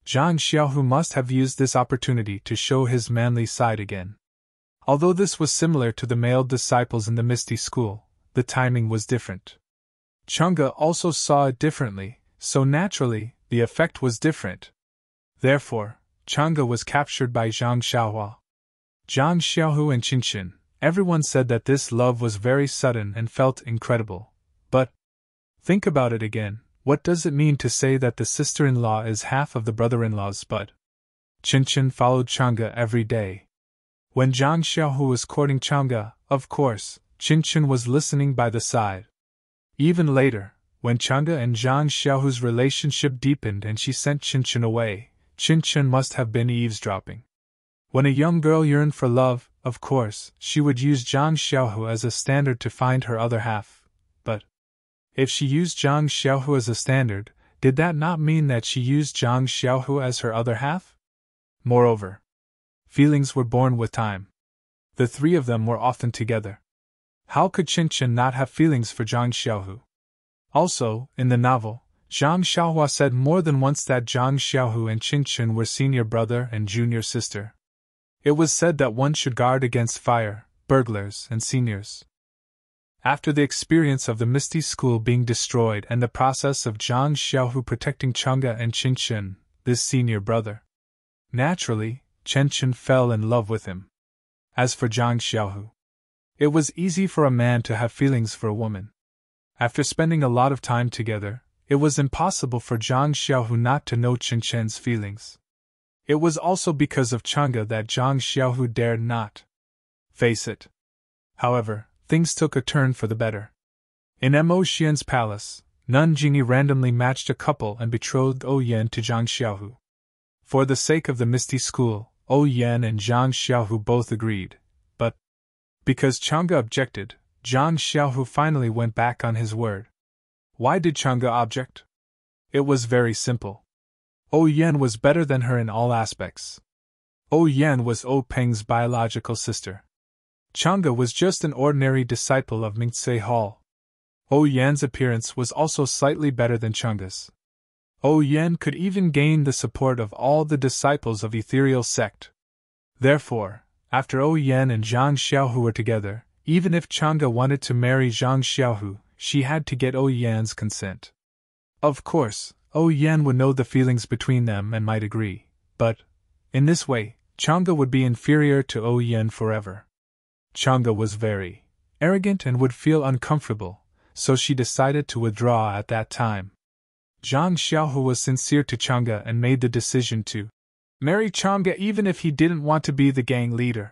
Zhang Xiaohu must have used this opportunity to show his manly side again. Although this was similar to the male disciples in the Misty School, the timing was different. Chang'e also saw it differently, so naturally, the effect was different. Therefore, Chang'e was captured by Zhang Xiaohua. Zhang Xiaohu and Qinshin, everyone said that this love was very sudden and felt incredible. But think about it again, what does it mean to say that the sister-in-law is half of the brother-in-law's bud? Qinshin followed Chang'e every day. When Zhang Xiaohu was courting Chang'e, of course, Qinshin was listening by the side. Even later, when Chang'e and Zhang Xiaohu's relationship deepened and she sent Qinshin away, Qinshin must have been eavesdropping. When a young girl yearned for love, of course, she would use Zhang Xiaohu as a standard to find her other half. But if she used Zhang Xiaohu as a standard, did that not mean that she used Zhang Xiaohu as her other half? Moreover, feelings were born with time. The three of them were often together. How could Qinshin not have feelings for Zhang Xiaohu? Also, in the novel, Zhang Xiaohua said more than once that Zhang Xiaohu and Qinshin were senior brother and junior sister. It was said that one should guard against fire, burglars, and seniors. After the experience of the Misty School being destroyed and the process of Zhang Xiaohu protecting Chang'e and Qinshin, this senior brother, naturally, Qinshin fell in love with him. As for Zhang Xiaohu, it was easy for a man to have feelings for a woman. After spending a lot of time together, it was impossible for Zhang Xiaohu not to know Qinshin's feelings. It was also because of Chang'e that Zhang Xiaohu dared not face it. However, things took a turn for the better. In Mo Xian's palace, Nun Jingyi randomly matched a couple and betrothed Yan to Zhang Xiaohu. For the sake of the Misty School, Yan and Zhang Xiaohu both agreed, but because Chang'e objected, Zhang Xiaohu finally went back on his word. Why did Chang'e object? It was very simple. Yan was better than her in all aspects. Yan was Peng's biological sister. Chang'e was just an ordinary disciple of Mingtse Hall. Yan's appearance was also slightly better than Chang'e's. Yan could even gain the support of all the disciples of ethereal sect. Therefore, after Yan and Zhang Xiaohu were together, even if Chang'e wanted to marry Zhang Xiaohu, she had to get Yan's consent. Of course, Yan would know the feelings between them and might agree, but, in this way, Chang'e would be inferior to Yan forever. Chang'e was very arrogant and would feel uncomfortable, so she decided to withdraw at that time. Zhang Xiaohu was sincere to Chang'e and made the decision to marry Chang'e even if he didn't want to be the gang leader.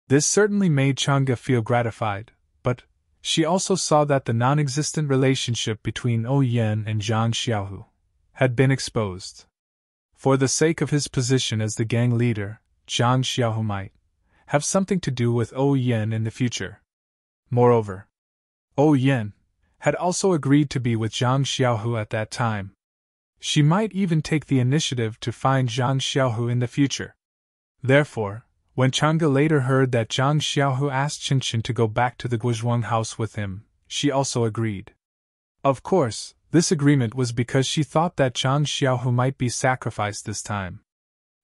This certainly made Chang'e feel gratified, but she also saw that the non-existent relationship between Yan and Zhang Xiaohu had been exposed. For the sake of his position as the gang leader, Zhang Xiaohu might have something to do with Yan in the future. Moreover, Yan had also agreed to be with Zhang Xiaohu at that time. She might even take the initiative to find Zhang Xiaohu in the future. Therefore, when Chang'e later heard that Zhang Xiaohu asked Qinshan to go back to the Guozhuang house with him, she also agreed. Of course, this agreement was because she thought that Zhang Xiaohu might be sacrificed this time.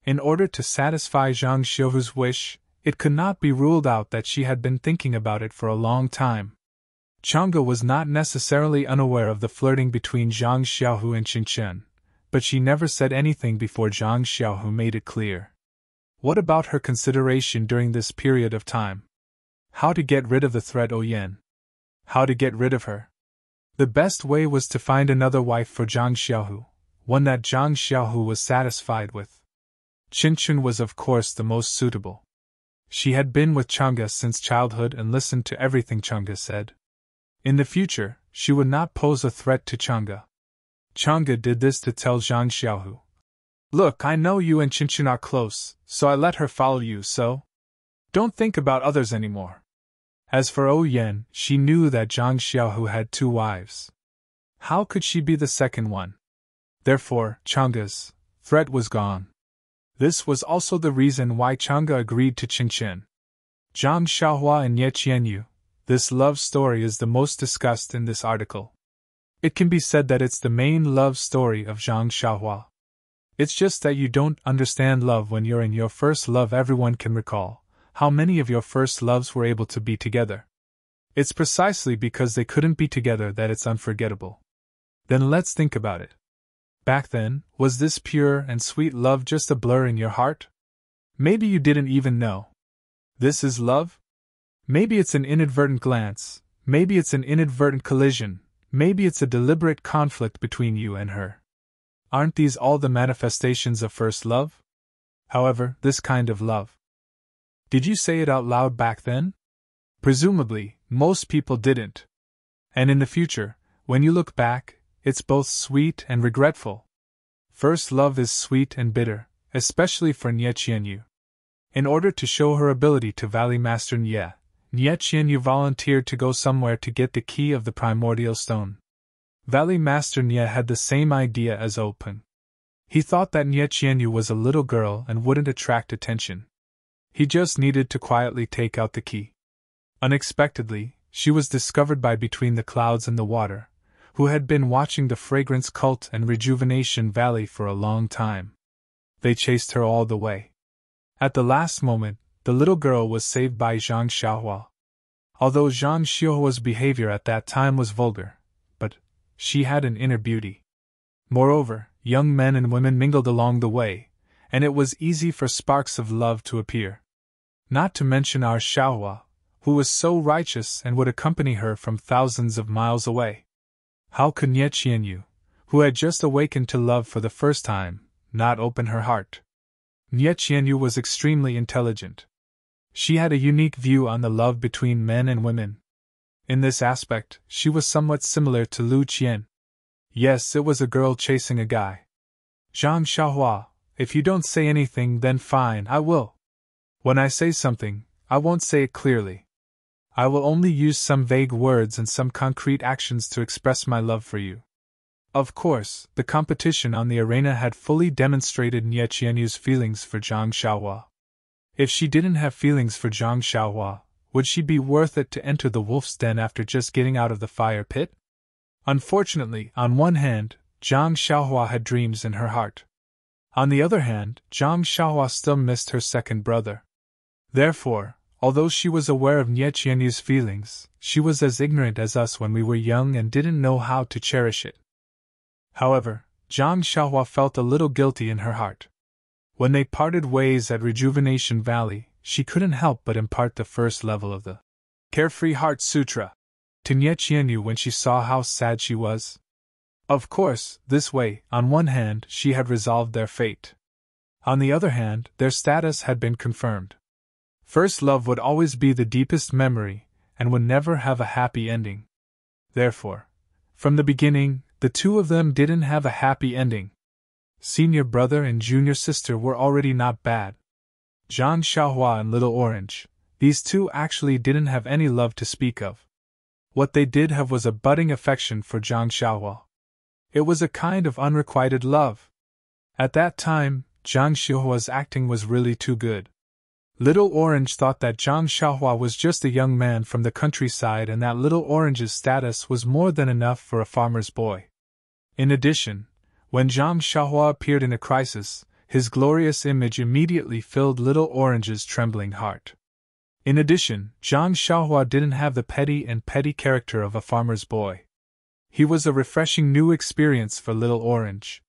In order to satisfy Zhang Xiaohu's wish, it could not be ruled out that she had been thinking about it for a long time. Chang'e was not necessarily unaware of the flirting between Zhang Xiaohu and Qinshan, but she never said anything before Zhang Xiaohu made it clear. What about her consideration during this period of time? How to get rid of the threat Yan? How to get rid of her? The best way was to find another wife for Zhang Xiaohu, one that Zhang Xiaohu was satisfied with. Qinshan was of course the most suitable. She had been with Chang'e since childhood and listened to everything Chang'e said. In the future, she would not pose a threat to Chang'e. Chang'e did this to tell Zhang Xiaohu, "Look, I know you and Qinshan are close, so I let her follow you, so don't think about others anymore." As for Yan, she knew that Zhang Xiaohu had 2 wives. How could she be the second one? Therefore, Chang'e's threat was gone. This was also the reason why Chang'e agreed to Qinshan. Zhang Xiaohua and Ye Qianyu. This love story is the most discussed in this article. It can be said that it's the main love story of Zhang Xiaohua. It's just that you don't understand love when you're in your first love. Everyone can recall how many of your first loves were able to be together. It's precisely because they couldn't be together that it's unforgettable. Then let's think about it. Back then, was this pure and sweet love just a blur in your heart? Maybe you didn't even know. This is love? Maybe it's an inadvertent glance, maybe it's an inadvertent collision, maybe it's a deliberate conflict between you and her. Aren't these all the manifestations of first love? However, this kind of love. Did you say it out loud back then? Presumably, most people didn't. And in the future, when you look back, it's both sweet and regretful. First love is sweet and bitter, especially for Nye Qianyu. In order to show her ability to Valley Master Nye Qianyu volunteered to go somewhere to get the key of the primordial stone. Valley Master Nye had the same idea as Open. He thought that Nye Qianyu was a little girl and wouldn't attract attention. He just needed to quietly take out the key. Unexpectedly, she was discovered by Between the Clouds and the Water, who had been watching the Fragrance Cult and Rejuvenation Valley for a long time. They chased her all the way. At the last moment, the little girl was saved by Zhang Xiaohua. Although Zhang Xiaohua's behavior at that time was vulgar, but she had an inner beauty. Moreover, young men and women mingled along the way, and it was easy for sparks of love to appear. Not to mention our Xiaohua, who was so righteous and would accompany her from thousands of miles away. How could Nye Qianyu, who had just awakened to love for the first time, not open her heart? Nye Qianyu was extremely intelligent. She had a unique view on the love between men and women. In this aspect, she was somewhat similar to Lu Qian. Yes, it was a girl chasing a guy. Zhang Xiaohua, if you don't say anything, then fine, I will. When I say something, I won't say it clearly. I will only use some vague words and some concrete actions to express my love for you. Of course, the competition on the arena had fully demonstrated Nye Qianyu's feelings for Zhang Xiaohua. If she didn't have feelings for Zhang Xiaohua, would she be worth it to enter the wolf's den after just getting out of the fire pit? Unfortunately, on one hand, Zhang Xiaohua had dreams in her heart. On the other hand, Zhang Xiaohua still missed her second brother. Therefore, although she was aware of Nie Qianyu's feelings, she was as ignorant as us when we were young and didn't know how to cherish it. However, Zhang Xiaohua felt a little guilty in her heart. When they parted ways at Rejuvenation Valley, she couldn't help but impart the first level of the Carefree Heart Sutra to Nie Qianyu when she saw how sad she was. Of course, this way, on one hand, she had resolved their fate. On the other hand, their status had been confirmed. First love would always be the deepest memory, and would never have a happy ending. Therefore, from the beginning, the two of them didn't have a happy ending. Senior brother and junior sister were already not bad. Zhang Xiaohua and Little Orange, these two actually didn't have any love to speak of. What they did have was a budding affection for Zhang Xiaohua. It was a kind of unrequited love. At that time, Zhang Xiaohua's acting was really too good. Little Orange thought that Zhang Xiaohua was just a young man from the countryside and that Little Orange's status was more than enough for a farmer's boy. In addition, when Zhang Xiaohua appeared in a crisis, his glorious image immediately filled Little Orange's trembling heart. In addition, Zhang Xiaohua didn't have the petty character of a farmer's boy. He was a refreshing new experience for Little Orange.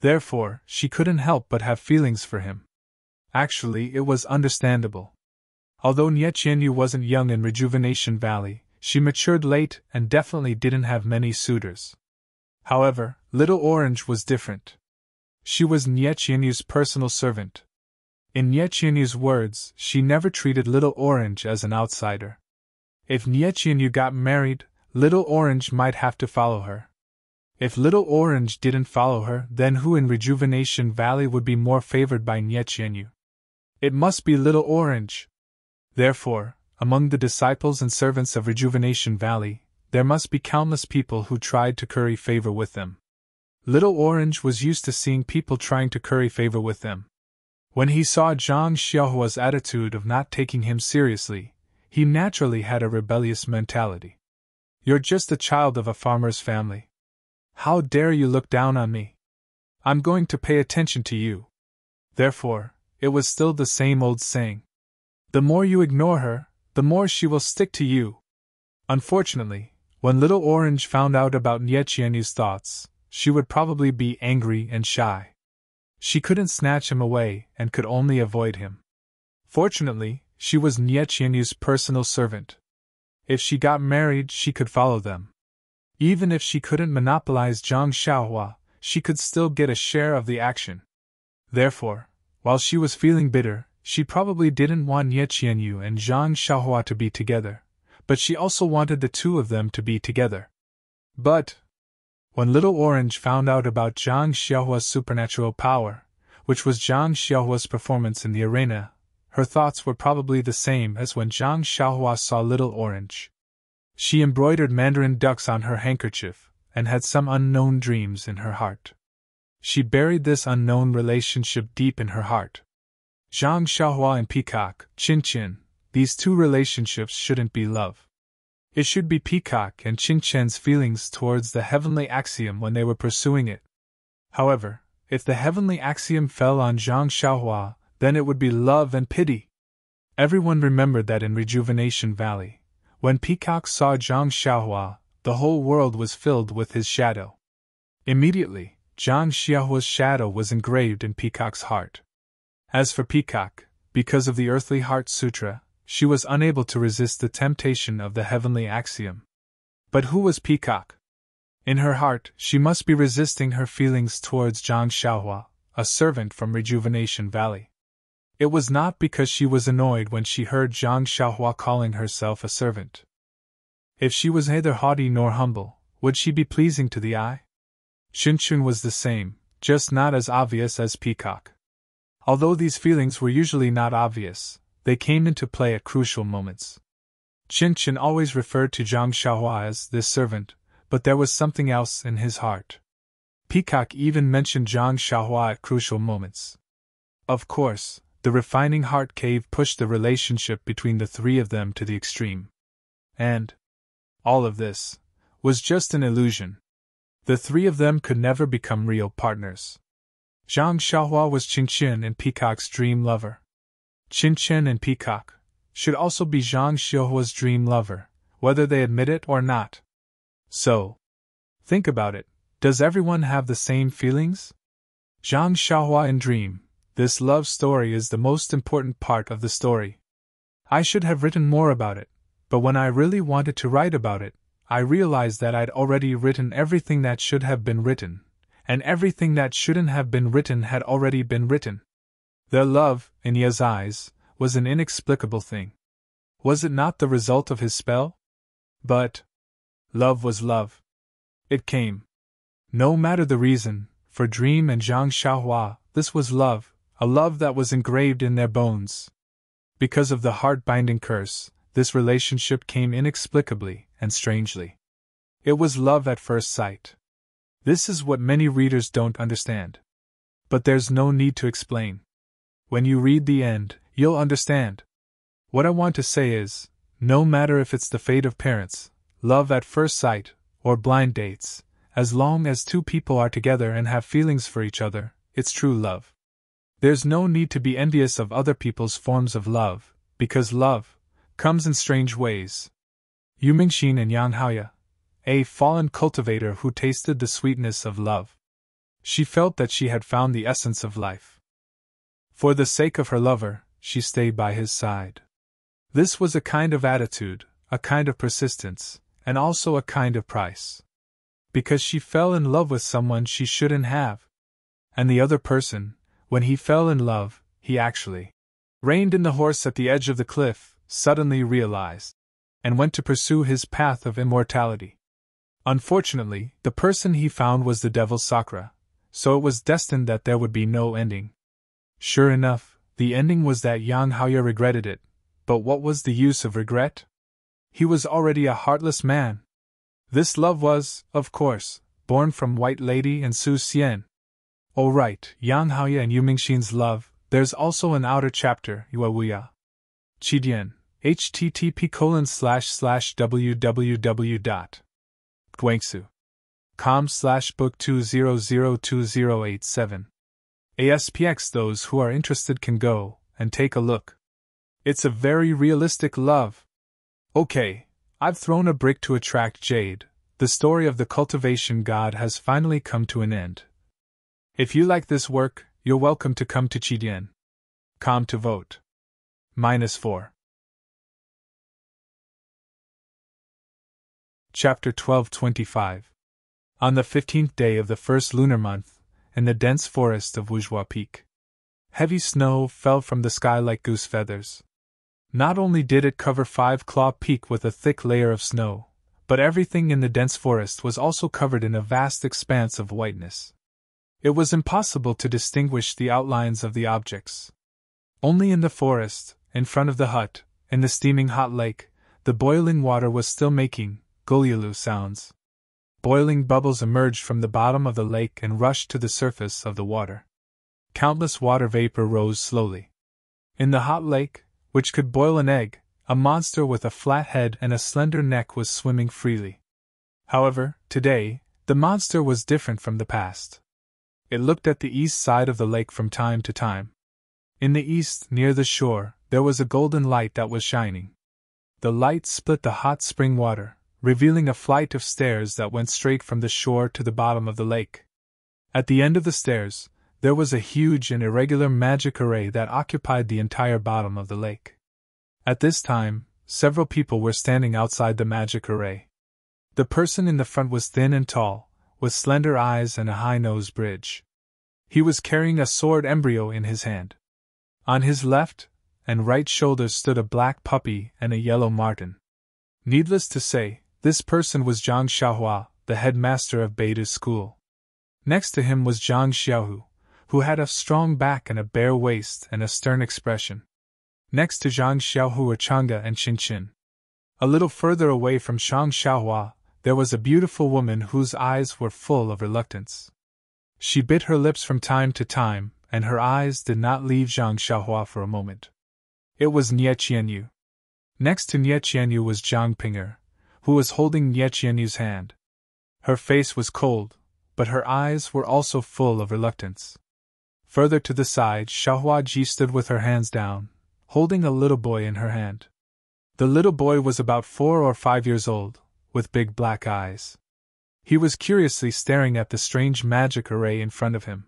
Therefore, she couldn't help but have feelings for him. Actually, it was understandable. Although Nie Qianyu wasn't young in Rejuvenation Valley, she matured late and definitely didn't have many suitors. However, Little Orange was different. She was Nie Qianyu's personal servant. In Nie Qianyu's words, she never treated Little Orange as an outsider. If Nie Qianyu got married, Little Orange might have to follow her. If Little Orange didn't follow her, then who in Rejuvenation Valley would be more favored by Nie Qianyu? It must be Little Orange. Therefore, among the disciples and servants of Rejuvenation Valley, there must be countless people who tried to curry favor with them. Little Orange was used to seeing people trying to curry favor with them. When he saw Zhang Xiaohua's attitude of not taking him seriously, he naturally had a rebellious mentality. You're just a child of a farmer's family. How dare you look down on me? I'm going to pay attention to you. Therefore, it was still the same old saying. The more you ignore her, the more she will stick to you. Unfortunately, when Little Orange found out about Nie Qianyu's thoughts, she would probably be angry and shy. She couldn't snatch him away and could only avoid him. Fortunately, she was Nie Qianyu's personal servant. If she got married, she could follow them. Even if she couldn't monopolize Zhang Xiaohua, she could still get a share of the action. Therefore, while she was feeling bitter, she probably didn't want Nie Qianyu and Zhang Xiaohua to be together, but she also wanted the two of them to be together. But when Little Orange found out about Zhang Xiaohua's supernatural power, which was Zhang Xiaohua's performance in the arena, her thoughts were probably the same as when Zhang Xiaohua saw Little Orange. She embroidered mandarin ducks on her handkerchief, and had some unknown dreams in her heart. She buried this unknown relationship deep in her heart. Zhang Xiaohua and Peacock, Qin, these two relationships shouldn't be love. It should be Peacock and Qin's feelings towards the heavenly axiom when they were pursuing it. However, if the heavenly axiom fell on Zhang Xiaohua, then it would be love and pity. Everyone remembered that in Rejuvenation Valley, when Peacock saw Zhang Xiaohua, the whole world was filled with his shadow. Immediately, Zhang Xiaohua's shadow was engraved in Peacock's heart. As for Peacock, because of the Earthly Heart Sutra, she was unable to resist the temptation of the heavenly axiom. But who was Peacock? In her heart, she must be resisting her feelings towards Zhang Xiaohua, a servant from Rejuvenation Valley. It was not because she was annoyed when she heard Zhang Xiaohua calling herself a servant. If she was neither haughty nor humble, would she be pleasing to the eye? Qin was the same, just not as obvious as Peacock. Although these feelings were usually not obvious, they came into play at crucial moments. Qin always referred to Zhang Xiaohua as this servant, but there was something else in his heart. Peacock even mentioned Zhang Xiaohua at crucial moments. Of course, the refining heart cave pushed the relationship between the three of them to the extreme. And all of this was just an illusion. The three of them could never become real partners. Zhang Xiaohua was Qinqin and Peacock's dream lover. Qinqin and Peacock should also be Zhang Xiaohua's dream lover, whether they admit it or not. So, think about it, does everyone have the same feelings? Zhang Xiaohua in Dream, this love story is the most important part of the story. I should have written more about it, but when I really wanted to write about it, I realized that I'd already written everything that should have been written, and everything that shouldn't have been written had already been written. Their love, in Ye's eyes, was an inexplicable thing. Was it not the result of his spell? But love was love. It came. No matter the reason, for Dream and Zhang Xiaohua, this was love, a love that was engraved in their bones. Because of the heart-binding curse, this relationship came inexplicably and strangely. It was love at first sight. This is what many readers don't understand. But there's no need to explain. When you read the end, you'll understand. What I want to say is, no matter if it's the fate of parents, love at first sight, or blind dates, as long as two people are together and have feelings for each other, it's true love. There's no need to be envious of other people's forms of love, because love comes in strange ways. Yu Mingxin and Yang Haoye, a fallen cultivator who tasted the sweetness of love. She felt that she had found the essence of life. For the sake of her lover, she stayed by his side. This was a kind of attitude, a kind of persistence, and also a kind of price. Because she fell in love with someone she shouldn't have. And the other person, when he fell in love, he actually reined in the horse at the edge of the cliff, suddenly realized, and went to pursue his path of immortality. Unfortunately, the person he found was the devil Sakura, so it was destined that there would be no ending. Sure enough, the ending was that Yang Haoye regretted it, but what was the use of regret? He was already a heartless man. This love was, of course, born from White Lady and Su Xian. Oh right, Yang Haoye and Yu Mingxin's love, there's also an outer chapter, Yuewuya. Qidian, http://www.guangsu.com/book20020087. ASPX those who are interested can go and take a look. It's a very realistic love. Okay, I've thrown a brick to attract jade. The story of the cultivation god has finally come to an end. If you like this work, you're welcome to come to Qidian.com to vote. -4. Chapter 1225. On the 15th day of the first lunar month, in the dense forest of Wuzhua Peak, heavy snow fell from the sky like goose feathers. Not only did it cover Five Claw Peak with a thick layer of snow, but everything in the dense forest was also covered in a vast expanse of whiteness. It was impossible to distinguish the outlines of the objects. Only in the forest, in front of the hut, in the steaming hot lake, the boiling water was still making gulyalu sounds. Boiling bubbles emerged from the bottom of the lake and rushed to the surface of the water. Countless water vapor rose slowly. In the hot lake, which could boil an egg, a monster with a flat head and a slender neck was swimming freely. However, today, the monster was different from the past. It looked at the east side of the lake from time to time. In the east, near the shore, there was a golden light that was shining. The light split the hot spring water, revealing a flight of stairs that went straight from the shore to the bottom of the lake. At the end of the stairs, there was a huge and irregular magic array that occupied the entire bottom of the lake. At this time, several people were standing outside the magic array. The person in the front was thin and tall, with slender eyes and a high-nose bridge. He was carrying a sword embryo in his hand. On his left and right shoulders stood a black puppy and a yellow marten. Needless to say, this person was Zhang Xiaohua, the headmaster of Beidu's school. Next to him was Zhang Xiaohu, who had a strong back and a bare waist and a stern expression. Next to Zhang Xiaohu were Chang'e and Qinqin. A little further away from Zhang Xiaohua, there was a beautiful woman whose eyes were full of reluctance. She bit her lips from time to time, and her eyes did not leave Zhang Xiaohua for a moment. It was Nie Qianyu. Next to Nie Qianyu was Zhang Ping'er, who was holding Nie Qianyu's hand. Her face was cold, but her eyes were also full of reluctance. Further to the side, Xiaohua Ji stood with her hands down, holding a little boy in her hand. The little boy was about 4 or 5 years old, with big black eyes. He was curiously staring at the strange magic array in front of him.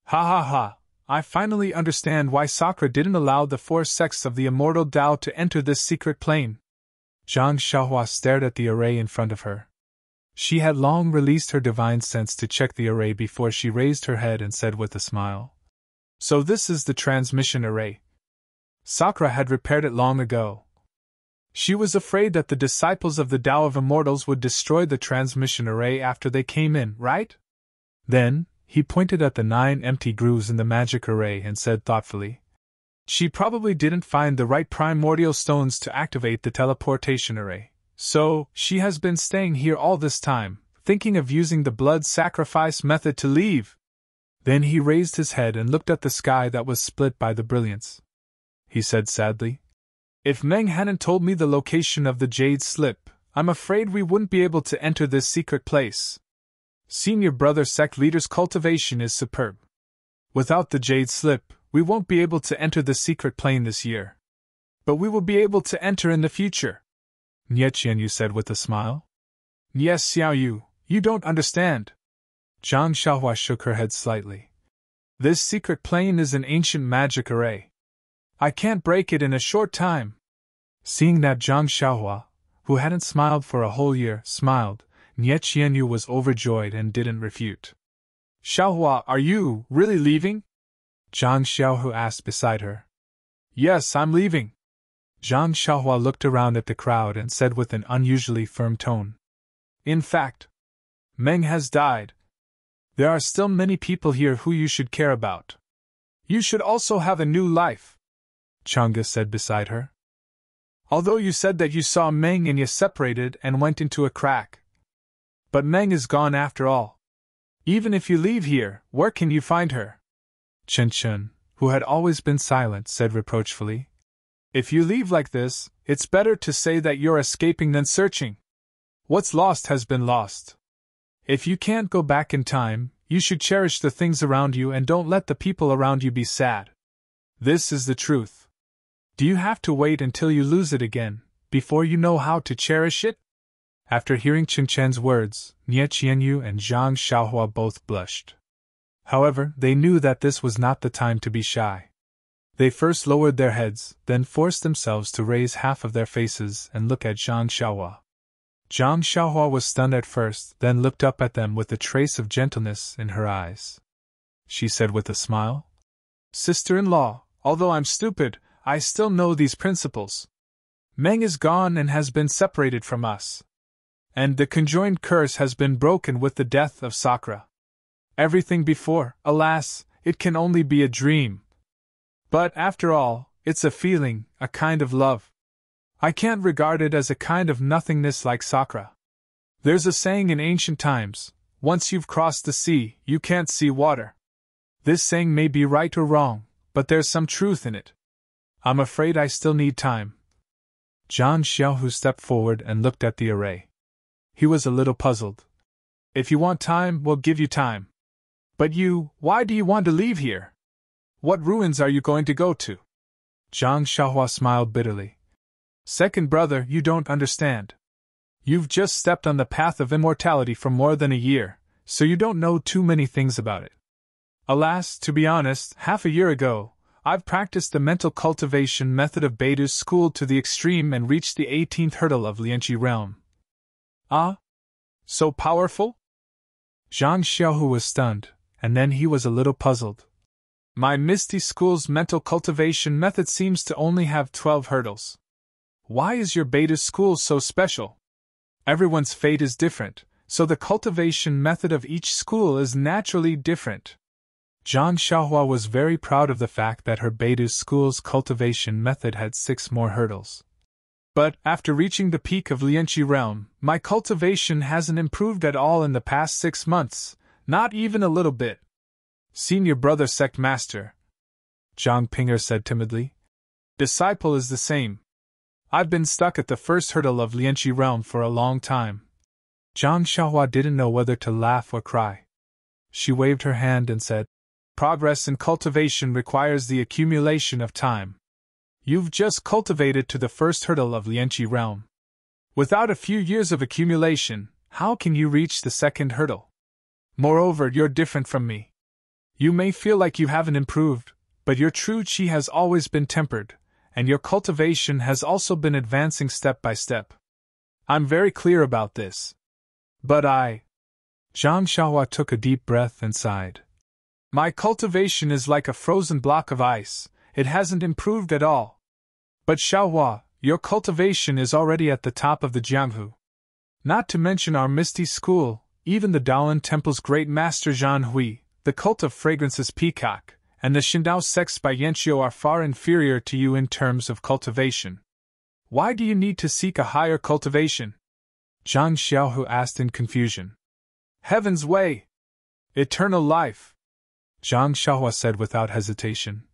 Ha ha ha! I finally understand why Sakura didn't allow the 4 sects of the Immortal Tao to enter this secret plane. Zhang Xiaohua stared at the array in front of her. She had long released her divine sense to check the array before she raised her head and said with a smile. So this is the transmission array. Sakura had repaired it long ago. She was afraid that the disciples of the Tao of Immortals would destroy the transmission array after they came in, right? Then, he pointed at the 9 empty grooves in the magic array and said thoughtfully, she probably didn't find the right primordial stones to activate the teleportation array, so she has been staying here all this time, thinking of using the blood sacrifice method to leave. Then he raised his head and looked at the sky that was split by the brilliance. He said sadly, if Meng hadn't told me the location of the jade slip, I'm afraid we wouldn't be able to enter this secret place. Senior brother sect leader's cultivation is superb. Without the jade slip, we won't be able to enter the secret plane this year. But we will be able to enter in the future. Nie Qianyu said with a smile. Yes, Xiaoyu, you don't understand. Zhang Xiaohua shook her head slightly. This secret plane is an ancient magic array. I can't break it in a short time. Seeing that Zhang Xiaohua, who hadn't smiled for a whole year, smiled, Nie Qianyu was overjoyed and didn't refute. Xiaohua, are you really leaving? Zhang Xiaohu asked beside her. Yes, I'm leaving. Zhang Xiaohua looked around at the crowd and said with an unusually firm tone. In fact, Meng has died. There are still many people here who you should care about. You should also have a new life, Chang'e said beside her. Although you said that you saw Meng and you separated and went into a crack. But Meng is gone after all. Even if you leave here, where can you find her? Chen Chen, who had always been silent, said reproachfully. If you leave like this, it's better to say that you're escaping than searching. What's lost has been lost. If you can't go back in time, you should cherish the things around you and don't let the people around you be sad. This is the truth. Do you have to wait until you lose it again, before you know how to cherish it? After hearing Chen Chen's words, Nie Qianyu and Zhang Xiaohua both blushed. However, they knew that this was not the time to be shy. They first lowered their heads, then forced themselves to raise half of their faces and look at Zhang Xiaohua. Zhang Xiaohua was stunned at first, then looked up at them with a trace of gentleness in her eyes. She said with a smile, Sister-in-law, although I'm stupid, I still know these principles. Meng is gone and has been separated from us. And the conjoined curse has been broken with the death of Sakura. Everything before, alas, it can only be a dream. But after all, it's a feeling, a kind of love. I can't regard it as a kind of nothingness like Sakura. There's a saying in ancient times, once you've crossed the sea, you can't see water. This saying may be right or wrong, but there's some truth in it. I'm afraid I still need time. Zhang Xiaohu stepped forward and looked at the array. He was a little puzzled. If you want time, we'll give you time. But you, why do you want to leave here? What ruins are you going to go to? Zhang Xiaohua smiled bitterly. Second brother, you don't understand. You've just stepped on the path of immortality for more than a year, so you don't know too many things about it. Alas, to be honest, half a year ago, I've practiced the mental cultivation method of Beidu's school to the extreme and reached the 18th hurdle of Lianqi realm. Ah? So powerful? Zhang Xiaohu was stunned, and then he was a little puzzled. My Misty School's mental cultivation method seems to only have 12 hurdles. Why is your Beidu school so special? Everyone's fate is different, so the cultivation method of each school is naturally different. Zhang Xiaohua was very proud of the fact that her Beidu school's cultivation method had 6 more hurdles. But, after reaching the peak of Lianqi realm, my cultivation hasn't improved at all in the past 6 months, not even a little bit. Senior brother sect master, Zhang Pinger said timidly. Disciple is the same. I've been stuck at the first hurdle of Lianqi realm for a long time. Zhang Xiaohua didn't know whether to laugh or cry. She waved her hand and said, Progress in cultivation requires the accumulation of time. You've just cultivated to the first hurdle of Lianqi realm. Without a few years of accumulation, how can you reach the second hurdle? Moreover, you're different from me. You may feel like you haven't improved, but your true qi has always been tempered, and your cultivation has also been advancing step by step. I'm very clear about this. But Zhang Xiaohua took a deep breath and sighed. My cultivation is like a frozen block of ice, it hasn't improved at all. But Xiaohua, your cultivation is already at the top of the Jianghu. Not to mention our Misty School, even the Daolan Temple's great master Zhan Hui, the cult of fragrances Peacock, and the Xindao sects by Yanqiu are far inferior to you in terms of cultivation. Why do you need to seek a higher cultivation? Zhang Xiaohu asked in confusion. Heaven's way! Eternal life! Zhang Xiaohua said without hesitation.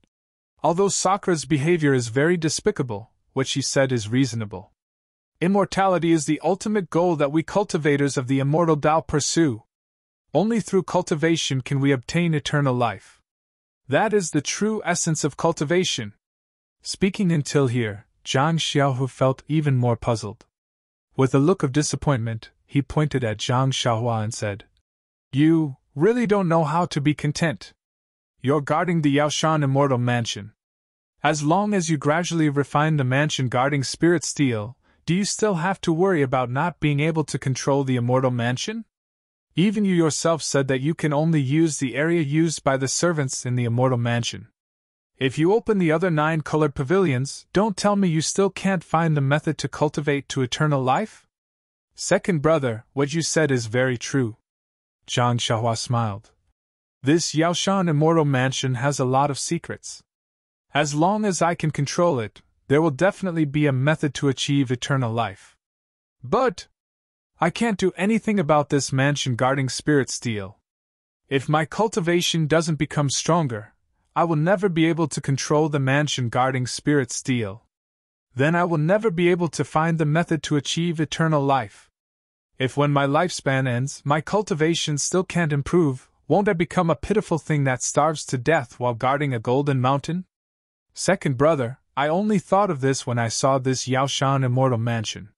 Although Sakura's behavior is very despicable, what she said is reasonable. Immortality is the ultimate goal that we cultivators of the immortal Tao pursue. Only through cultivation can we obtain eternal life. That is the true essence of cultivation. Speaking until here, Zhang Xiaohu felt even more puzzled. With a look of disappointment, he pointed at Zhang Xiaohua and said, You really don't know how to be content. You're guarding the Yaoshan Immortal Mansion. As long as you gradually refine the mansion guarding spirit steel, do you still have to worry about not being able to control the Immortal Mansion? Even you yourself said that you can only use the area used by the servants in the Immortal Mansion. If you open the other 9 colored pavilions, don't tell me you still can't find the method to cultivate to eternal life? Second brother, what you said is very true. Zhang Xiaohua smiled. This Yaoshan Immortal Mansion has a lot of secrets. As long as I can control it, there will definitely be a method to achieve eternal life. But I can't do anything about this mansion guarding spirit steel. If my cultivation doesn't become stronger, I will never be able to control the mansion guarding spirit steel. Then I will never be able to find the method to achieve eternal life. If when my lifespan ends, my cultivation still can't improve, won't I become a pitiful thing that starves to death while guarding a golden mountain? Second brother, I only thought of this when I saw this Yaoshan Immortal Mansion.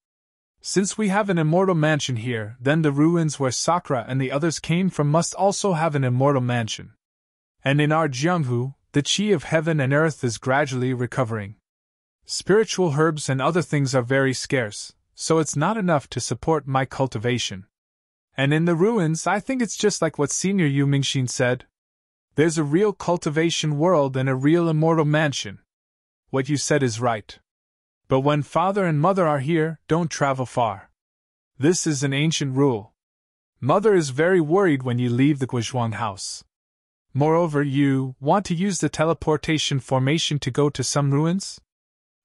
Since we have an immortal mansion here, then the ruins where Sakura and the others came from must also have an immortal mansion. And in our Jianghu, the qi of heaven and earth is gradually recovering. Spiritual herbs and other things are very scarce, so it's not enough to support my cultivation. And in the ruins, I think it's just like what Senior Yu Mingxin said. There's a real cultivation world and a real immortal mansion. What you said is right. But when father and mother are here, don't travel far. This is an ancient rule. Mother is very worried when you leave the Guizhuang house. Moreover, you want to use the teleportation formation to go to some ruins?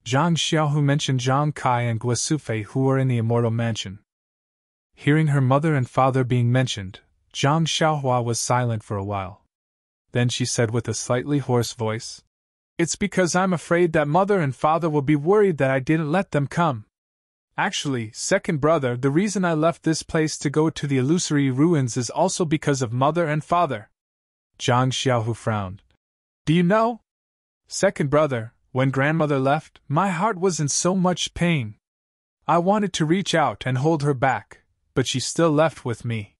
Zhang Xiaohu mentioned Zhang Kai and Guo Sufei who were in the immortal mansion. Hearing her mother and father being mentioned, Zhang Xiaohua was silent for a while. Then she said with a slightly hoarse voice, It's because I'm afraid that mother and father will be worried that I didn't let them come. Actually, second brother, the reason I left this place to go to the illusory ruins is also because of mother and father. Zhang Xiaohu frowned. Do you know? Second brother, when grandmother left, my heart was in so much pain. I wanted to reach out and hold her back, but she still left with me.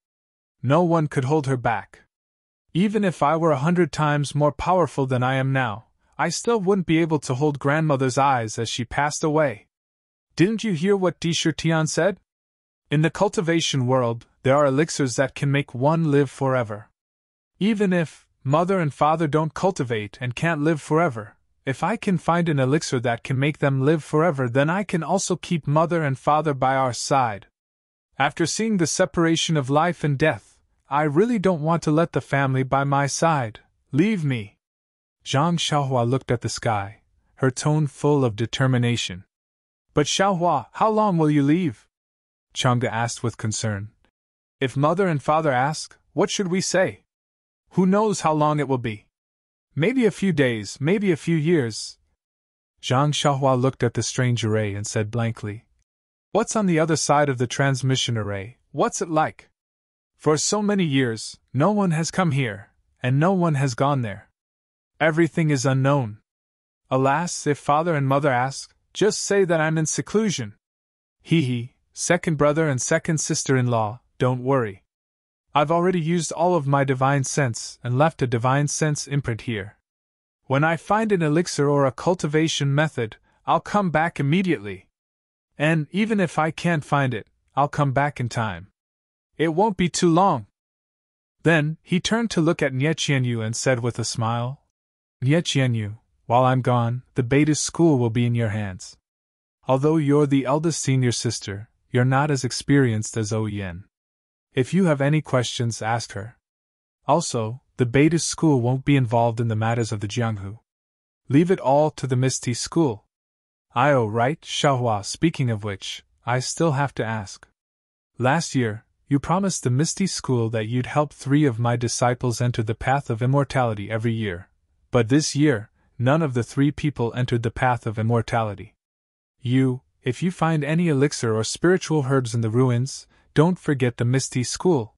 No one could hold her back. Even if I were 100 times more powerful than I am now, I still wouldn't be able to hold grandmother's eyes as she passed away. Didn't you hear what Di Shutian said? In the cultivation world, there are elixirs that can make one live forever. Even if mother and father don't cultivate and can't live forever, if I can find an elixir that can make them live forever, then I can also keep mother and father by our side. After seeing the separation of life and death, I really don't want to let the family by my side leave me. Zhang Xiaohua looked at the sky, her tone full of determination. But Xiaohua, how long will you leave? Changde asked with concern. If mother and father ask, what should we say? Who knows how long it will be? Maybe a few days, maybe a few years. Zhang Xiaohua looked at the strange array and said blankly, "What's on the other side of the transmission array? What's it like? For so many years, no one has come here, and no one has gone there. Everything is unknown. Alas, if father and mother ask, just say that I'm in seclusion. Hee, second brother and second sister-in-law, don't worry. I've already used all of my divine sense and left a divine sense imprint here. When I find an elixir or a cultivation method, I'll come back immediately. And even if I can't find it, I'll come back in time. It won't be too long." Then, he turned to look at Nie Qianyu and said with a smile, "Nie Qianyu, while I'm gone, the beta school will be in your hands. Although you're the eldest senior sister, you're not as experienced as Yen. If you have any questions, ask her. Also, the beta school won't be involved in the matters of the Jianghu. Leave it all to the Misty School. Right, Xiaohua, speaking of which, I still have to ask. Last year, you promised the Misty School that you'd help 3 of my disciples enter the path of immortality every year, but this year, none of the 3 people entered the path of immortality. If you find any elixir or spiritual herbs in the ruins, don't forget the Misty School."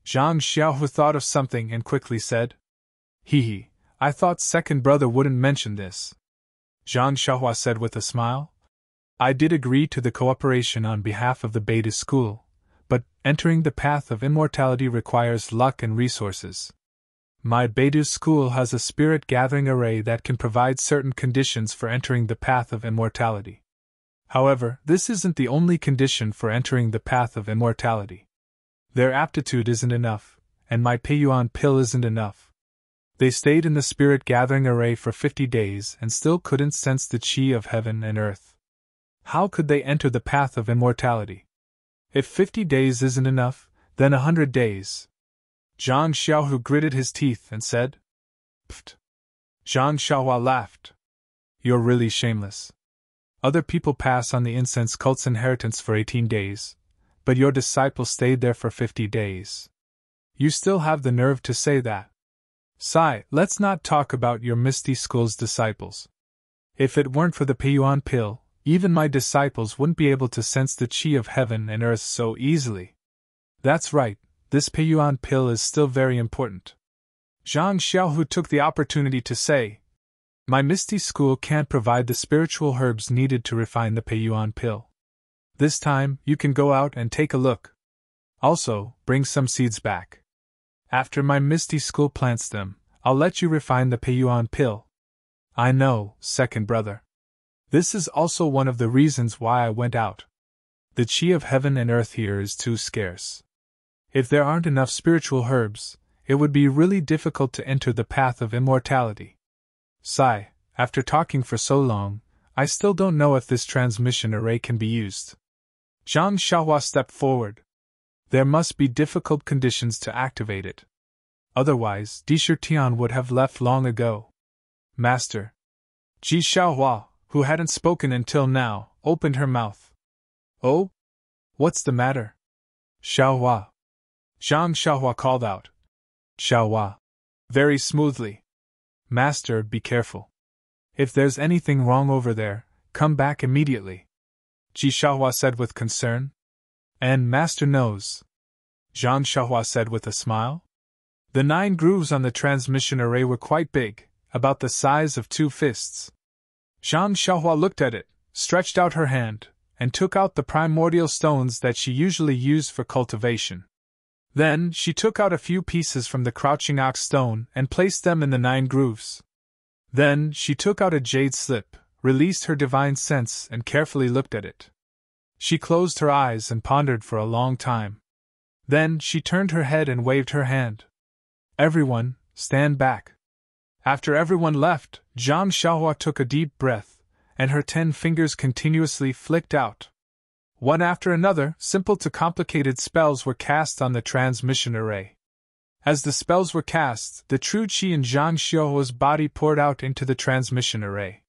Zhang Xiaohu thought of something and quickly said, I thought second brother wouldn't mention this. Zhang Xiaohua said with a smile, "I did agree to the cooperation on behalf of the beta school, but entering the path of immortality requires luck and resources. My beta school has a spirit gathering array that can provide certain conditions for entering the path of immortality. However, this isn't the only condition for entering the path of immortality. Their aptitude isn't enough, and my Peiyuan pill isn't enough. They stayed in the spirit gathering array for 50 days and still couldn't sense the qi of heaven and earth. How could they enter the path of immortality? If 50 days isn't enough, then 100 days." Zhang Xiaohu gritted his teeth and said, "Pfft." Zhang Xiaohua laughed. "You're really shameless. Other people pass on the incense cult's inheritance for 18 days, but your disciples stayed there for 50 days. You still have the nerve to say that. Sai, let's not talk about your Misty School's disciples. If it weren't for the Peiyuan pill, even my disciples wouldn't be able to sense the qi of heaven and earth so easily. That's right, this Peiyuan pill is still very important." Zhang Xiaohu took the opportunity to say, "My Misty School can't provide the spiritual herbs needed to refine the Peiyuan pill. This time, you can go out and take a look. Also, bring some seeds back. After my Misty School plants them, I'll let you refine the Peiyuan pill." "I know, second brother. This is also one of the reasons why I went out. The qi of heaven and earth here is too scarce. If there aren't enough spiritual herbs, it would be really difficult to enter the path of immortality. Sai, after talking for so long, I still don't know if this transmission array can be used." Zhang Xiaohua stepped forward. "There must be difficult conditions to activate it. Otherwise, Disher Tian would have left long ago." "Master." Ji Xiaohua, who hadn't spoken until now, opened her mouth. "Oh? What's the matter?" "Xiaohua." Zhang Xiaohua called out. "Xiaohua." Very smoothly. "Master, be careful. If there's anything wrong over there, come back immediately," Ji Xiaohua said with concern. "And Master knows," Zhang Xiaohua said with a smile. The 9 grooves on the transmission array were quite big, about the size of 2 fists. Zhang Xiaohua looked at it, stretched out her hand, and took out the primordial stones that she usually used for cultivation. Then she took out a few pieces from the crouching ox stone and placed them in the 9 grooves. Then she took out a jade slip, released her divine sense and carefully looked at it. She closed her eyes and pondered for a long time. Then she turned her head and waved her hand. "Everyone, stand back." After everyone left, Zhang Xiaohua took a deep breath, and her 10 fingers continuously flicked out. One after another, simple to complicated spells were cast on the transmission array. As the spells were cast, the true qi in Zhang Xiaohua's body poured out into the transmission array.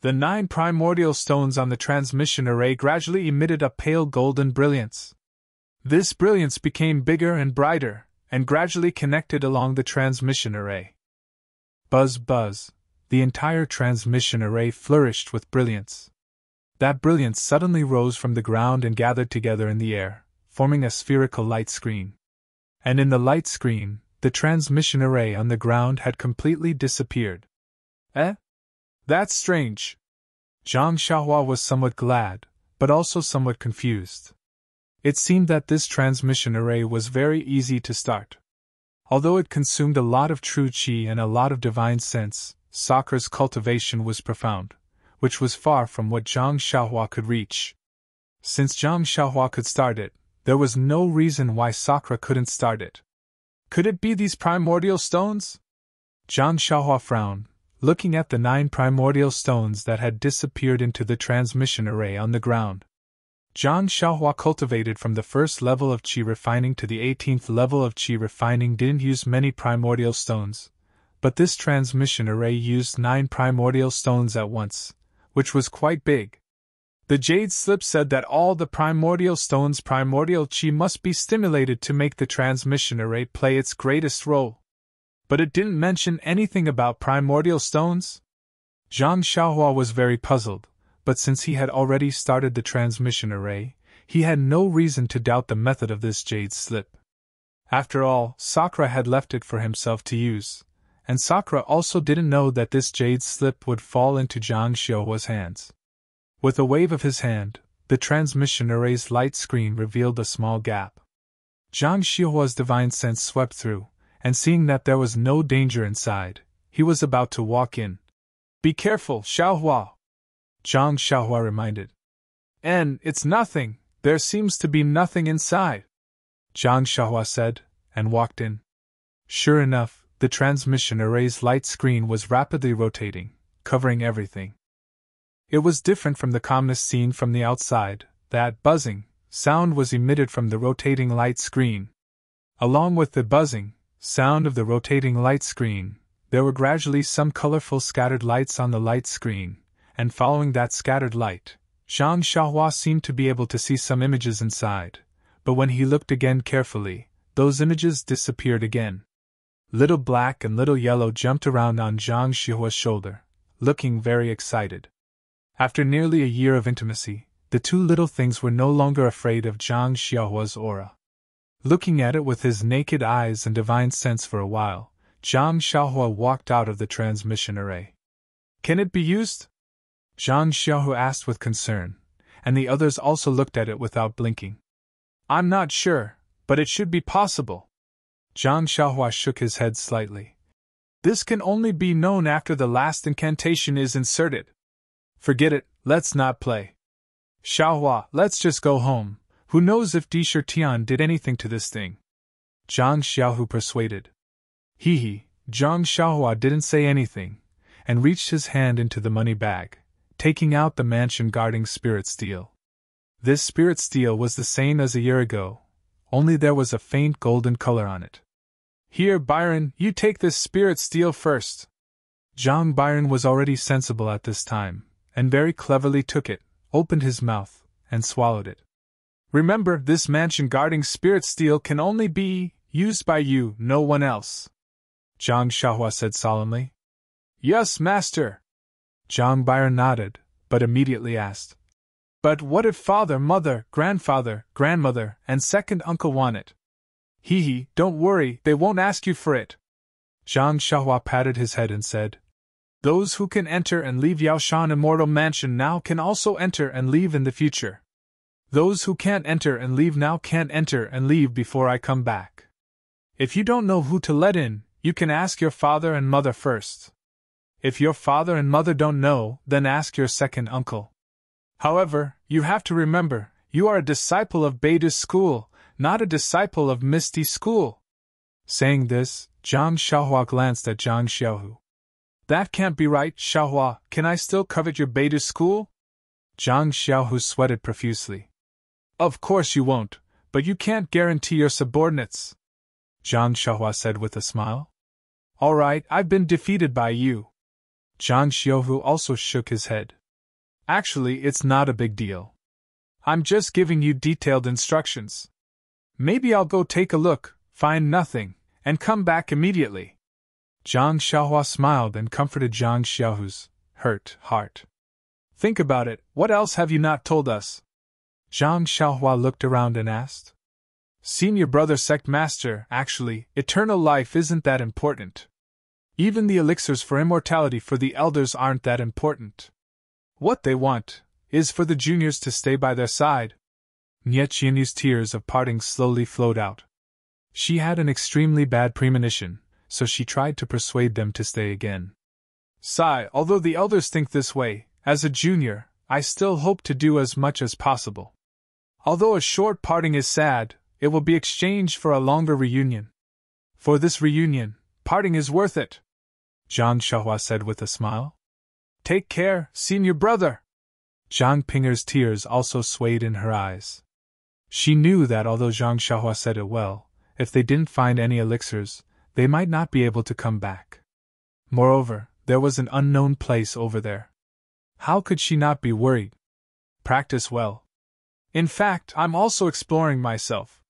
The 9 primordial stones on the transmission array gradually emitted a pale golden brilliance. This brilliance became bigger and brighter, and gradually connected along the transmission array. Buzz buzz, the entire transmission array flourished with brilliance. That brilliance suddenly rose from the ground and gathered together in the air, forming a spherical light screen. And in the light screen, the transmission array on the ground had completely disappeared. Eh? That's strange. Zhang Xiaohua was somewhat glad, but also somewhat confused. It seemed that this transmission array was very easy to start. Although it consumed a lot of true qi and a lot of divine sense, Sakura's cultivation was profound, which was far from what Zhang Xiaohua could reach. Since Zhang Xiaohua could start it, there was no reason why Sakura couldn't start it. Could it be these primordial stones? Zhang Xiaohua frowned, looking at the 9 primordial stones that had disappeared into the transmission array on the ground. Zhang Xiaohua cultivated from the first level of qi refining to the 18th level of qi refining didn't use many primordial stones, but this transmission array used 9 primordial stones at once, which was quite big. The jade slip said that all the primordial stones' primordial qi must be stimulated to make the transmission array play its greatest role. But it didn't mention anything about primordial stones? Zhang Xiaohua was very puzzled, but since he had already started the transmission array, he had no reason to doubt the method of this jade slip. After all, Sakura had left it for himself to use, and Sakura also didn't know that this jade slip would fall into Zhang Xiaohua's hands. With a wave of his hand, the transmission array's light screen revealed a small gap. Zhang Xiaohua's divine sense swept through, and seeing that there was no danger inside, he was about to walk in. "Be careful, Xiaohua," Zhang Xiaohua reminded. It's nothing, there seems to be nothing inside," Zhang Xiaohua said, and walked in. Sure enough, the transmission array's light screen was rapidly rotating, covering everything. It was different from the calmness seen from the outside. That buzzing sound was emitted from the rotating light screen. Along with the buzzing sound of the rotating light screen, there were gradually some colorful scattered lights on the light screen, and following that scattered light, Zhang Xiaohua seemed to be able to see some images inside, but when he looked again carefully, those images disappeared again. Little Black and Little Yellow jumped around on Zhang Xiaohua's shoulder, looking very excited. After nearly a year of intimacy, the 2 little things were no longer afraid of Zhang Xiaohua's aura. Looking at it with his naked eyes and divine sense for a while, Zhang Xiaohua walked out of the transmission array. "Can it be used?" Zhang Xiaohua asked with concern, and the others also looked at it without blinking. "I'm not sure, but it should be possible." Zhang Xiaohua shook his head slightly. "This can only be known after the last incantation is inserted. Forget it, let's not play. Xiaohua, let's just go home. Who knows if Di Shirtian did anything to this thing?" Zhang Xiaohu persuaded. Zhang Xiaohua didn't say anything, and reached his hand into the money bag, taking out the mansion-guarding spirit steel. This spirit steel was the same as a year ago, only there was a faint golden color on it. "Here, Byron, you take this spirit steel first." Zhang Byron was already sensible at this time, and very cleverly took it, opened his mouth, and swallowed it. "Remember, this mansion-guarding spirit steel can only be used by you, no one else," Zhang Xiaohua said solemnly. "Yes, master." Zhang Byron nodded, but immediately asked, "But what if father, mother, grandfather, grandmother, and second uncle want it?" Don't worry, they won't ask you for it." Zhang Xiaohua patted his head and said, "Those who can enter and leave Yaoshan Immortal Mansion now can also enter and leave in the future. Those who can't enter and leave now can't enter and leave before I come back. If you don't know who to let in, you can ask your father and mother first. If your father and mother don't know, then ask your second uncle. However, you have to remember, you are a disciple of Beida's school, not a disciple of Misty's school." Saying this, Zhang Xiaohua glanced at Zhang Xiaohu. "That can't be right, Xiaohua, can I still covet your Beida's school?" Zhang Xiaohu sweated profusely. "Of course you won't, but you can't guarantee your subordinates," Zhang Xiaohua said with a smile. "All right, I've been defeated by you." Zhang Xiaohu also shook his head. "Actually, it's not a big deal. I'm just giving you detailed instructions. Maybe I'll go take a look, find nothing, and come back immediately." Zhang Xiaohua smiled and comforted Zhang Xiaohu's hurt heart. Think about it, what else have you not told us? Zhang Xiaohua looked around and asked. Senior brother sect master, actually, eternal life isn't that important. Even the elixirs for immortality for the elders aren't that important. What they want is for the juniors to stay by their side. Nie Qianyu's tears of parting slowly flowed out. She had an extremely bad premonition, so she tried to persuade them to stay again. Sigh, although the elders think this way, as a junior, I still hope to do as much as possible. Although a short parting is sad, it will be exchanged for a longer reunion. For this reunion, parting is worth it, Zhang Xiaohua said with a smile. Take care, senior brother. Zhang Pinger's tears also swayed in her eyes. She knew that although Zhang Xiaohua said it well, if they didn't find any elixirs, they might not be able to come back. Moreover, there was an unknown place over there. How could she not be worried? Practice well. In fact, I'm also exploring myself.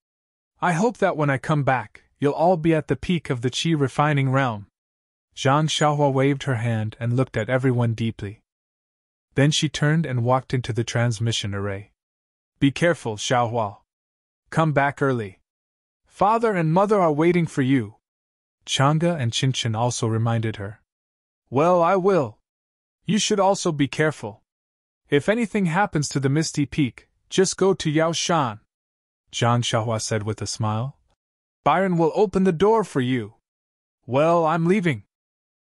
I hope that when I come back, you'll all be at the peak of the qi refining realm. Zhang Xiaohua waved her hand and looked at everyone deeply. Then she turned and walked into the transmission array. Be careful, Xiaohua. Come back early. Father and mother are waiting for you. Chang'e and Qinchin also reminded her. Well, I will. You should also be careful. If anything happens to the Misty Peak, just go to Yaoshan. Zhang Xiaohua said with a smile. Byron will open the door for you. Well, I'm leaving.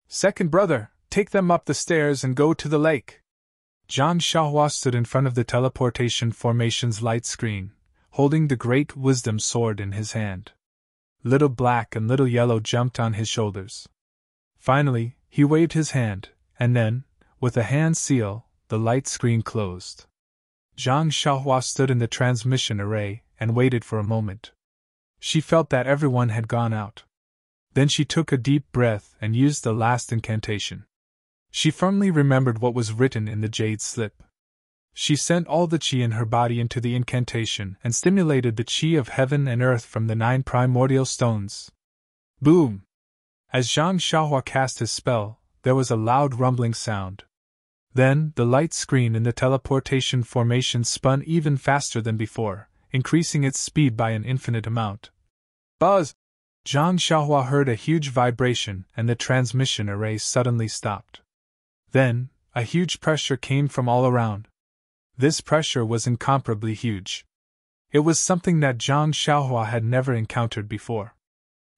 Second brother, take them up the stairs and go to the lake. Zhang Xiaohua stood in front of the teleportation formation's light screen, holding the great wisdom sword in his hand. Little Black and Little Yellow jumped on his shoulders. Finally, he waved his hand, and then, with a hand seal, the light screen closed. Zhang Xiaohua stood in the transmission array and waited for a moment. She felt that everyone had gone out. Then she took a deep breath and used the last incantation. She firmly remembered what was written in the jade slip. She sent all the qi in her body into the incantation and stimulated the qi of heaven and earth from the 9 primordial stones. Boom! As Zhang Xiaohua cast his spell, there was a loud rumbling sound. Then, the light screen in the teleportation formation spun even faster than before, increasing its speed by an infinite amount. Buzz! Zhang Xiaohua heard a huge vibration and the transmission array suddenly stopped. Then, a huge pressure came from all around. This pressure was incomparably huge. It was something that Zhang Xiaohua had never encountered before.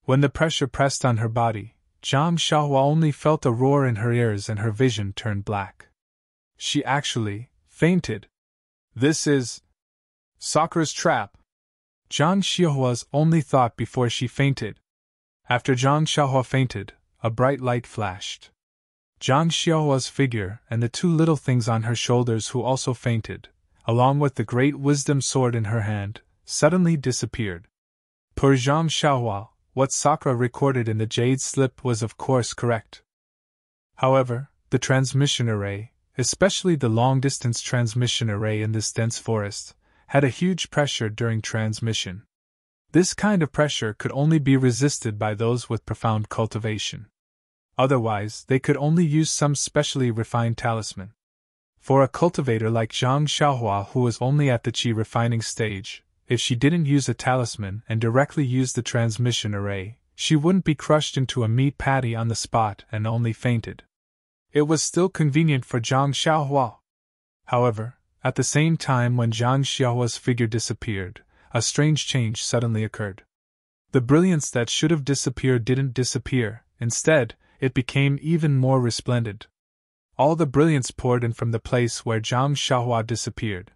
When the pressure pressed on her body, Zhang Xiaohua only felt a roar in her ears and her vision turned black. She actually fainted. This is Sakura's trap. Zhang Xiaohua's only thought before she fainted. After Zhang Xiaohua fainted, a bright light flashed. Zhang Xiaohua's figure and the 2 little things on her shoulders who also fainted, along with the great wisdom sword in her hand, suddenly disappeared. Per Zhang Xiaohua, what Sakura recorded in the jade slip was of course correct. However, the transmission array, especially the long-distance transmission array in this dense forest, had a huge pressure during transmission. This kind of pressure could only be resisted by those with profound cultivation. Otherwise, they could only use some specially refined talisman. For a cultivator like Zhang Xiaohua who was only at the qi refining stage, if she didn't use a talisman and directly use the transmission array, she wouldn't be crushed into a meat patty on the spot and only fainted. It was still convenient for Zhang Xiaohua. However, at the same time when Zhang Xiaohua's figure disappeared, a strange change suddenly occurred. The brilliance that should have disappeared didn't disappear, instead, it became even more resplendent. All the brilliance poured in from the place where Zhang Xiaohua disappeared.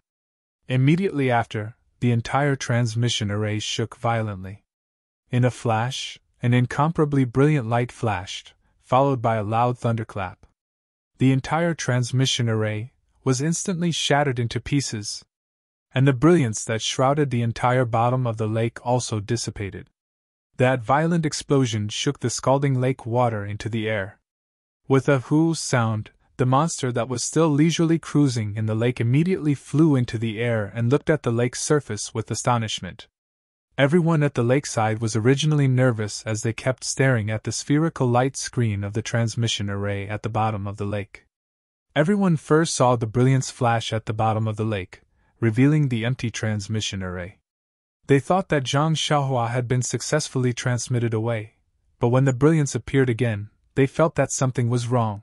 Immediately after, the entire transmission array shook violently. In a flash, an incomparably brilliant light flashed, followed by a loud thunderclap. The entire transmission array was instantly shattered into pieces, and the brilliance that shrouded the entire bottom of the lake also dissipated. That violent explosion shook the scalding lake water into the air. With a whoo sound, the monster that was still leisurely cruising in the lake immediately flew into the air and looked at the lake's surface with astonishment. Everyone at the lakeside was originally nervous as they kept staring at the spherical light screen of the transmission array at the bottom of the lake. Everyone first saw the brilliance flash at the bottom of the lake, revealing the empty transmission array. They thought that Zhang Xiaohua had been successfully transmitted away, but when the brilliance appeared again, they felt that something was wrong.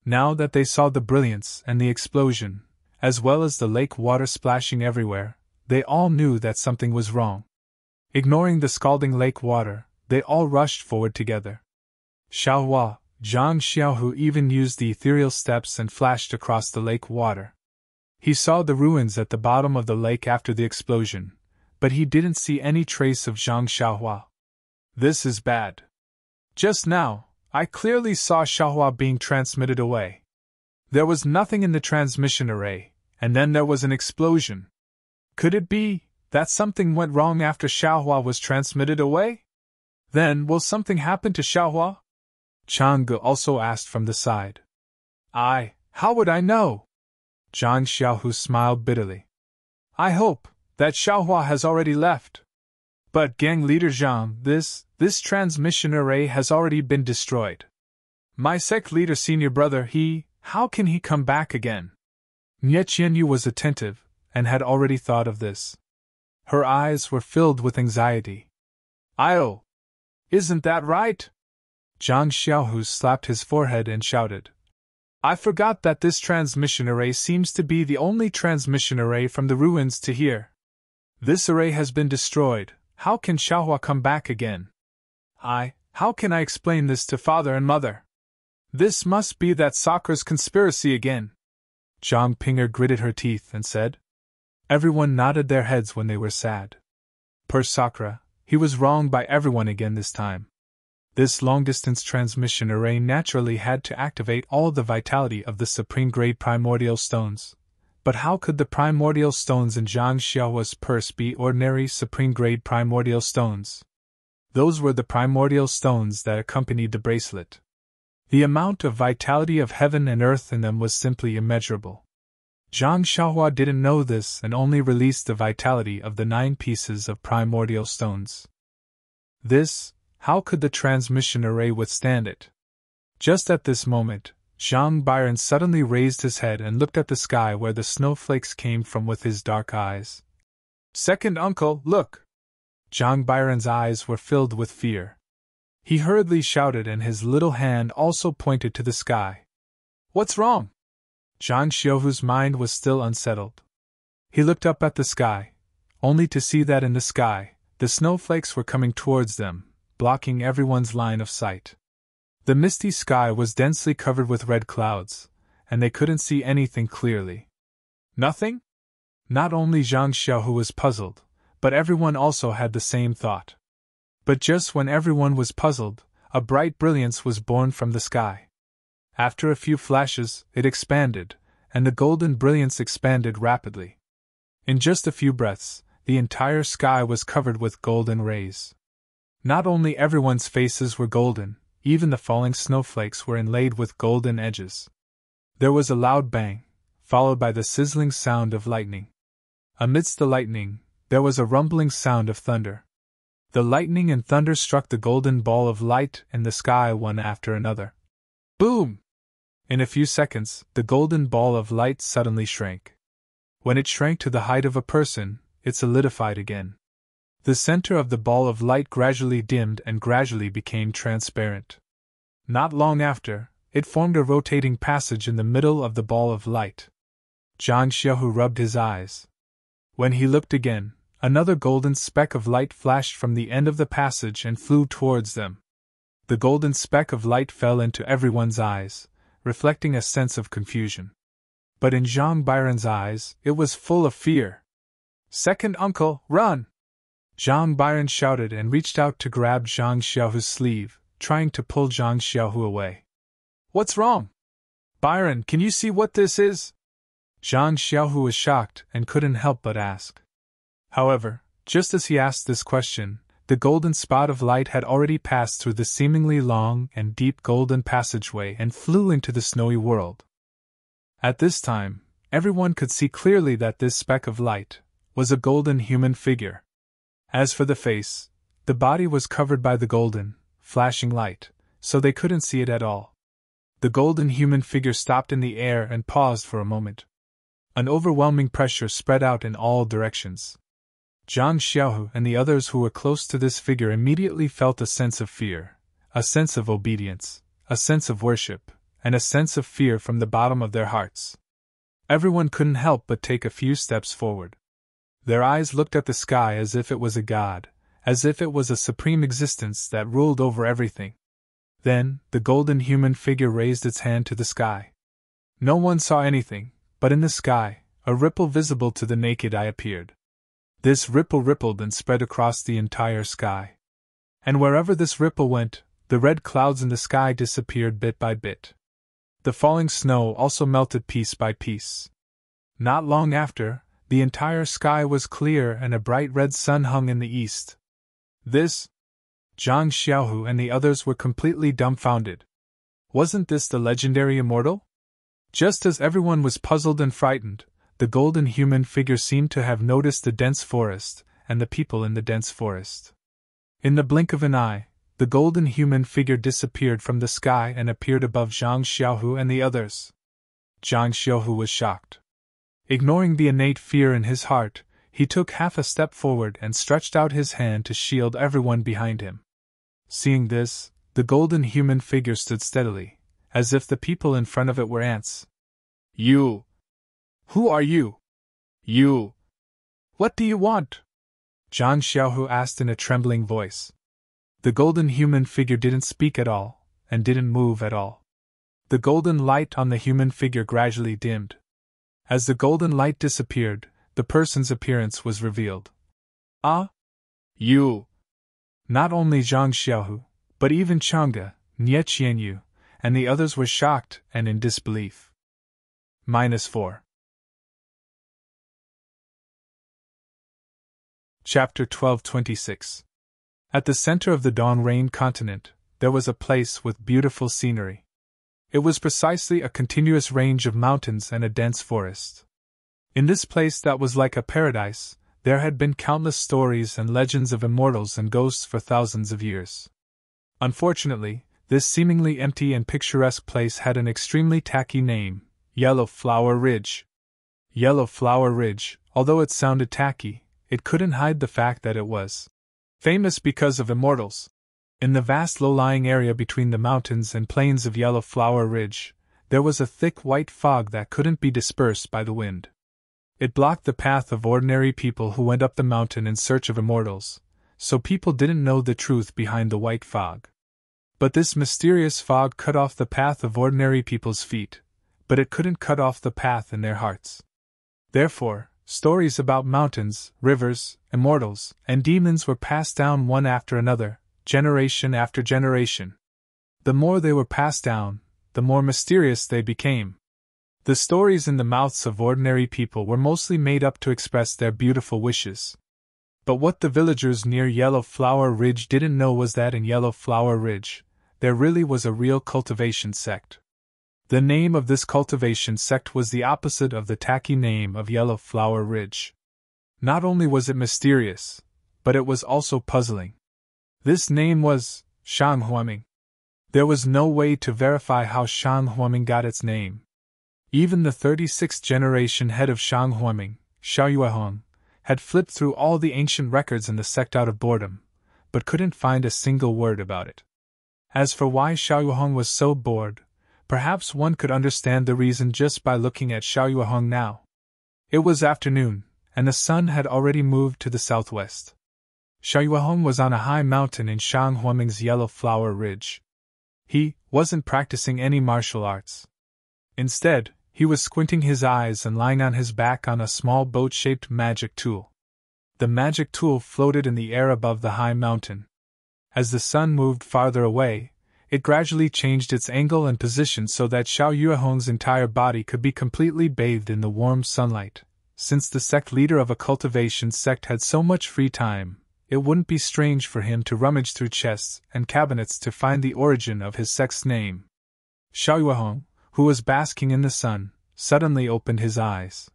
Now that they saw the brilliance and the explosion, as well as the lake water splashing everywhere, they all knew that something was wrong. Ignoring the scalding lake water, they all rushed forward together. Xiaohua, Zhang Xiaohu even used the ethereal steps and flashed across the lake water. He saw the ruins at the bottom of the lake after the explosion, but he didn't see any trace of Zhang Xiaohua. This is bad. Just now, I clearly saw Xiaohua being transmitted away. There was nothing in the transmission array, and then there was an explosion. Could it be that something went wrong after Xiaohua was transmitted away? Then, will something happen to Xiaohua? Chang'e also asked from the side. How would I know? Zhang Xiaohu smiled bitterly. I hope that Xiaohua has already left. But gang leader Zhang, this transmission array has already been destroyed. My sect leader senior brother, how can he come back again? Nie Qianyu was attentive, and had already thought of this. Her eyes were filled with anxiety. Isn't that right? Zhang Xiaohu slapped his forehead and shouted. I forgot that this transmission array seems to be the only transmission array from the ruins to here. This array has been destroyed. How can Xiaohua come back again? How can I explain this to father and mother? This must be that Sakura's conspiracy again. Zhang Pinger gritted her teeth and said. Everyone nodded their heads when they were sad. Per Sakura, he was wronged by everyone again this time. This long-distance transmission array naturally had to activate all the vitality of the supreme-grade primordial stones. But how could the primordial stones in Zhang Xiaohua's purse be ordinary supreme-grade primordial stones? Those were the primordial stones that accompanied the bracelet. The amount of vitality of heaven and earth in them was simply immeasurable. Zhang Xiaohua didn't know this and only released the vitality of the 9 pieces of primordial stones. How could the transmission array withstand it? Just at this moment, Zhang Byron suddenly raised his head and looked at the sky where the snowflakes came from with his dark eyes. Second uncle, look! Zhang Byron's eyes were filled with fear. He hurriedly shouted and his little hand also pointed to the sky. What's wrong? Zhang Xiaohu's mind was still unsettled. He looked up at the sky, only to see that in the sky, the snowflakes were coming towards them, blocking everyone's line of sight. The misty sky was densely covered with red clouds, and they couldn't see anything clearly. Nothing? Not only Zhang Xiaohu was puzzled, but everyone also had the same thought. But just when everyone was puzzled, a bright brilliance was born from the sky. After a few flashes, it expanded, and the golden brilliance expanded rapidly. In just a few breaths, the entire sky was covered with golden rays. Not only everyone's faces were golden, even the falling snowflakes were inlaid with golden edges. There was a loud bang, followed by the sizzling sound of lightning. Amidst the lightning, there was a rumbling sound of thunder. The lightning and thunder struck the golden ball of light in the sky one after another. Boom! In a few seconds, the golden ball of light suddenly shrank. When it shrank to the height of a person, it solidified again. The center of the ball of light gradually dimmed and gradually became transparent. Not long after, it formed a rotating passage in the middle of the ball of light. Zhang Xiaohu rubbed his eyes. When he looked again, another golden speck of light flashed from the end of the passage and flew towards them. The golden speck of light fell into everyone's eyes, reflecting a sense of confusion. But in Zhang Byron's eyes, it was full of fear. Second uncle, run! Zhang Byron shouted and reached out to grab Zhang Xiaohu's sleeve, trying to pull Zhang Xiaohu away. What's wrong? Byron, can you see what this is? Zhang Xiaohu was shocked and couldn't help but ask. However, just as he asked this question, the golden spot of light had already passed through the seemingly long and deep golden passageway and flew into the snowy world. At this time, everyone could see clearly that this speck of light was a golden human figure. As for the face, the body was covered by the golden, flashing light, so they couldn't see it at all. The golden human figure stopped in the air and paused for a moment. An overwhelming pressure spread out in all directions. Zhang Xiaohu and the others who were close to this figure immediately felt a sense of fear, a sense of obedience, a sense of worship, and a sense of fear from the bottom of their hearts. Everyone couldn't help but take a few steps forward. Their eyes looked at the sky as if it was a god, as if it was a supreme existence that ruled over everything. Then, the golden human figure raised its hand to the sky. No one saw anything, but in the sky, a ripple visible to the naked eye appeared. This ripple rippled and spread across the entire sky. And wherever this ripple went, the red clouds in the sky disappeared bit by bit. The falling snow also melted piece by piece. Not long after, the entire sky was clear and a bright red sun hung in the east. This? Zhang Xiaohu and the others were completely dumbfounded. Wasn't this the legendary Immortal? Just as everyone was puzzled and frightened, the golden human figure seemed to have noticed the dense forest and the people in the dense forest. In the blink of an eye, the golden human figure disappeared from the sky and appeared above Zhang Xiaohu and the others. Zhang Xiaohu was shocked. Ignoring the innate fear in his heart, he took half a step forward and stretched out his hand to shield everyone behind him. Seeing this, the golden human figure stood steadily, as if the people in front of it were ants. You! Who are you? You! What do you want? Zhang Xiaohu asked in a trembling voice. The golden human figure didn't speak at all, and didn't move at all. The golden light on the human figure gradually dimmed. As the golden light disappeared, the person's appearance was revealed. Ah? You! Not only Zhang Xiaohu, but even Chang'e, Nie Qianyu, and the others were shocked and in disbelief. -4. Chapter 12:26. At the center of the Dong-Rain continent, there was a place with beautiful scenery. It was precisely a continuous range of mountains and a dense forest. In this place that was like a paradise, there had been countless stories and legends of immortals and ghosts for thousands of years. Unfortunately, this seemingly empty and picturesque place had an extremely tacky name, Yellow Flower Ridge. Yellow Flower Ridge, although it sounded tacky, it couldn't hide the fact that it was famous because of immortals. In the vast low-lying area between the mountains and plains of Yellow Flower Ridge, there was a thick white fog that couldn't be dispersed by the wind. It blocked the path of ordinary people who went up the mountain in search of immortals, so people didn't know the truth behind the white fog. But this mysterious fog cut off the path of ordinary people's feet, but it couldn't cut off the path in their hearts. Therefore, stories about mountains, rivers, immortals, and demons were passed down one after another, generation after generation. The more they were passed down, the more mysterious they became. The stories in the mouths of ordinary people were mostly made up to express their beautiful wishes. But what the villagers near Yellow Flower Ridge didn't know was that in Yellow Flower Ridge, there really was a real cultivation sect. The name of this cultivation sect was the opposite of the tacky name of Yellow Flower Ridge. Not only was it mysterious, but it was also puzzling. This name was Shanghuaming. There was no way to verify how Shanghuaming got its name. Even the 36th generation head of Shanghuaming, Xiao Yuehong, had flipped through all the ancient records in the sect out of boredom, but couldn't find a single word about it. As for why Xiao Yuehong was so bored, perhaps one could understand the reason just by looking at Xiao Yuehong now. It was afternoon, and the sun had already moved to the southwest. Xiao Yuehong was on a high mountain in Shanghuaming's Yellow Flower Ridge. He wasn't practicing any martial arts. Instead, he was squinting his eyes and lying on his back on a small boat-shaped magic tool. The magic tool floated in the air above the high mountain. As the sun moved farther away, it gradually changed its angle and position so that Xiao Yuehong's entire body could be completely bathed in the warm sunlight. Since the sect leader of a cultivation sect had so much free time, it wouldn't be strange for him to rummage through chests and cabinets to find the origin of his sect's name. Xiao Yuehong, who was basking in the sun, suddenly opened his eyes.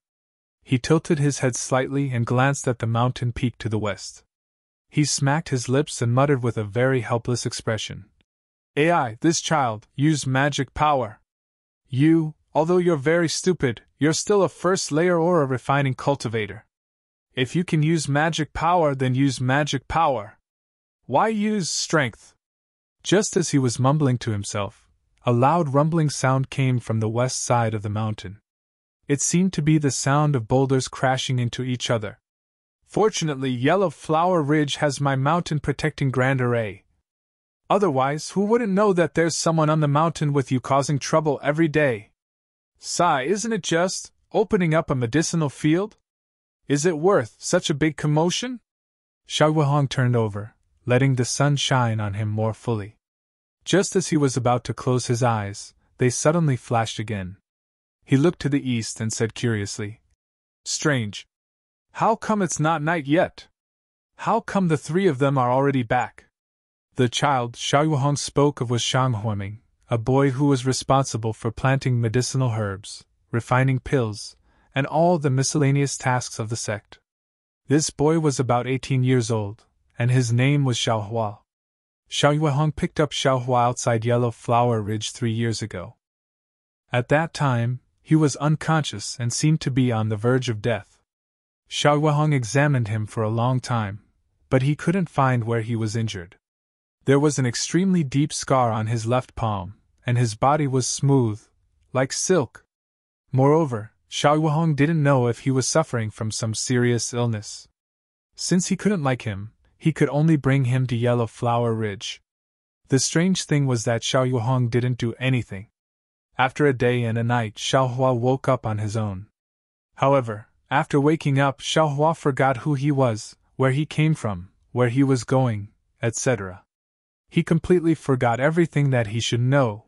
He tilted his head slightly and glanced at the mountain peak to the west. He smacked his lips and muttered with a very helpless expression. "AI, this child, used magic power. You, although you're very stupid, you're still a first layer or a refining cultivator. If you can use magic power, then use magic power. Why use strength?" Just as he was mumbling to himself, a loud rumbling sound came from the west side of the mountain. It seemed to be the sound of boulders crashing into each other. "Fortunately, Yellow Flower Ridge has my mountain protecting grand array. Otherwise, who wouldn't know that there's someone on the mountain with you causing trouble every day? Sigh, isn't it just opening up a medicinal field? Is it worth such a big commotion?" Xiao Yuehong turned over, letting the sun shine on him more fully. Just as he was about to close his eyes, they suddenly flashed again. He looked to the east and said curiously, "Strange. How come it's not night yet? How come the three of them are already back?" The child Xiao Yuehong spoke of was Shang Huoming, a boy who was responsible for planting medicinal herbs, refining pills, and all the miscellaneous tasks of the sect. This boy was about 18 years old, and his name was Xiao Hua. Xiao Yuehong picked up Xiao Hua outside Yellow Flower Ridge 3 years ago. At that time, he was unconscious and seemed to be on the verge of death. Xiao Yuehong examined him for a long time, but he couldn't find where he was injured. There was an extremely deep scar on his left palm, and his body was smooth, like silk. Moreover, Xiao Yuehong didn't know if he was suffering from some serious illness. Since he couldn't like him, he could only bring him to Yellow Flower Ridge. The strange thing was that Xiao Yuehong didn't do anything. After a day and a night, Xiao Hua woke up on his own. However, after waking up, Xiao Hua forgot who he was, where he came from, where he was going, etc. He completely forgot everything that he should know.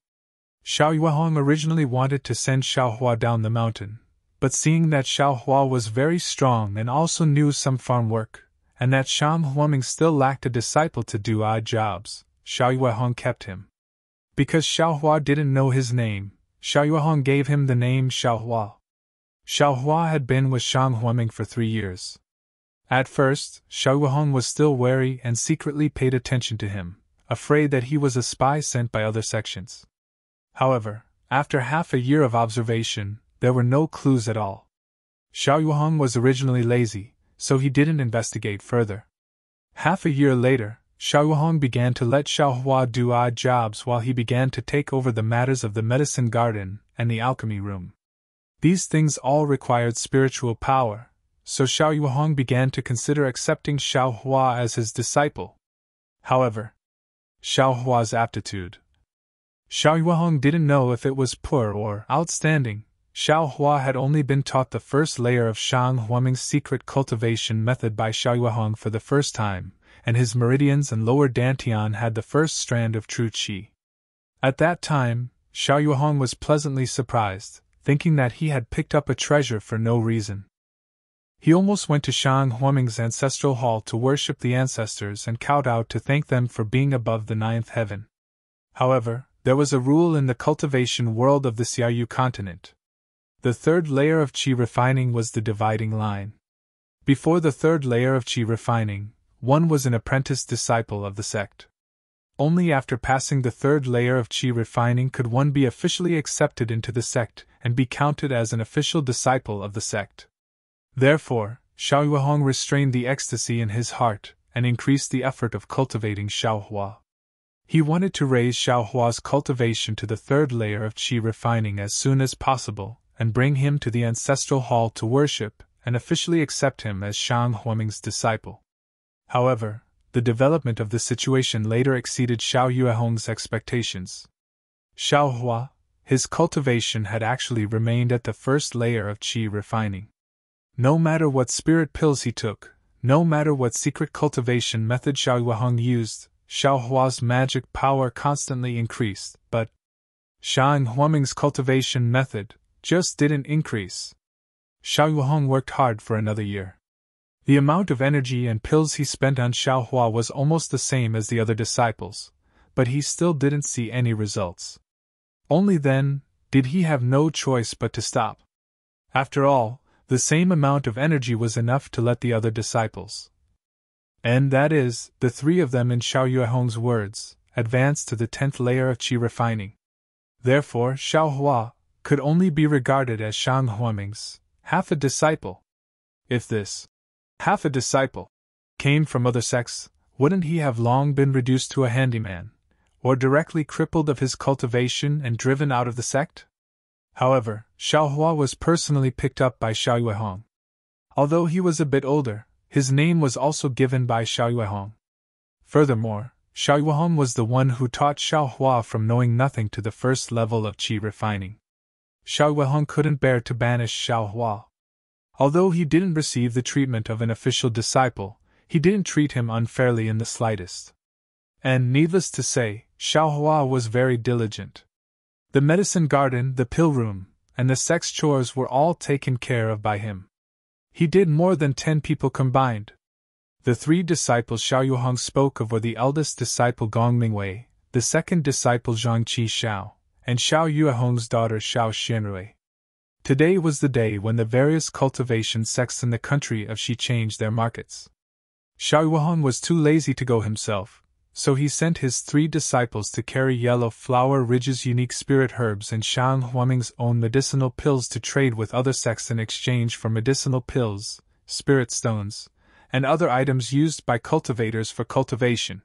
Xiao Yuehong originally wanted to send Xiao Hua down the mountain, but seeing that Xiao Hua was very strong and also knew some farm work, and that Shang Huoming still lacked a disciple to do odd jobs, Xiao Yuehong kept him. Because Xiao Hua didn't know his name, Xiao Yuehong gave him the name Xiao Hua. Xiao Hua had been with Shang Huoming for 3 years. At first, Xiao Yuehong was still wary and secretly paid attention to him, afraid that he was a spy sent by other sections. However, after half a year of observation, there were no clues at all. Xiao Yuehong was originally lazy, so he didn't investigate further. Half a year later, Xiao Yuehong began to let Xiao Hua do odd jobs while he began to take over the matters of the medicine garden and the alchemy room. These things all required spiritual power, so Xiao Yuehong began to consider accepting Xiao Hua as his disciple. However, Xiao Hua's aptitude. Xiao Yuehong didn't know if it was poor or outstanding. Xiao Hua had only been taught the first layer of Shang Huoming's secret cultivation method by Xiao Yuehong for the first time, and his meridians and lower dantian had the first strand of true qi. At that time, Xiao Yuehong was pleasantly surprised, thinking that he had picked up a treasure for no reason. He almost went to Shang Huoming's ancestral hall to worship the ancestors and kowtow to thank them for being above the 9th heaven. However, there was a rule in the cultivation world of the Xiaoyu continent. The third layer of qi refining was the dividing line. Before the third layer of qi refining, one was an apprentice disciple of the sect. Only after passing the third layer of qi refining could one be officially accepted into the sect and be counted as an official disciple of the sect. Therefore, Xiao Yuehong restrained the ecstasy in his heart and increased the effort of cultivating Xiao Hua. He wanted to raise Xiao Hua's cultivation to the third layer of qi refining as soon as possible and bring him to the ancestral hall to worship and officially accept him as Shang Huoming's disciple. However, the development of the situation later exceeded Xiao Yuehong's expectations. Xiao Hua, his cultivation had actually remained at the first layer of qi refining. No matter what spirit pills he took, no matter what secret cultivation method Xiao Yuehong used, Xiao Hua's magic power constantly increased, but Shang Huoming's cultivation method just didn't increase. Xiao Yuehong worked hard for another year. The amount of energy and pills he spent on Xiao Hua was almost the same as the other disciples, but he still didn't see any results. Only then did he have no choice but to stop. After all, the same amount of energy was enough to let the other disciples And that is, the three of them in Xiao Yuehong's words, advanced to the 10th layer of qi refining. Therefore, Xiao Hua could only be regarded as Shang Huaming's half a disciple. If this half a disciple came from other sects, wouldn't he have long been reduced to a handyman, or directly crippled of his cultivation and driven out of the sect? However, Xiao Hua was personally picked up by Xiao Yuehong. Although he was a bit older, his name was also given by Xiao Yuehong. Furthermore, Xiao Yuehong was the one who taught Xiao Hua from knowing nothing to the first level of qi refining. Xiao Yuehong couldn't bear to banish Xiao Hua. Although he didn't receive the treatment of an official disciple, he didn't treat him unfairly in the slightest. And needless to say, Xiao Hua was very diligent. The medicine garden, the pill room, and the sex chores were all taken care of by him. He did more than 10 people combined. The 3 disciples Xiao Yuehong spoke of were the eldest disciple Gong Mingwei, the second disciple Zhang Qi Xiao, and Xiao Yuehong's daughter Xiao Xianrui. Today was the day when the various cultivation sects in the country of Xi changed their markets. Xiao Yuehong was too lazy to go himself, so he sent his 3 disciples to carry Yellow Flower Ridge's unique spirit herbs and Shang Huaming's own medicinal pills to trade with other sects in exchange for medicinal pills, spirit stones, and other items used by cultivators for cultivation.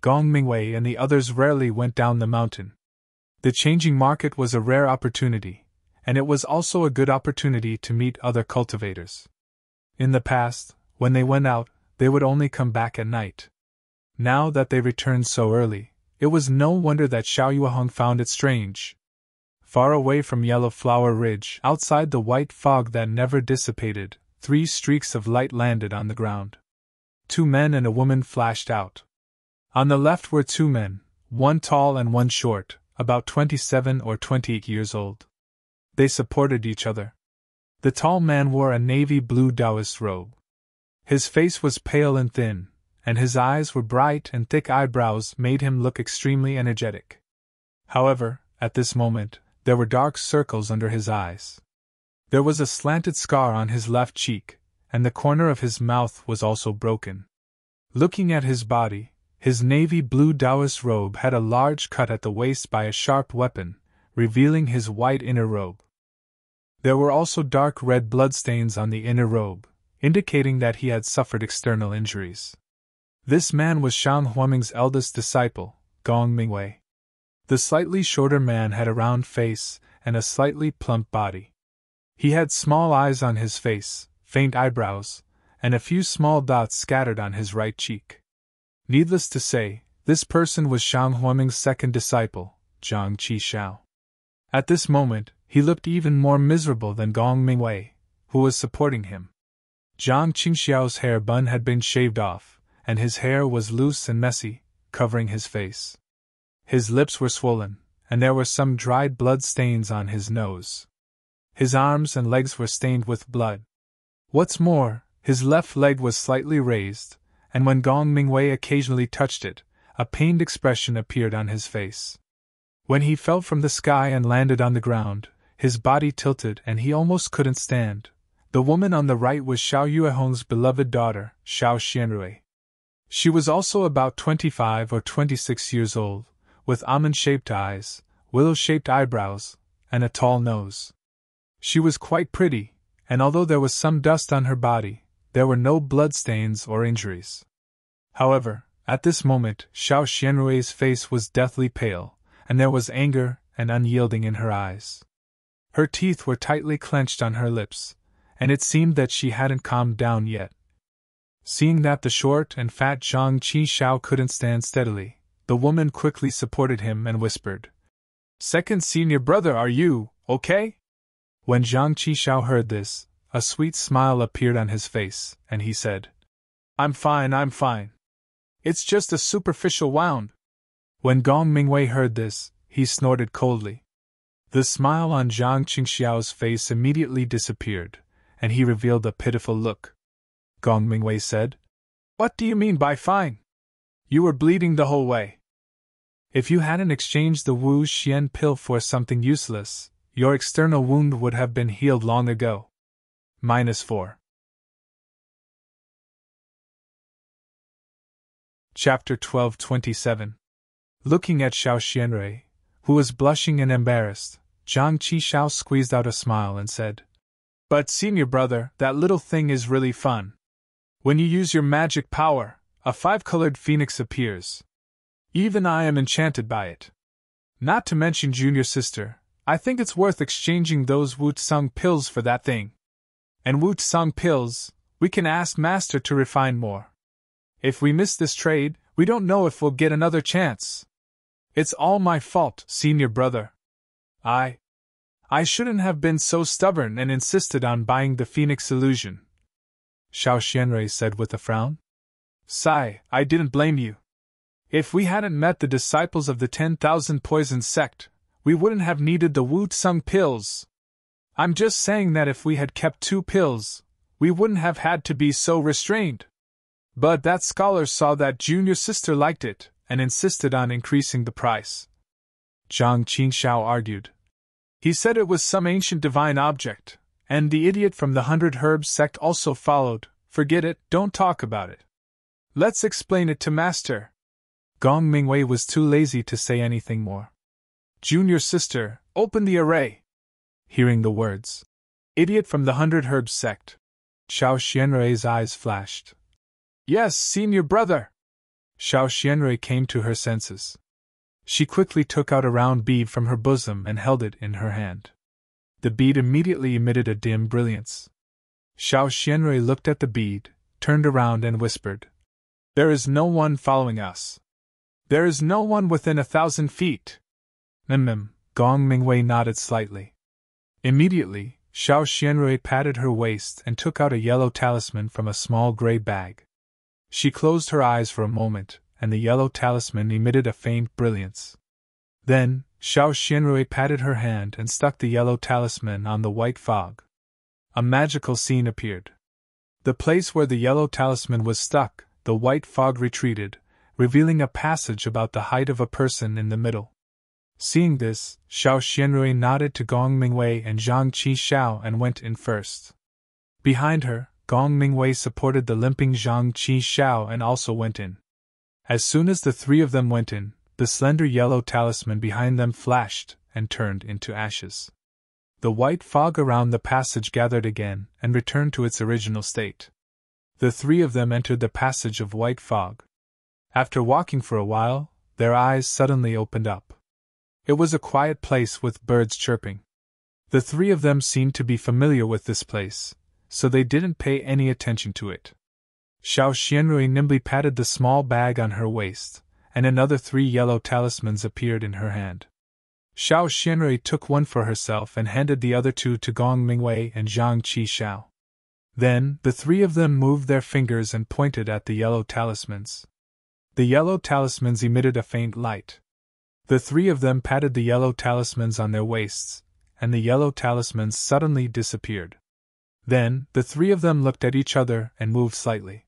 Gong Mingwei and the others rarely went down the mountain. The changing market was a rare opportunity, and it was also a good opportunity to meet other cultivators. In the past, when they went out, they would only come back at night. Now that they returned so early, it was no wonder that Xiao Yuehong found it strange. Far away from Yellow Flower Ridge, outside the white fog that never dissipated, 3 streaks of light landed on the ground. 2 men and a woman flashed out. On the left were 2 men, one tall and one short, about 27 or 28 years old. They supported each other. The tall man wore a navy blue Taoist robe. His face was pale and thin, and his eyes were bright, and thick eyebrows made him look extremely energetic. However, at this moment, there were dark circles under his eyes. There was a slanted scar on his left cheek, and the corner of his mouth was also broken. Looking at his body, his navy blue Taoist robe had a large cut at the waist by a sharp weapon, revealing his white inner robe. There were also dark red bloodstains on the inner robe, indicating that he had suffered external injuries. This man was Shang Huaming's eldest disciple, Gong Mingwei. The slightly shorter man had a round face and a slightly plump body. He had small eyes on his face, faint eyebrows, and a few small dots scattered on his right cheek. Needless to say, this person was Shang Huaming's second disciple, Zhang Qi Xiao. At this moment, he looked even more miserable than Gong Mingwei, who was supporting him. Zhang Qingxiao's hair bun had been shaved off, and his hair was loose and messy, covering his face. His lips were swollen, and there were some dried blood stains on his nose. His arms and legs were stained with blood. What's more, his left leg was slightly raised, and when Gong Mingwei occasionally touched it, a pained expression appeared on his face. When he fell from the sky and landed on the ground, his body tilted and he almost couldn't stand. The woman on the right was Xiao Yuehong's beloved daughter, Xiao Xianrui. She was also about 25 or 26 years old, with almond-shaped eyes, willow-shaped eyebrows, and a tall nose. She was quite pretty, and although there was some dust on her body, there were no bloodstains or injuries. However, at this moment, Xiao Xianrui's face was deathly pale, and there was anger and unyielding in her eyes. Her teeth were tightly clenched on her lips, and it seemed that she hadn't calmed down yet. Seeing that the short and fat Zhang Qi Xiao couldn't stand steadily, the woman quickly supported him and whispered, "Second senior brother, are you okay?" When Zhang Qi Xiao heard this, a sweet smile appeared on his face, and he said, I'm fine. It's just a superficial wound." When Gong Mingwei heard this, he snorted coldly. The smile on Zhang Qingxiao's face immediately disappeared, and he revealed a pitiful look. Gong Mingwei said, "What do you mean by fine? You were bleeding the whole way. If you hadn't exchanged the Wu Xian pill for something useless, your external wound would have been healed long ago. -4. Chapter 12:27. Looking at Xiao Xianrui, who was blushing and embarrassed, Zhang Qishao squeezed out a smile and said, "But senior brother, that little thing is really fun. When you use your magic power, a 5-colored phoenix appears. Even I am enchanted by it. Not to mention junior sister, I think it's worth exchanging those Wu Tsung pills for that thing. And Wu Tsung pills, we can ask Master to refine more. If we miss this trade, we don't know if we'll get another chance. It's all my fault, senior brother. I shouldn't have been so stubborn and insisted on buying the Phoenix illusion," Xiao Xianrui said with a frown. "Sigh, I didn't blame you. If we hadn't met the disciples of the 10,000 Poison sect, we wouldn't have needed the Wu Tsung pills. I'm just saying that if we had kept 2 pills, we wouldn't have had to be so restrained. But that scholar saw that junior sister liked it, and insisted on increasing the price," Zhang Qingshao argued. "He said it was some ancient divine object, and the idiot from the 100 Herbs sect also followed. Forget it, don't talk about it. Let's explain it to Master." Gong Mingwei was too lazy to say anything more. "Junior sister, open the array." Hearing the words, "idiot from the 100 Herbs sect," Xiao Xianrui's eyes flashed. "Yes, senior brother." Xiao Xianrui came to her senses. She quickly took out a round bead from her bosom and held it in her hand. The bead immediately emitted a dim brilliance. Xiao Xianrui looked at the bead, turned around and whispered, "There is no one following us. There is no one within 1,000 feet. Gong Mingwei nodded slightly. Immediately, Xiao Xianrui patted her waist and took out a yellow talisman from a small gray bag. She closed her eyes for a moment, and the yellow talisman emitted a faint brilliance. Then, Xiao Xianrui patted her hand and stuck the yellow talisman on the white fog. A magical scene appeared. The place where the yellow talisman was stuck, the white fog retreated, revealing a passage about the height of a person in the middle. Seeing this, Xiao Xianrui nodded to Gong Mingwei and Zhang Qishao and went in first. Behind her, Gong Mingwei supported the limping Zhang Qishao and also went in. As soon as the 3 of them went in, the slender yellow talisman behind them flashed and turned into ashes. The white fog around the passage gathered again and returned to its original state. The 3 of them entered the passage of white fog. After walking for a while, their eyes suddenly opened up. It was a quiet place with birds chirping. The 3 of them seemed to be familiar with this place, so they didn't pay any attention to it. Xiao Xianrui nimbly patted the small bag on her waist, and another 3 yellow talismans appeared in her hand. Xiao Xianrui took one for herself and handed the other 2 to Gong Mingwei and Zhang Qishao. Then, the 3 of them moved their fingers and pointed at the yellow talismans. The yellow talismans emitted a faint light. The 3 of them patted the yellow talismans on their waists, and the yellow talismans suddenly disappeared. Then, the 3 of them looked at each other and moved slightly.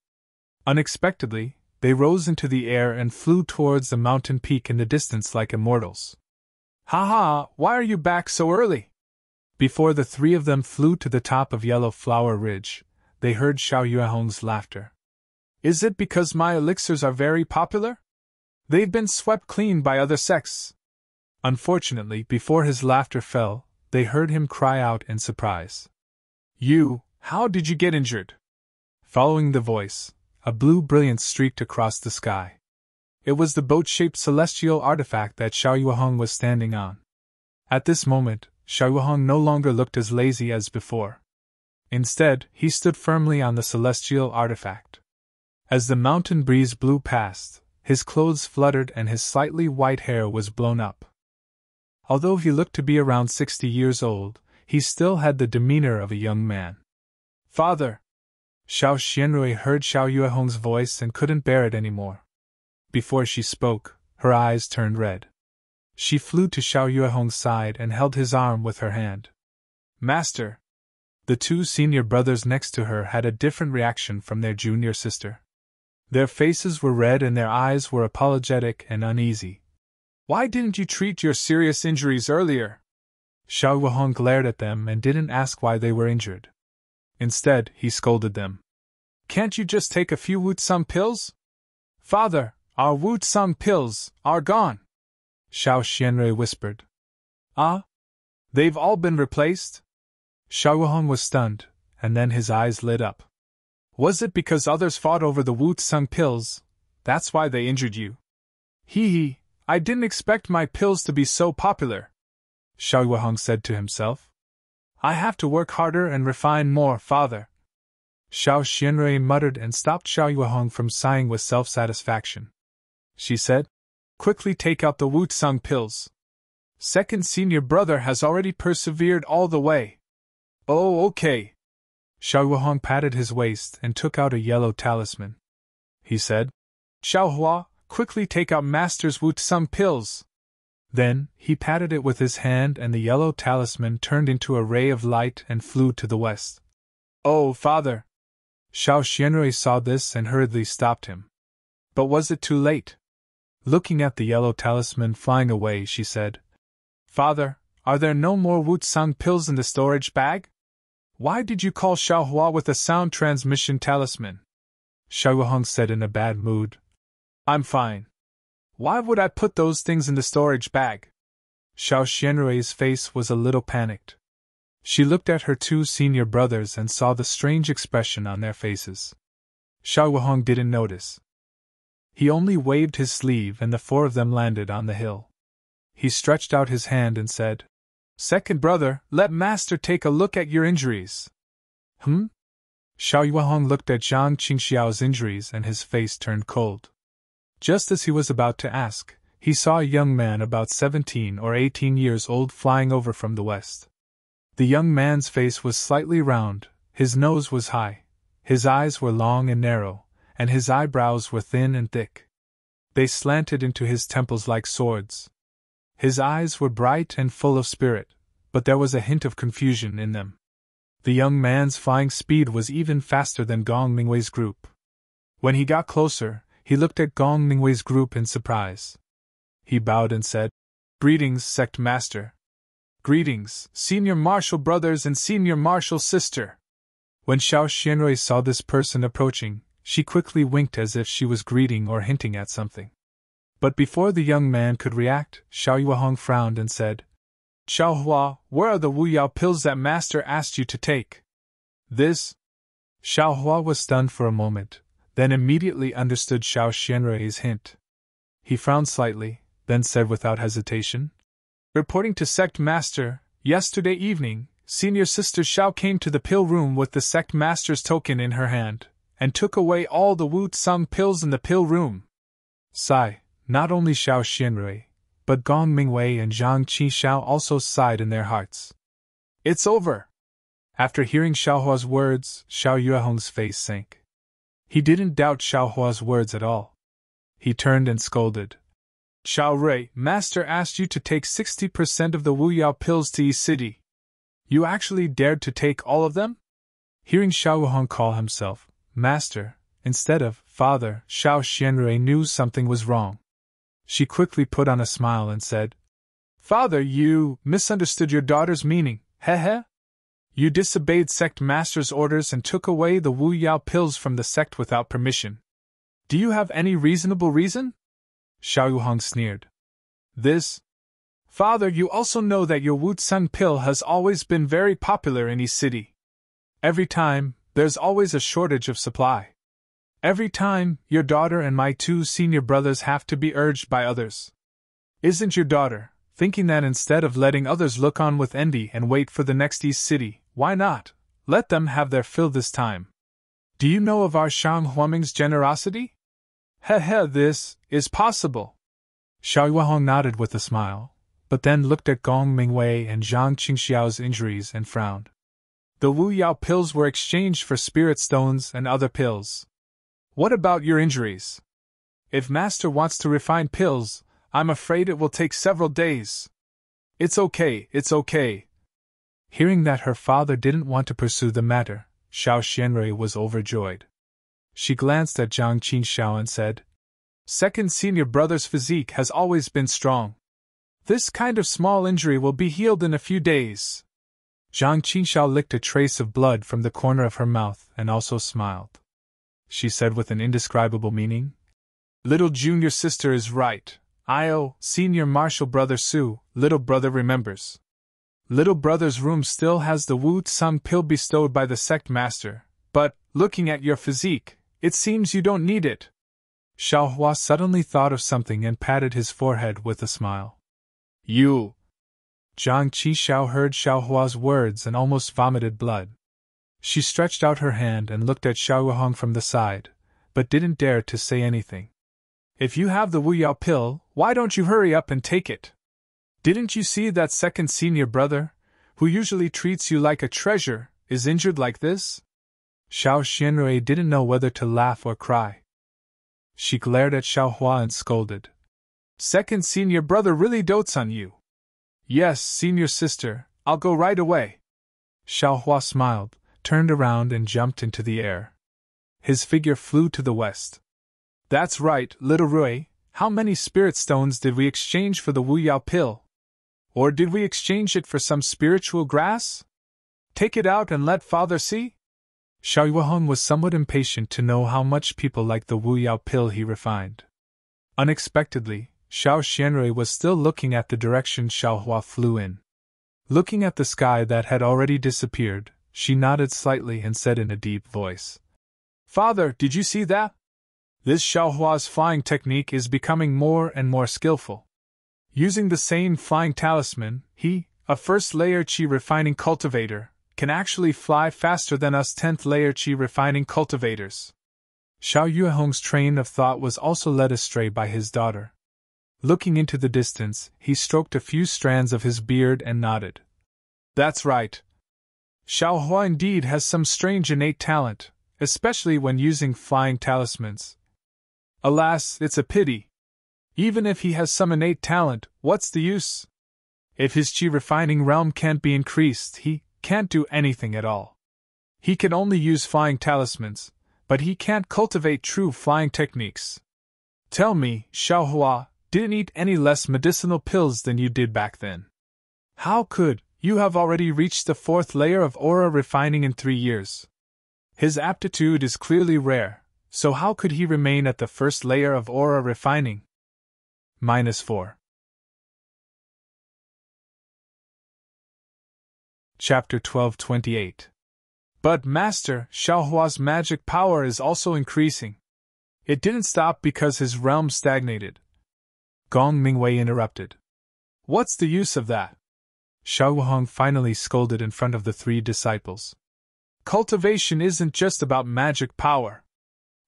Unexpectedly, they rose into the air and flew towards the mountain peak in the distance like immortals. "Ha ha, why are you back so early?" Before the 3 of them flew to the top of Yellow Flower Ridge, they heard Xiao Yuehong's laughter. "Is it because my elixirs are very popular? They've been swept clean by other sects." Unfortunately, before his laughter fell, they heard him cry out in surprise. How did you get injured?" Following the voice, a blue brilliance streaked across the sky. It was the boat-shaped celestial artifact that Xiao Yuehong was standing on. At this moment, Xiao Yuehong no longer looked as lazy as before. Instead, he stood firmly on the celestial artifact. As the mountain breeze blew past, his clothes fluttered and his slightly white hair was blown up. Although he looked to be around 60 years old, he still had the demeanor of a young man. "Father!" Xiao Xianrui heard Xiao Yuehong's voice and couldn't bear it anymore. Before she spoke, her eyes turned red. She flew to Xiao Yuehong's side and held his arm with her hand. "Master!" The 2 senior brothers next to her had a different reaction from their junior sister. Their faces were red and their eyes were apologetic and uneasy. "Why didn't you treat your serious injuries earlier?" Xiao Yuehong glared at them and didn't ask why they were injured. Instead, he scolded them. "Can't you just take a few Wu Tsung pills?" Father, our Wu Tsung pills are gone, Xiao Xianrui whispered. Ah? They've all been replaced? Xiao Yuhong was stunned, and then his eyes lit up. Was it because others fought over the Wu Tsung pills? That's why they injured you. Hee, I didn't expect my pills to be so popular, Xiao Yuhong said to himself. I have to work harder and refine more, father. Xiao Xianrui muttered and stopped Xiao Yuhong from sighing with self-satisfaction. She said, Quickly take out the Wu Tsung pills. Second senior brother has already persevered all the way. Oh, okay. Xiao Yuhong patted his waist and took out a yellow talisman. He said, Xiao Hua, quickly take out Master's Wu Tsung pills. Then, he patted it with his hand and the yellow talisman turned into a ray of light and flew to the west. Oh, father! Xiao Xianrui saw this and hurriedly stopped him. But was it too late? Looking at the yellow talisman flying away, she said, Father, are there no more Wu Tsung pills in the storage bag? Why did you call Xiao Hua with a sound transmission talisman? Xiao Yuhong said in a bad mood. I'm fine. Why would I put those things in the storage bag? Xiao Xianrui's face was a little panicked. She looked at her two senior brothers and saw the strange expression on their faces. Xiao Yuhong didn't notice. He only waved his sleeve and the four of them landed on the hill. He stretched out his hand and said, Second brother, let Master take a look at your injuries. Xiao Yuhong looked at Zhang Qingxiao's injuries and his face turned cold. Just as he was about to ask, he saw a young man about 17 or 18 years old flying over from the west. The young man's face was slightly round, his nose was high, his eyes were long and narrow, and his eyebrows were thin and thick. They slanted into his temples like swords. His eyes were bright and full of spirit, but there was a hint of confusion in them. The young man's flying speed was even faster than Gong Mingwei's group. When he got closer, he looked at Gong Mingwei's group in surprise. He bowed and said, Greetings, Sect Master. Greetings, Senior Martial Brothers and Senior Martial Sister. When Xiao Xianrui saw this person approaching, she quickly winked as if she was greeting or hinting at something. But before the young man could react, Xiao Yuhong frowned and said, Xiao Hua, where are the Wu Yao pills that Master asked you to take? This? Xiao Hua was stunned for a moment, then immediately understood Xiao Xianrui's hint. He frowned slightly, then said without hesitation, Reporting to Sect Master, yesterday evening, Senior Sister Xiao came to the pill room with the Sect Master's token in her hand, and took away all the Wu Tsung pills in the pill room. Sigh, not only Xiao Xianrui, but Gong Mingwei and Zhang Qingxiao also sighed in their hearts. It's over! After hearing Xiao Hua's words, Xiao Yuehong's face sank. He didn't doubt Xiao Hua's words at all. He turned and scolded. Xiao Rui, Master asked you to take 60% of the Wu Yao pills to Yi City. You actually dared to take all of them? Hearing Xiao Yuehong call himself Master instead of Father, Xiao Xianrui knew something was wrong. She quickly put on a smile and said, Father, you misunderstood your daughter's meaning, heh? You disobeyed Sect Master's orders and took away the Wu Yao pills from the sect without permission. Do you have any reasonable reason? Xiao Yuhong sneered. This? Father, you also know that your Wu Tsung pill has always been very popular in East City. Every time, there's always a shortage of supply. Every time, your daughter and my two senior brothers have to be urged by others. Isn't your daughter, thinking that instead of letting others look on with envy and wait for the next East City, why not let them have their fill this time? Do you know of our Shang Huaming's generosity? This is possible. Xiao Yuehong nodded with a smile, but then looked at Gong Mingwei and Zhang Qingxiao's injuries and frowned. The Wu Yao pills were exchanged for spirit stones and other pills. What about your injuries? If Master wants to refine pills, I'm afraid it will take several days. It's okay. Hearing that her father didn't want to pursue the matter, Xiao Xianrui was overjoyed. She glanced at Zhang Qingxiao and said, Second senior brother's physique has always been strong. This kind of small injury will be healed in a few days. Zhang Qingxiao licked a trace of blood from the corner of her mouth and also smiled. She said with an indescribable meaning, Little junior sister is right. Senior martial brother Sue, little brother remembers. Little brother's room still has the Wu Tsang pill bestowed by the sect master, but, looking at your physique, it seems you don't need it. Xiaohua suddenly thought of something and patted his forehead with a smile. You! Zhang Qixiao heard Xiaohua's words and almost vomited blood. She stretched out her hand and looked at Xiao Yuheng from the side, but didn't dare to say anything. If you have the Wu Yao pill, why don't you hurry up and take it? Didn't you see that second senior brother, who usually treats you like a treasure, is injured like this? Xiao Xianrui didn't know whether to laugh or cry. She glared at Xiaohua and scolded. Second senior brother really dotes on you. Yes, senior sister, I'll go right away. Xiaohua smiled, turned around and jumped into the air. His figure flew to the west. That's right, little Rui, how many spirit stones did we exchange for the Wu Yao pill? Or did we exchange it for some spiritual grass? Take it out and let father see? Xiao Yuheng was somewhat impatient to know how much people liked the Wu Yao pill he refined. Unexpectedly, Xiao Xianrui was still looking at the direction Xiaohua flew in. Looking at the sky that had already disappeared, she nodded slightly and said in a deep voice, Father, did you see that? This Xiaohua's flying technique is becoming more and more skillful. Using the same flying talisman, he, a first-layer qi refining cultivator, can actually fly faster than us 10th-layer qi refining cultivators. Xiao Yuehong's train of thought was also led astray by his daughter. Looking into the distance, he stroked a few strands of his beard and nodded. That's right. Xiaohua indeed has some strange innate talent, especially when using flying talismans. Alas, it's a pity. Even if he has some innate talent, what's the use? If his qi refining realm can't be increased, he can't do anything at all. He can only use flying talismans, but he can't cultivate true flying techniques. Tell me, Xiaohua, didn't eat any less medicinal pills than you did back then. How could you have already reached the 4th layer of aura refining in 3 years? His aptitude is clearly rare, so how could he remain at the 1st layer of aura refining? -4. Chapter 12:28. But Master, Xiaohua's magic power is also increasing. It didn't stop because his realm stagnated. Gong Mingwei interrupted. What's the use of that? Xiao Yuheng finally scolded in front of the 3 disciples. Cultivation isn't just about magic power.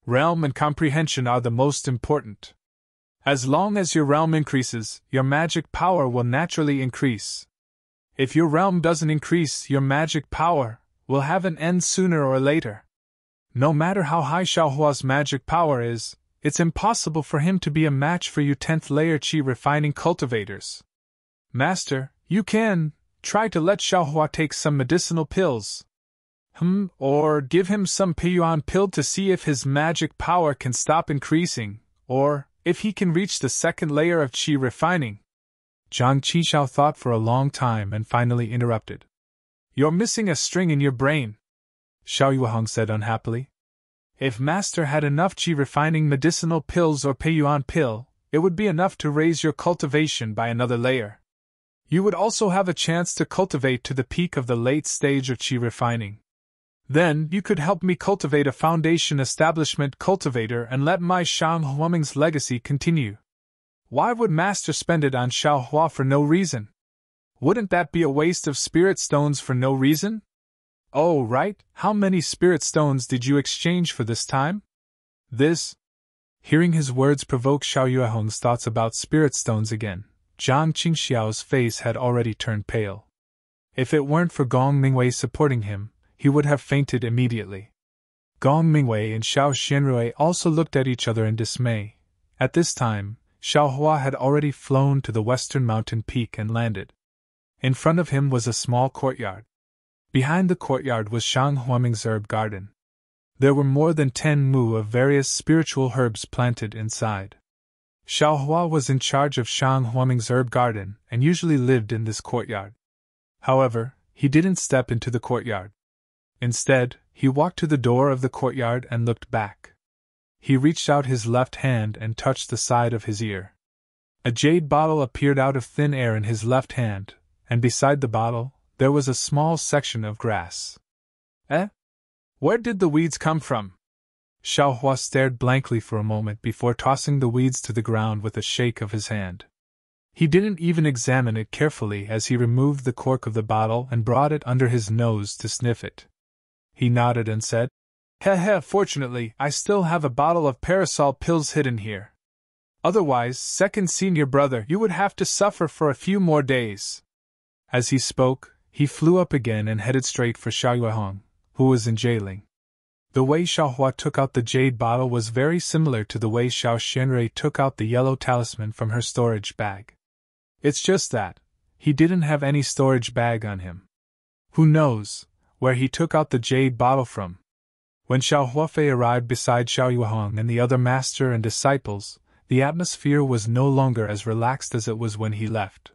Realm and comprehension are the most important. As long as your realm increases, your magic power will naturally increase. If your realm doesn't increase, your magic power will have an end sooner or later. No matter how high Xiaohua's magic power is, it's impossible for him to be a match for you 10th layer qi refining cultivators. Master, you can try to let Xiaohua take some medicinal pills. Or give him some Peiyuan pill to see if his magic power can stop increasing, or if he can reach the 2nd layer of qi refining. Zhang Qixiao thought for a long time and finally interrupted. You're missing a string in your brain, Xiao Yuheng said unhappily. If Master had enough qi refining medicinal pills or Peiyuan pill, it would be enough to raise your cultivation by another layer. You would also have a chance to cultivate to the peak of the late stage of qi refining. Then you could help me cultivate a foundation establishment cultivator and let my Shang Huaming's legacy continue. Why would Master spend it on Xiaohua for no reason? Wouldn't that be a waste of spirit stones for no reason? Oh, right, how many spirit stones did you exchange for this time? This. Hearing his words provoke Xiao Yuehong's thoughts about spirit stones again, Zhang Qingxiao's face had already turned pale. If it weren't for Gong Mingwei supporting him, he would have fainted immediately. Gong Mingwei and Xiao Xianrui also looked at each other in dismay. At this time, Xiaohua had already flown to the western mountain peak and landed. In front of him was a small courtyard. Behind the courtyard was Shang Huaming's herb garden. There were more than 10 mu of various spiritual herbs planted inside. Xiaohua was in charge of Shang Huaming's herb garden and usually lived in this courtyard. However, he didn't step into the courtyard. Instead, he walked to the door of the courtyard and looked back. He reached out his left hand and touched the side of his ear. A jade bottle appeared out of thin air in his left hand, and beside the bottle, there was a small section of grass. Eh? Where did the weeds come from? Xiaohua stared blankly for a moment before tossing the weeds to the ground with a shake of his hand. He didn't even examine it carefully as he removed the cork of the bottle and brought it under his nose to sniff it. He nodded and said, Heh, fortunately, I still have a bottle of parasol pills hidden here. Otherwise, second senior brother, you would have to suffer for a few more days. As he spoke, he flew up again and headed straight for Xiao Yuehong, who was in jailing. The way Xiaohua took out the jade bottle was very similar to the way Xiao Xianrui took out the yellow talisman from her storage bag. It's just that he didn't have any storage bag on him. Who knows where he took out the jade bottle from? When Xiao Huafei arrived beside Xiao Yuehong and the other master and disciples, the atmosphere was no longer as relaxed as it was when he left.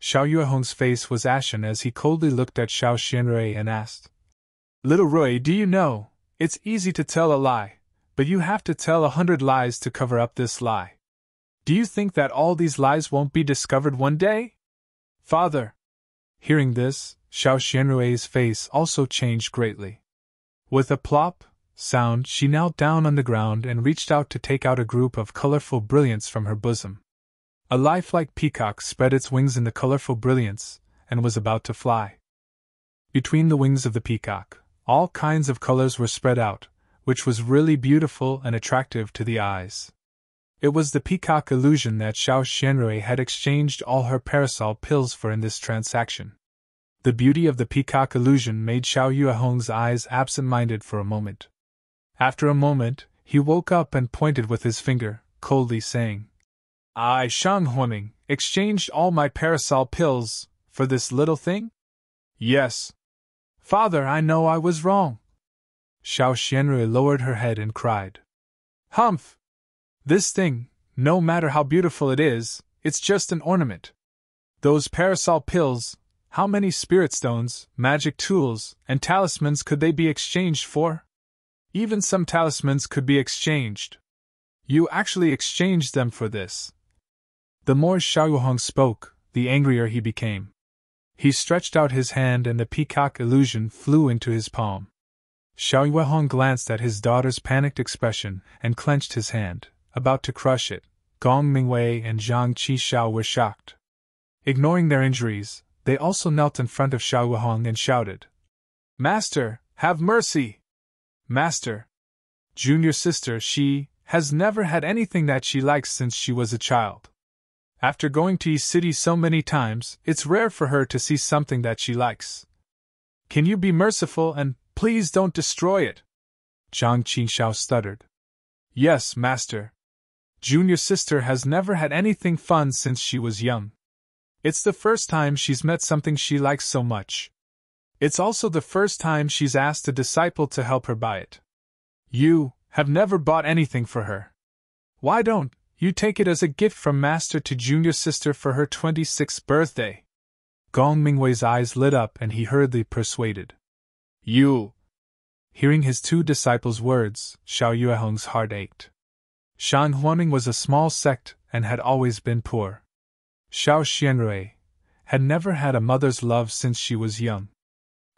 Xiao Yuehong's face was ashen as he coldly looked at Xiao Xianrui and asked, Little Rui, do you know, it's easy to tell a lie, but you have to tell 100 lies to cover up this lie. Do you think that all these lies won't be discovered one day? Father! Hearing this, Xiao Xianrui's face also changed greatly. With a plop sound, she knelt down on the ground and reached out to take out a group of colorful brilliants from her bosom. A lifelike peacock spread its wings in the colorful brilliants and was about to fly. Between the wings of the peacock, all kinds of colors were spread out, which was really beautiful and attractive to the eyes. It was the peacock illusion that Xiao Xianrui had exchanged all her parasol pills for in this transaction. The beauty of the peacock illusion made Xiao Yuehong's eyes absent-minded for a moment. After a moment, he woke up and pointed with his finger, coldly saying, I, Shang Huaming, exchanged all my parasol pills for this little thing? Yes. Father, I know I was wrong. Xiao Xianrui lowered her head and cried. Humph! This thing, no matter how beautiful it is, it's just an ornament. Those parasol pills, how many spirit stones, magic tools, and talismans could they be exchanged for? Even some talismans could be exchanged. You actually exchanged them for this. The more Xiao Yuehong spoke, the angrier he became. He stretched out his hand and the peacock illusion flew into his palm. Xiao Yuehong glanced at his daughter's panicked expression and clenched his hand, about to crush it. Gong Mingwei and Zhang Qishao were shocked. Ignoring their injuries, they also knelt in front of Xiao Yuehong and shouted, Master, have mercy! Master! Junior sister, she has never had anything that she likes since she was a child. After going to East City so many times, it's rare for her to see something that she likes. Can you be merciful and please don't destroy it? Zhang Qishao stuttered. Yes, master. Junior sister has never had anything fun since she was young. It's the first time she's met something she likes so much. It's also the first time she's asked a disciple to help her buy it. You have never bought anything for her. Why don't you take it as a gift from master to junior sister for her 26th birthday? Gong Mingwei's eyes lit up and he hurriedly persuaded. You! Hearing his two disciples' words, Xiao Yuehong's heart ached. Shang Huaming was a small sect and had always been poor. Xiao Xianrui had never had a mother's love since she was young.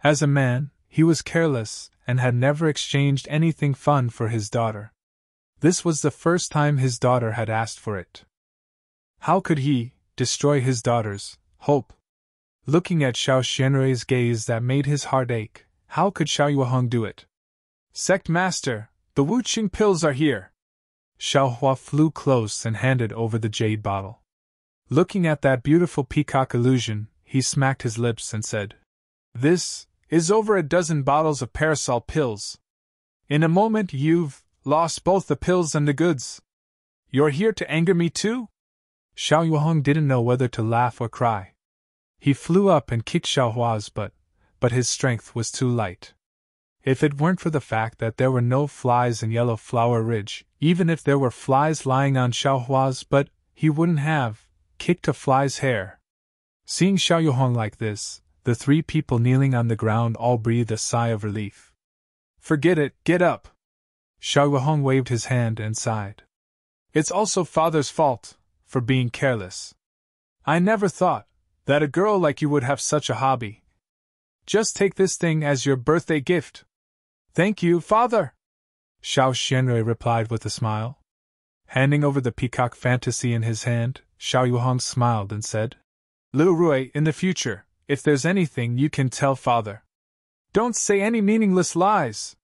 As a man, he was careless and had never exchanged anything fun for his daughter. This was the first time his daughter had asked for it. How could he destroy his daughter's hope? Looking at Xiao Xianrui's gaze that made his heart ache, how could Xiao Yuehong do it? Sect Master, the Wuqing pills are here. Xiao Hua flew close and handed over the jade bottle. Looking at that beautiful peacock illusion, he smacked his lips and said, This is over a dozen bottles of parasol pills. In a moment you've lost both the pills and the goods. You're here to anger me too? Xiao Yuehong didn't know whether to laugh or cry. He flew up and kicked Xiao Hua's butt, but his strength was too light. If it weren't for the fact that there were no flies in Yellow Flower Ridge, even if there were flies lying on Xiao Hua's butt, he wouldn't have kicked a fly's hair. Seeing Xiao Yuehong like this, the three people kneeling on the ground all breathed a sigh of relief. Forget it, get up! Xiao Yuehong waved his hand and sighed. It's also father's fault, for being careless. I never thought that a girl like you would have such a hobby. Just take this thing as your birthday gift. Thank you, father, Xiao Xianrui replied with a smile. Handing over the peacock fantasy in his hand, Xiao Yuehong smiled and said, Lu Rui, in the future, if there's anything you can tell father, don't say any meaningless lies.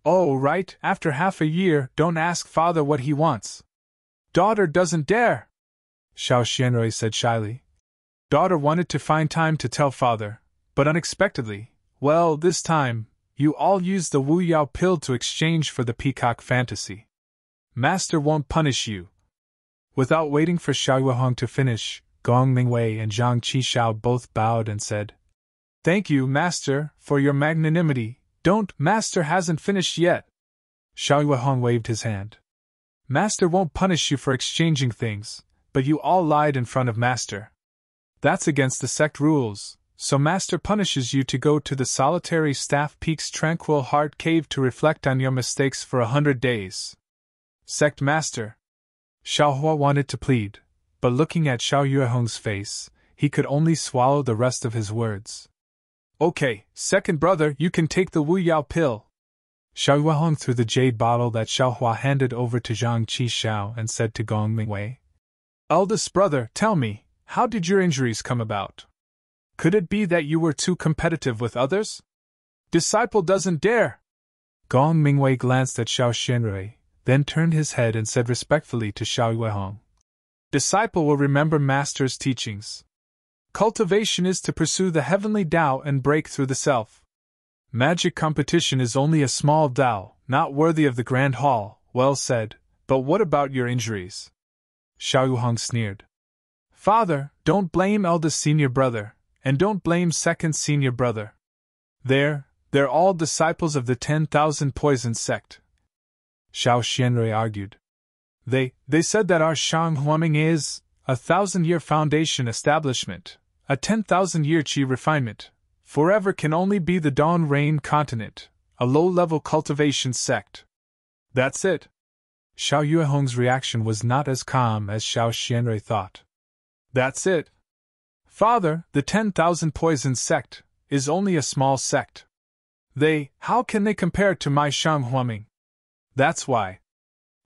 Oh, right, after half a year, don't ask father what he wants. Daughter doesn't dare, Xiao Xianrui said shyly. Daughter wanted to find time to tell father, but unexpectedly, well, this time, you all used the Wu Yao pill to exchange for the peacock fantasy. Master won't punish you. Without waiting for Xiao Yuehong to finish, Gong Mingwei and Zhang Qishao both bowed and said, Thank you, Master, for your magnanimity. Don't, Master hasn't finished yet. Xiao Yuehong waved his hand. Master won't punish you for exchanging things, but you all lied in front of Master. That's against the sect rules, so Master punishes you to go to the solitary Staff Peak's tranquil heart cave to reflect on your mistakes for 100 days. Sect Master. Xiao Hua wanted to plead, but looking at Xiao Yuehong's face, he could only swallow the rest of his words. Okay, second brother, you can take the Wu Yao pill. Xiao Yuehong threw the jade bottle that Xiao Hua handed over to Zhang Qishao and said to Gong Mingwei, Eldest brother, tell me, how did your injuries come about? Could it be that you were too competitive with others? Disciple doesn't dare. Gong Mingwei glanced at Xiao Xianrui, then turned his head and said respectfully to Xiao Yuehong, Disciple will remember Master's teachings. Cultivation is to pursue the heavenly Tao and break through the self. Magic competition is only a small Tao, not worthy of the Grand Hall. Well said, but what about your injuries? Xiao Yuehong sneered. Father, don't blame eldest senior brother, and don't blame second senior brother. They're all disciples of the 10,000 Poison sect. Xiao Xianrui argued. They said that our Shang Huaming is a 1,000-year foundation establishment, a 10,000-year qi refinement, forever can only be the Dawn Rain continent, a low-level cultivation sect. That's it. Xiao Yuehong's reaction was not as calm as Xiao Xianrui thought. That's it. Father, the 10,000 Poison sect is only a small sect. How can they compare to my Shang Huaming? That's why.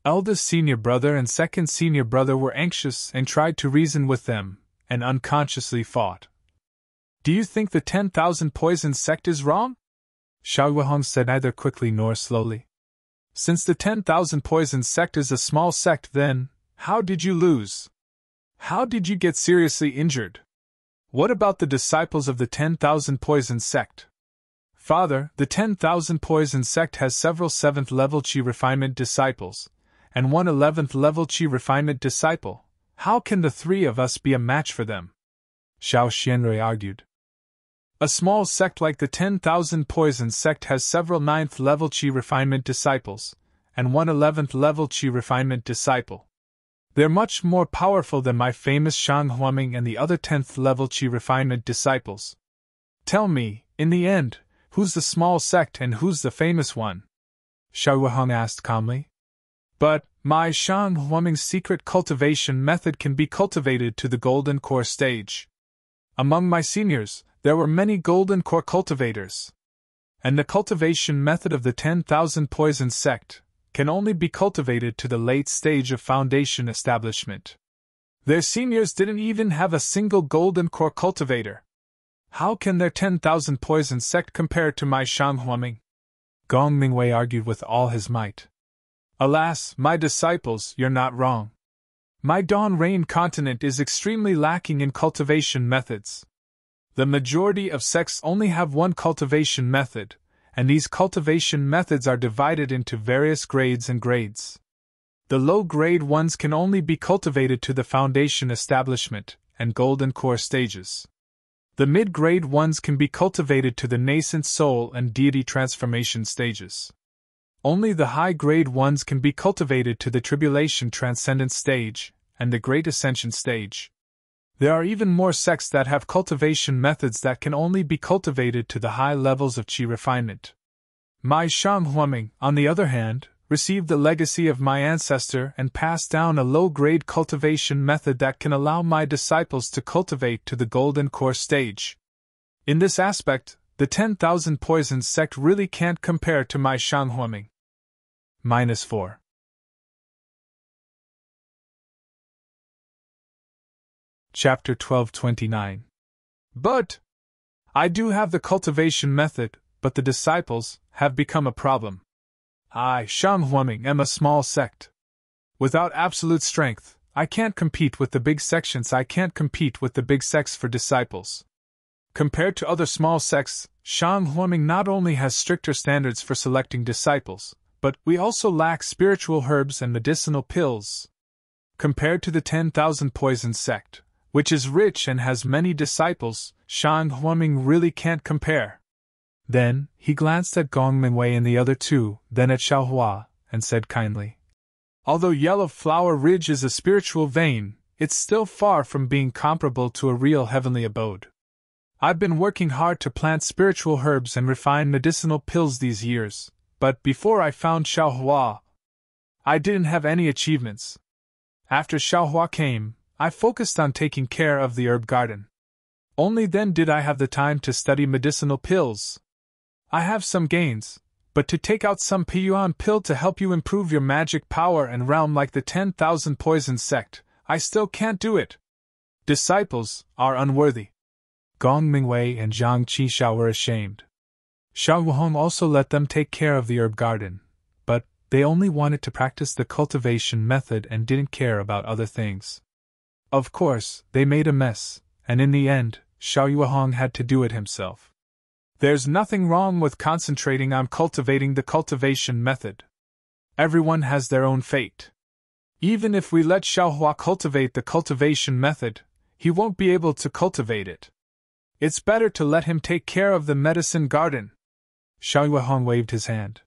Eldest senior brother and second senior brother were anxious and tried to reason with them, and unconsciously fought. Do you think the 10,000 Poison sect is wrong? Xiao Yuehong said neither quickly nor slowly. Since the 10,000 Poison sect is a small sect, then, how did you lose? How did you get seriously injured? What about the disciples of the 10,000 Poison sect? Father, the 10,000 Poison sect has several 7th-level qi refinement disciples, and one 11th-level qi refinement disciple. How can the three of us be a match for them? Xiao Xianrui argued. A small sect like the 10,000 Poison sect has several 9th-level qi refinement disciples, and one 11th-level qi refinement disciple. They're much more powerful than my famous Shang Huaming and the other 10th-level qi refinement disciples. Tell me, in the end, who's the small sect and who's the famous one? Xiao Yuehong asked calmly. But my Shang Huaming's secret cultivation method can be cultivated to the Golden Core stage. Among my seniors, there were many Golden Core cultivators. And the cultivation method of the 10,000 Poison sect can only be cultivated to the late stage of foundation establishment. Their seniors didn't even have a single Golden Core cultivator. How can their 10,000 Poison sect compare to my Shang Huaming? Gong Mingwei argued with all his might. Alas, my disciples, you're not wrong. My Dawn Rain continent is extremely lacking in cultivation methods. The majority of sects only have one cultivation method, and these cultivation methods are divided into various grades and grades. The low-grade ones can only be cultivated to the foundation establishment and Golden Core stages. The mid-grade ones can be cultivated to the nascent soul and deity transformation stages. Only the high-grade ones can be cultivated to the tribulation transcendent stage and the great ascension stage. There are even more sects that have cultivation methods that can only be cultivated to the high levels of qi refinement. My Shang Huaming, on the other hand, received the legacy of my ancestor and passed down a low-grade cultivation method that can allow my disciples to cultivate to the golden core stage. In this aspect, the 10,000 Poisons sect really can't compare to my Shanghuaming. -4. Chapter 1229. But I do have the cultivation method, but the disciples have become a problem. I, Shanghuaming, am a small sect. Without absolute strength, I can't compete with the big sections. I can't compete with the big sects for disciples. Compared to other small sects, Shanghuaming not only has stricter standards for selecting disciples, but we also lack spiritual herbs and medicinal pills. Compared to the 10,000 Poisons sect, which is rich and has many disciples, Shanghuaming really can't compare. Then, he glanced at Gong Mingwei and the other two, then at Xiaohua, and said kindly, "Although Yellow Flower Ridge is a spiritual vein, it's still far from being comparable to a real heavenly abode. I've been working hard to plant spiritual herbs and refine medicinal pills these years, but before I found Xiaohua, I didn't have any achievements. After Xiaohua came, I focused on taking care of the herb garden. Only then did I have the time to study medicinal pills. I have some gains, but to take out some Piyuan pill to help you improve your magic power and realm like the 10,000 Poisons sect, I still can't do it. Disciples are unworthy." Gong Mingwei and Zhang Qishao were ashamed. Xiao Wuhong also let them take care of the herb garden, but they only wanted to practice the cultivation method and didn't care about other things. Of course, they made a mess, and in the end, Xiao Yuehong had to do it himself. There's nothing wrong with concentrating on cultivating the cultivation method. Everyone has their own fate. Even if we let Xiaohua cultivate the cultivation method, he won't be able to cultivate it. It's better to let him take care of the medicine garden. Xiao Yuehong waved his hand.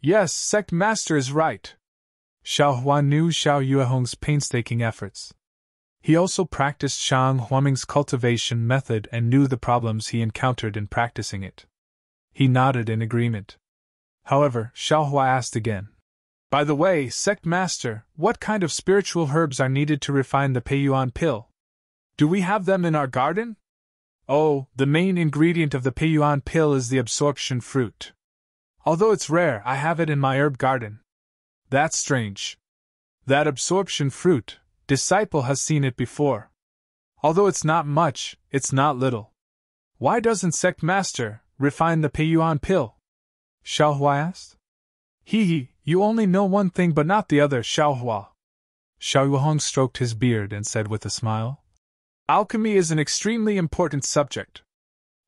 Yes, Sect Master is right. Xiaohua knew Xiao Yuehong's painstaking efforts. He also practiced Shanghuaming's cultivation method and knew the problems he encountered in practicing it. He nodded in agreement. However, Xiaohua asked again, "By the way, Sect Master, what kind of spiritual herbs are needed to refine the Peiyuan pill? Do we have them in our garden?" "Oh, the main ingredient of the Peiyuan pill is the absorption fruit. Although it's rare, I have it in my herb garden." "That's strange. That absorption fruit, Disciple has seen it before. Although it's not much, it's not little. Why doesn't Sect Master refine the Peiyuan pill?" Xiaohua asked. He, you only know one thing but not the other, Xiaohua." Xiao Yuehong stroked his beard and said with a smile, "Alchemy is an extremely important subject.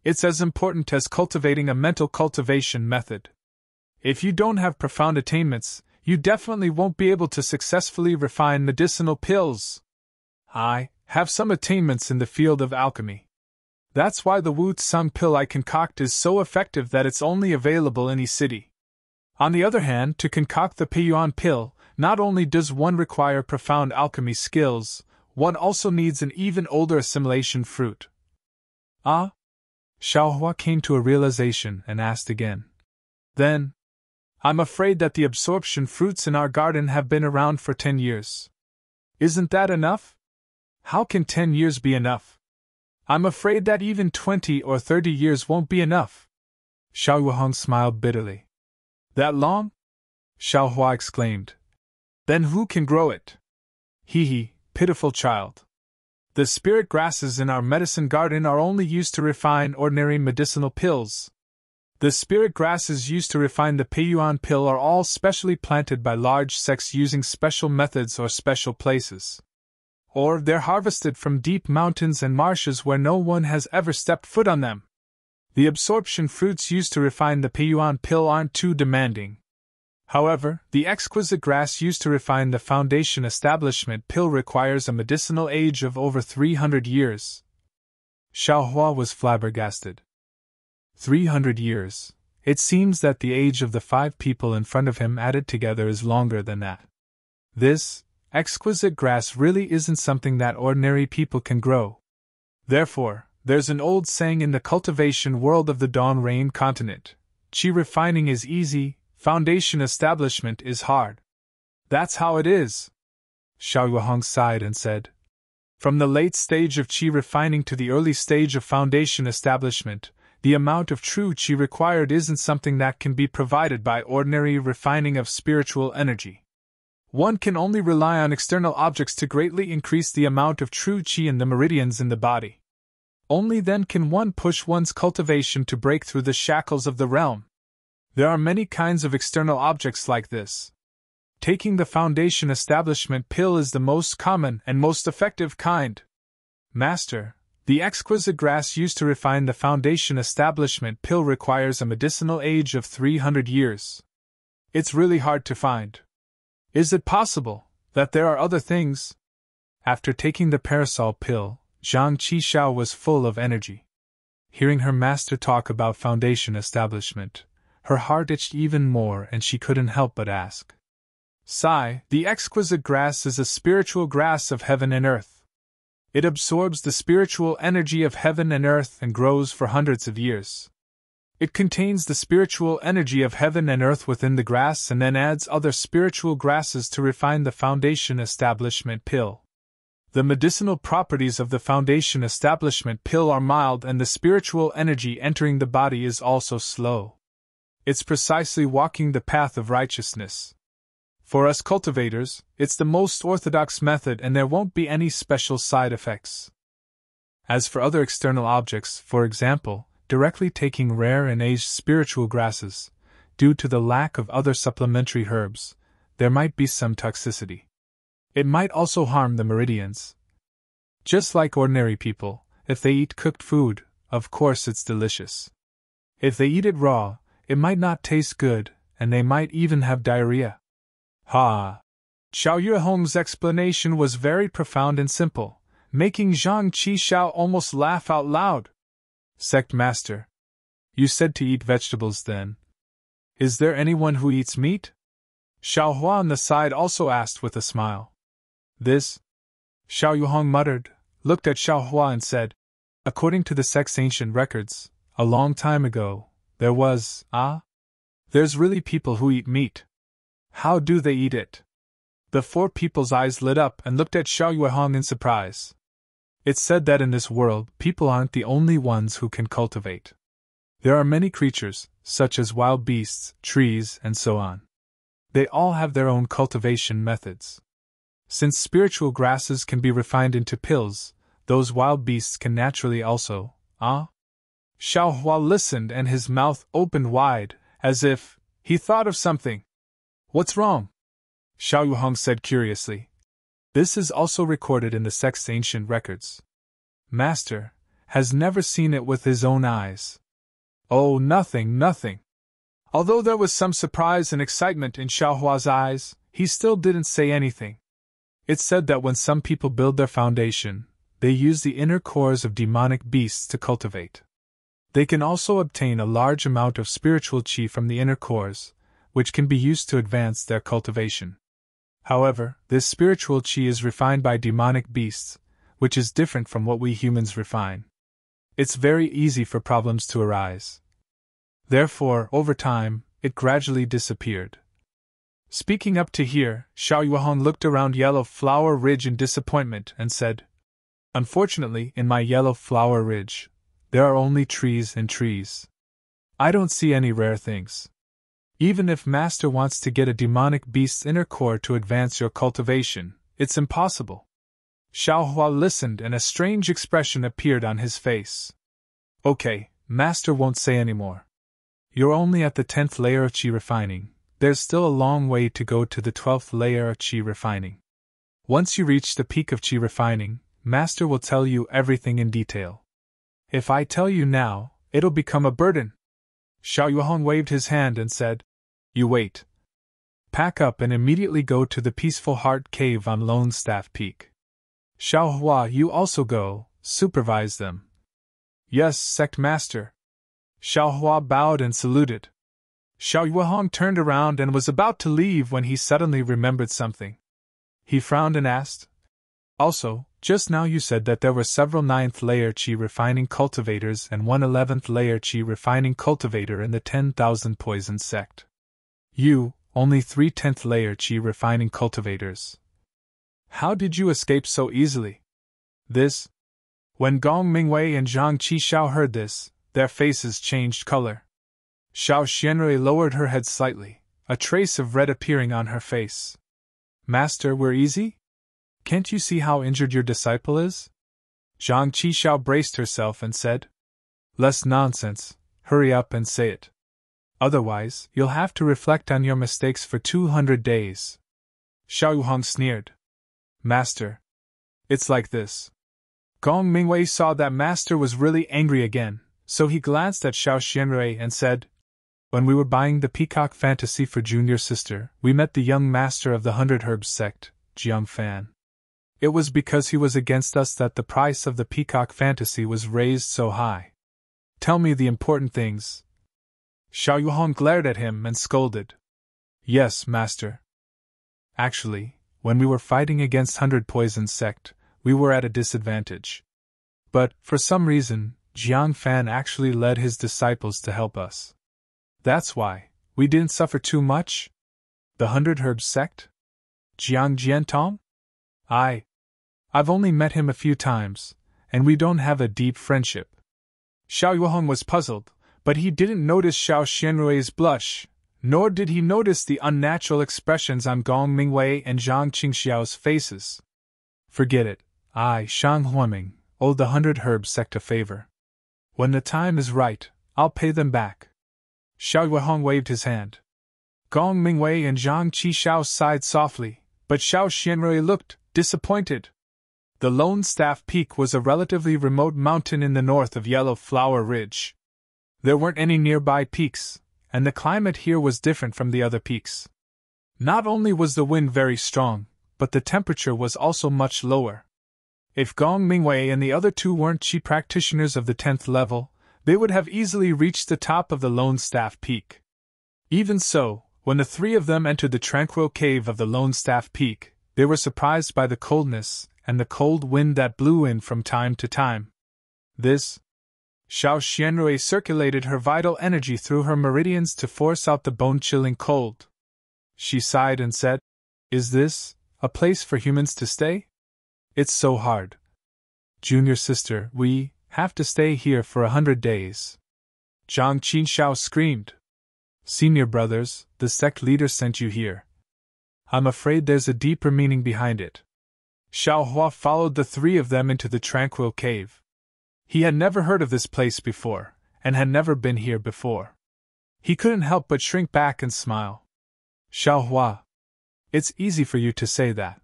It's as important as cultivating a mental cultivation method. If you don't have profound attainments, you definitely won't be able to successfully refine medicinal pills. I have some attainments in the field of alchemy. That's why the Wu Tsang pill I concoct is so effective that it's only available in each city. On the other hand, to concoct the Peiyuan pill, not only does one require profound alchemy skills, one also needs an even older assimilation fruit." "Ah?" Xiaohua came to a realization and asked again. "Then, I'm afraid that the absorption fruits in our garden have been around for 10 years. Isn't that enough? How can 10 years be enough? I'm afraid that even 20 or 30 years won't be enough." Xiao Yuehong smiled bitterly. "That long?" Xiaohua exclaimed. "Then who can grow it?" He, pitiful child. The spirit grasses in our medicine garden are only used to refine ordinary medicinal pills. The spirit grasses used to refine the Peiyuan pill are all specially planted by large sects using special methods or special places. Or they're harvested from deep mountains and marshes where no one has ever stepped foot on them. The absorption fruits used to refine the Peiyuan pill aren't too demanding. However, the exquisite grass used to refine the foundation establishment pill requires a medicinal age of over 300 years. Xiaohua was flabbergasted. 300 years. It seems that the age of the 5 people in front of him added together is longer than that. This exquisite grass really isn't something that ordinary people can grow. Therefore, there's an old saying in the cultivation world of the Dawn Rain continent: "Qi refining is easy, Foundation establishment is hard. That's how it is. Xiao Yuehong sighed and said, from the late stage of qi refining to the early stage of foundation establishment, the amount of true qi required isn't something that can be provided by ordinary refining of spiritual energy. One can only rely on external objects to greatly increase the amount of true qi in the meridians in the body. Only then can one push one's cultivation to break through the shackles of the realm. There are many kinds of external objects like this. Taking the foundation establishment pill is the most common and most effective kind. Master, the exquisite grass used to refine the foundation establishment pill requires a medicinal age of 300 years. It's really hard to find. Is it possible that there are other things? After taking the parasol pill, Zhang Qishao was full of energy. Hearing her master talk about foundation establishment, her heart itched even more and she couldn't help but ask. Sai, the exquisite grass is a spiritual grass of heaven and earth. It absorbs the spiritual energy of heaven and earth and grows for hundreds of years. It contains the spiritual energy of heaven and earth within the grass and then adds other spiritual grasses to refine the foundation establishment pill. The medicinal properties of the foundation establishment pill are mild and the spiritual energy entering the body is also slow. It's precisely walking the path of righteousness. For us cultivators, it's the most orthodox method and there won't be any special side effects. As for other external objects, for example, directly taking rare and aged spiritual grasses, due to the lack of other supplementary herbs, there might be some toxicity. It might also harm the meridians. Just like ordinary people, if they eat cooked food, of course it's delicious. If they eat it raw, it might not taste good, and they might even have diarrhea. Ha! Xiao Yuehong's explanation was very profound and simple, making Zhang Qishao almost laugh out loud. Sect Master, you said to eat vegetables then. Is there anyone who eats meat? Xiao Hua on the side also asked with a smile. This? Xiao Yuehong muttered, looked at Xiao Hua and said, according to the sect's ancient records, a long time ago, there was, there's really people who eat meat. How do they eat it? The four people's eyes lit up and looked at Xiao Yuehong in surprise. It's said that in this world, people aren't the only ones who can cultivate. There are many creatures, such as wild beasts, trees, and so on. They all have their own cultivation methods. Since spiritual grasses can be refined into pills, those wild beasts can naturally also, Xiao Hua listened and his mouth opened wide, as if he thought of something. What's wrong? Xiao Yuehong said curiously. This is also recorded in the sect's ancient records. Master has never seen it with his own eyes. Oh, nothing. Although there was some surprise and excitement in Xiao Hua's eyes, he still didn't say anything. It's said that when some people build their foundation, they use the inner cores of demonic beasts to cultivate. They can also obtain a large amount of spiritual qi from the inner cores, which can be used to advance their cultivation. However, this spiritual qi is refined by demonic beasts, which is different from what we humans refine. It's very easy for problems to arise. Therefore, over time, it gradually disappeared. Speaking up to here, Xiao Yuehong looked around Yellow Flower Ridge in disappointment and said, unfortunately, in my Yellow Flower Ridge, there are only trees and trees. I don't see any rare things. Even if Master wants to get a demonic beast's inner core to advance your cultivation, it's impossible. Xiao Hua listened and a strange expression appeared on his face. Okay, Master won't say any more. You're only at the 10th layer of qi refining. There's still a long way to go to the 12th layer of qi refining. Once you reach the peak of qi refining, Master will tell you everything in detail. If I tell you now, it'll become a burden. Xiao Yuehong waved his hand and said, you wait. Pack up and immediately go to the Peaceful Heart Cave on Lone Staff Peak. Xiao Hua, you also go, supervise them. Yes, Sect Master. Xiao Hua bowed and saluted. Xiao Yuehong turned around and was about to leave when he suddenly remembered something. He frowned and asked, also, just now you said that there were several 9th layer qi refining cultivators and one 11th layer qi refining cultivator in the 10,000 Poison sect. You, only 3/10 layer Qi refining cultivators. How did you escape so easily? This? When Gong Mingwei and Zhang Qishao heard this, their faces changed color. Xiao Xianrui lowered her head slightly, a trace of red appearing on her face. Master, we're easy? Can't you see how injured your disciple is? Zhang Qishao braced herself and said. Less nonsense, hurry up and say it. Otherwise, you'll have to reflect on your mistakes for 200 days. Xiao Yuhong sneered. Master. It's like this. Gong Mingwei saw that Master was really angry again, so he glanced at Xiao Xianrui and said, When we were buying the Peacock Fantasy for Junior Sister, we met the young master of the 100 Herbs sect, Jiang Fan. It was because he was against us that the price of the Peacock Fantasy was raised so high. Tell me the important things. Xiao Yuhong glared at him and scolded. Yes, Master. Actually, when we were fighting against 100 Poison sect, we were at a disadvantage. But, for some reason, Jiang Fan actually led his disciples to help us. That's why we didn't suffer too much? The 100 Herbs sect? Jiang Jiantong? I've only met him a few times, and we don't have a deep friendship. Xiao Yuhong was puzzled, but he didn't notice Xiao Xianrui's blush, nor did he notice the unnatural expressions on Gong Mingwei and Zhang Qingxiao's faces. Forget it. I, Shang Huaming, owe the 100 Herbs sect a favor. When the time is right, I'll pay them back. Xiao Yuhong waved his hand. Gong Mingwei and Zhang Qishao sighed softly, but Xiao Xianrui looked disappointed. The Lone Staff Peak was a relatively remote mountain in the north of Yellow Flower Ridge. There weren't any nearby peaks, and the climate here was different from the other peaks. Not only was the wind very strong, but the temperature was also much lower. If Gong Mingwei and the other two weren't Qi practitioners of the 10th level, they would have easily reached the top of the Lone Staff Peak. Even so, when the three of them entered the tranquil cave of the Lone Staff Peak, they were surprised by the coldness and the cold wind that blew in from time to time. This? Xiao Xianrui circulated her vital energy through her meridians to force out the bone-chilling cold. She sighed and said, Is this a place for humans to stay? It's so hard. Junior sister, we have to stay here for 100 days. Zhang Qinshao screamed. Senior brothers, the sect leader sent you here. I'm afraid there's a deeper meaning behind it. Xiao Hua followed the three of them into the tranquil cave. He had never heard of this place before, and had never been here before. He couldn't help but shrink back and smile. Xiao Hua. It's easy for you to say that.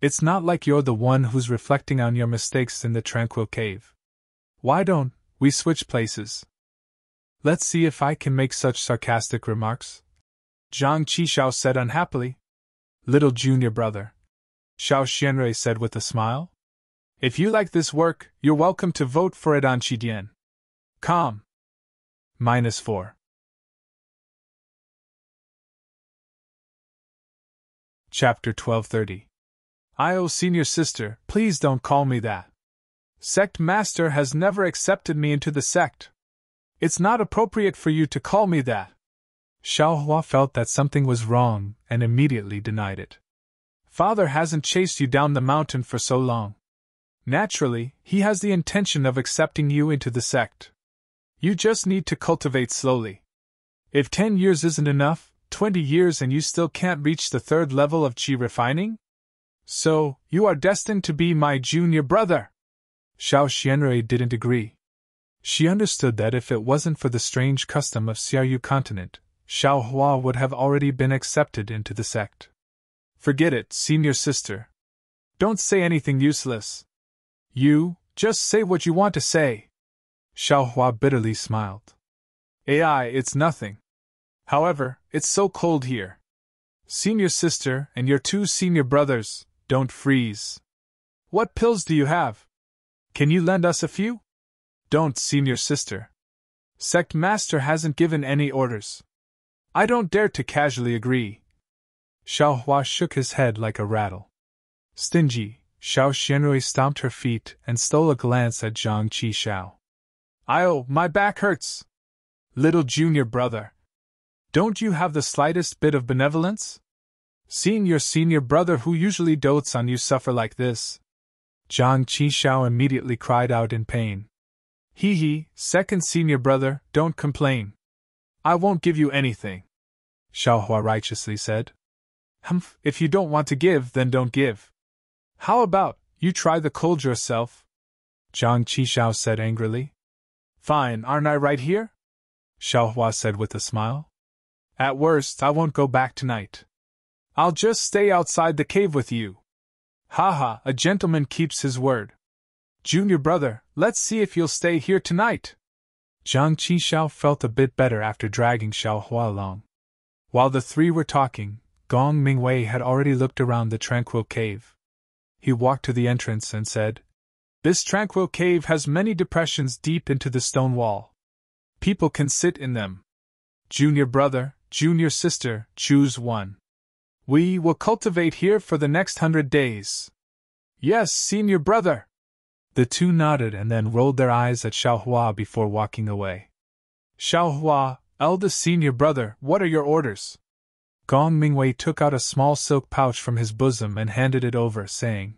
It's not like you're the one who's reflecting on your mistakes in the tranquil cave. Why don't we switch places? Let's see if I can make such sarcastic remarks. Zhang Qishao said unhappily. Little junior brother. Xiao Xianrui said with a smile. If you like this work, you're welcome to vote for it on Qidian. Com. -4. Chapter 1230. Oh, senior sister, please don't call me that. Sect master has never accepted me into the sect. It's not appropriate for you to call me that. Xiao Hua felt that something was wrong and immediately denied it. Father hasn't chased you down the mountain for so long. Naturally, he has the intention of accepting you into the sect. You just need to cultivate slowly. If 10 years isn't enough, 20 years and you still can't reach the 3rd level of Qi refining? So, you are destined to be my junior brother. Xiao Xianrui didn't agree. She understood that if it wasn't for the strange custom of Xiaoyu continent, Xiao Hua would have already been accepted into the sect. Forget it, senior sister. Don't say anything useless. You, just say what you want to say. Xiao Hua bitterly smiled. AI, it's nothing. However, it's so cold here. Senior sister and your 2 senior brothers, don't freeze. What pills do you have? Can you lend us a few? Don't, senior sister. Sect master hasn't given any orders. I don't dare to casually agree. Xiao Hua shook his head like a rattle. Stingy, Xiao Xianrui stomped her feet and stole a glance at Zhang Qishao. Oh, my back hurts. Little junior brother. Don't you have the slightest bit of benevolence? Seeing your senior brother who usually dotes on you suffer like this. Zhang Qishao immediately cried out in pain. He, second senior brother, don't complain. I won't give you anything, Xiaohua righteously said. Humph, if you don't want to give, then don't give. How about, you try the cold yourself? Zhang Qishao said angrily. Fine, aren't I right here? Xiaohua said with a smile. At worst, I won't go back tonight. I'll just stay outside the cave with you. Haha, a gentleman keeps his word. Junior brother, let's see if you'll stay here tonight. Zhang Qishao felt a bit better after dragging Xiaohua along. While the three were talking, Gong Mingwei had already looked around the tranquil cave. He walked to the entrance and said, This tranquil cave has many depressions deep into the stone wall. People can sit in them. Junior brother, junior sister, choose one. We will cultivate here for the next 100 days. Yes, senior brother. The two nodded and then rolled their eyes at Xiaohua before walking away. Xiaohua, eldest senior brother, what are your orders? Gong Mingwei took out a small silk pouch from his bosom and handed it over, saying,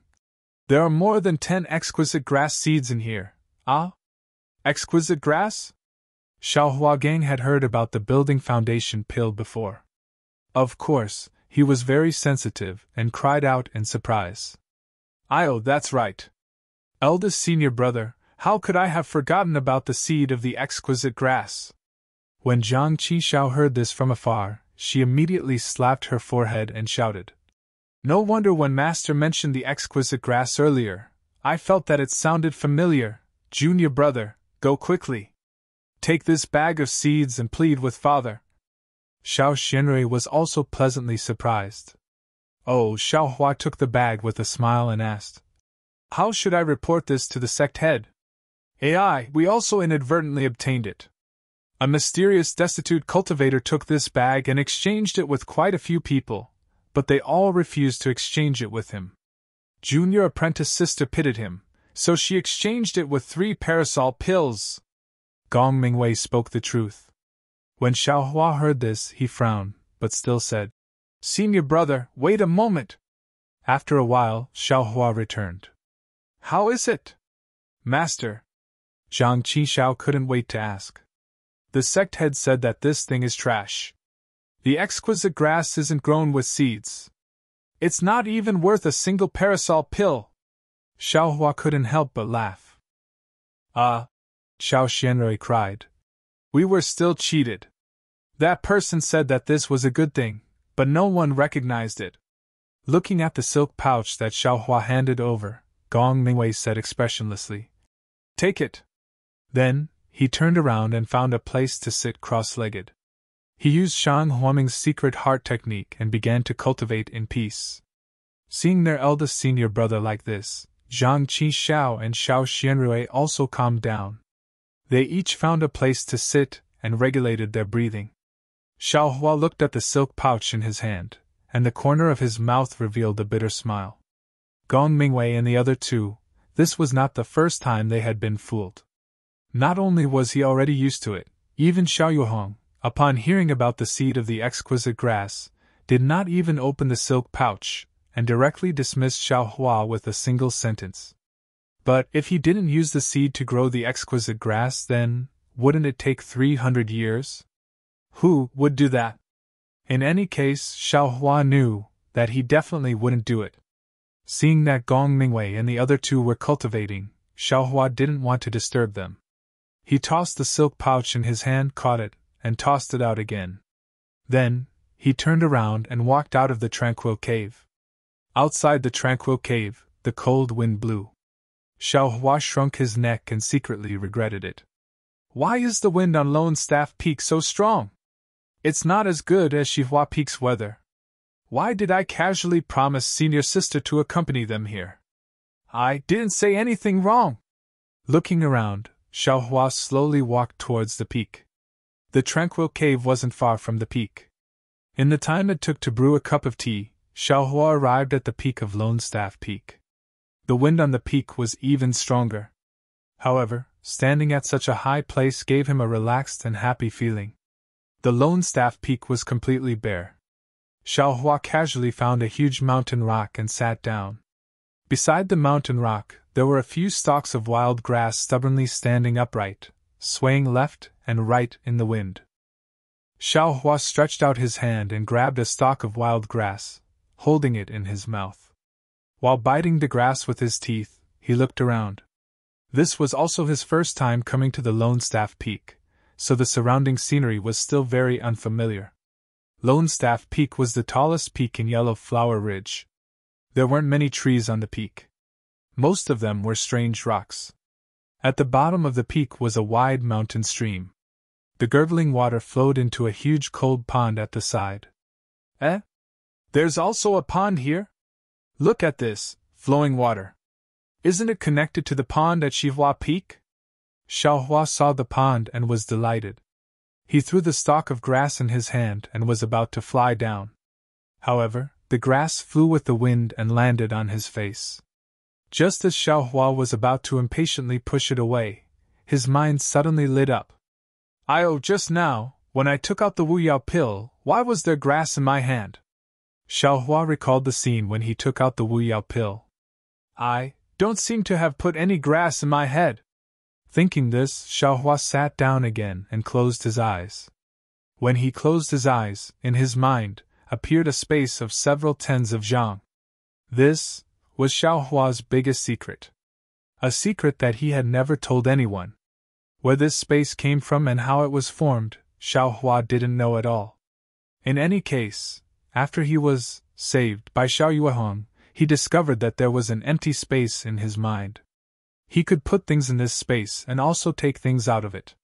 There are more than 10 exquisite grass seeds in here. Ah? Exquisite grass? Xiaohua Gang had heard about the building foundation pill before. Of course, he was very sensitive and cried out in surprise. Oh, that's right. Eldest senior brother, how could I have forgotten about the seed of the exquisite grass? When Zhang Qishao heard this from afar, she immediately slapped her forehead and shouted. No wonder when Master mentioned the exquisite grass earlier, I felt that it sounded familiar. Junior brother, go quickly. Take this bag of seeds and plead with father. Xiao Xianrui was also pleasantly surprised. Oh, Xiaohua took the bag with a smile and asked, How should I report this to the sect head? AI, we also inadvertently obtained it. A mysterious destitute cultivator took this bag and exchanged it with quite a few people, but they all refused to exchange it with him. Junior apprentice sister pitied him, so she exchanged it with 3 parasol pills. Gong Mingwei spoke the truth. When Xiaohua heard this, he frowned, but still said, Senior brother, wait a moment. After a while, Xiaohua returned. How is it? Master. Zhang Qishao couldn't wait to ask. The sect head said that this thing is trash. The exquisite grass isn't grown with seeds. It's not even worth a single parasol pill. Xiaohua couldn't help but laugh. Ah! Xiao Xianrui cried. We were still cheated. That person said that this was a good thing, but no one recognized it. Looking at the silk pouch that Xiaohua handed over, Gong Mingwei said expressionlessly, Take it. Then, he turned around and found a place to sit cross-legged. He used Shang Huaming's secret heart technique and began to cultivate in peace. Seeing their eldest senior brother like this, Zhang Qishao and Xiao Xianrui also calmed down. They each found a place to sit and regulated their breathing. Xiaohua looked at the silk pouch in his hand, and the corner of his mouth revealed a bitter smile. Gong Mingwei and the other two, this was not the first time they had been fooled. Not only was he already used to it, even Xiao Yuhong, upon hearing about the seed of the exquisite grass, did not even open the silk pouch, and directly dismissed Xiaohua with a single sentence. But if he didn't use the seed to grow the exquisite grass, then wouldn't it take 300 years? Who would do that? In any case, Xiaohua knew that he definitely wouldn't do it. Seeing that Gong Mingwei and the other two were cultivating, Xiaohua didn't want to disturb them. He tossed the silk pouch in his hand, caught it, and tossed it out again. Then, he turned around and walked out of the tranquil cave. Outside the tranquil cave, the cold wind blew. Xiaohua shrunk his neck and secretly regretted it. Why is the wind on Lone Staff Peak so strong? It's not as good as Xihua Peak's weather. Why did I casually promise senior sister to accompany them here? I didn't say anything wrong. Looking around, Xiaohua slowly walked towards the peak. The tranquil cave wasn't far from the peak. In the time it took to brew a cup of tea, Xiaohua arrived at the peak of Lone Staff Peak. The wind on the peak was even stronger. However, standing at such a high place gave him a relaxed and happy feeling. The Lone Staff Peak was completely bare. Xiaohua casually found a huge mountain rock and sat down. Beside the mountain rock, there were a few stalks of wild grass stubbornly standing upright, swaying left and right in the wind. Xiaohua stretched out his hand and grabbed a stalk of wild grass, holding it in his mouth. While biting the grass with his teeth, he looked around. This was also his first time coming to the Lone Staff Peak, so the surrounding scenery was still very unfamiliar. Lone Staff Peak was the tallest peak in Yellow Flower Ridge. There weren't many trees on the peak. Most of them were strange rocks. At the bottom of the peak was a wide mountain stream. The gurgling water flowed into a huge cold pond at the side. Eh? There's also a pond here? Look at this, flowing water. Isn't it connected to the pond at Xihua Peak? Xiaohua saw the pond and was delighted. He threw the stalk of grass in his hand and was about to fly down. However, the grass flew with the wind and landed on his face. Just as Xiaohua was about to impatiently push it away, his mind suddenly lit up. Just now, when I took out the Wu Yao pill, why was there grass in my hand? Xiaohua recalled the scene when he took out the Wu Yao pill. I don't seem to have put any grass in my head. Thinking this, Xiaohua sat down again and closed his eyes. When he closed his eyes, in his mind, appeared a space of several tens of zhang. This was Xiaohua's biggest secret. A secret that he had never told anyone. Where this space came from and how it was formed, Xiaohua didn't know at all. In any case, after he was saved by Xiao Yuehong, he discovered that there was an empty space in his mind. He could put things in this space and also take things out of it.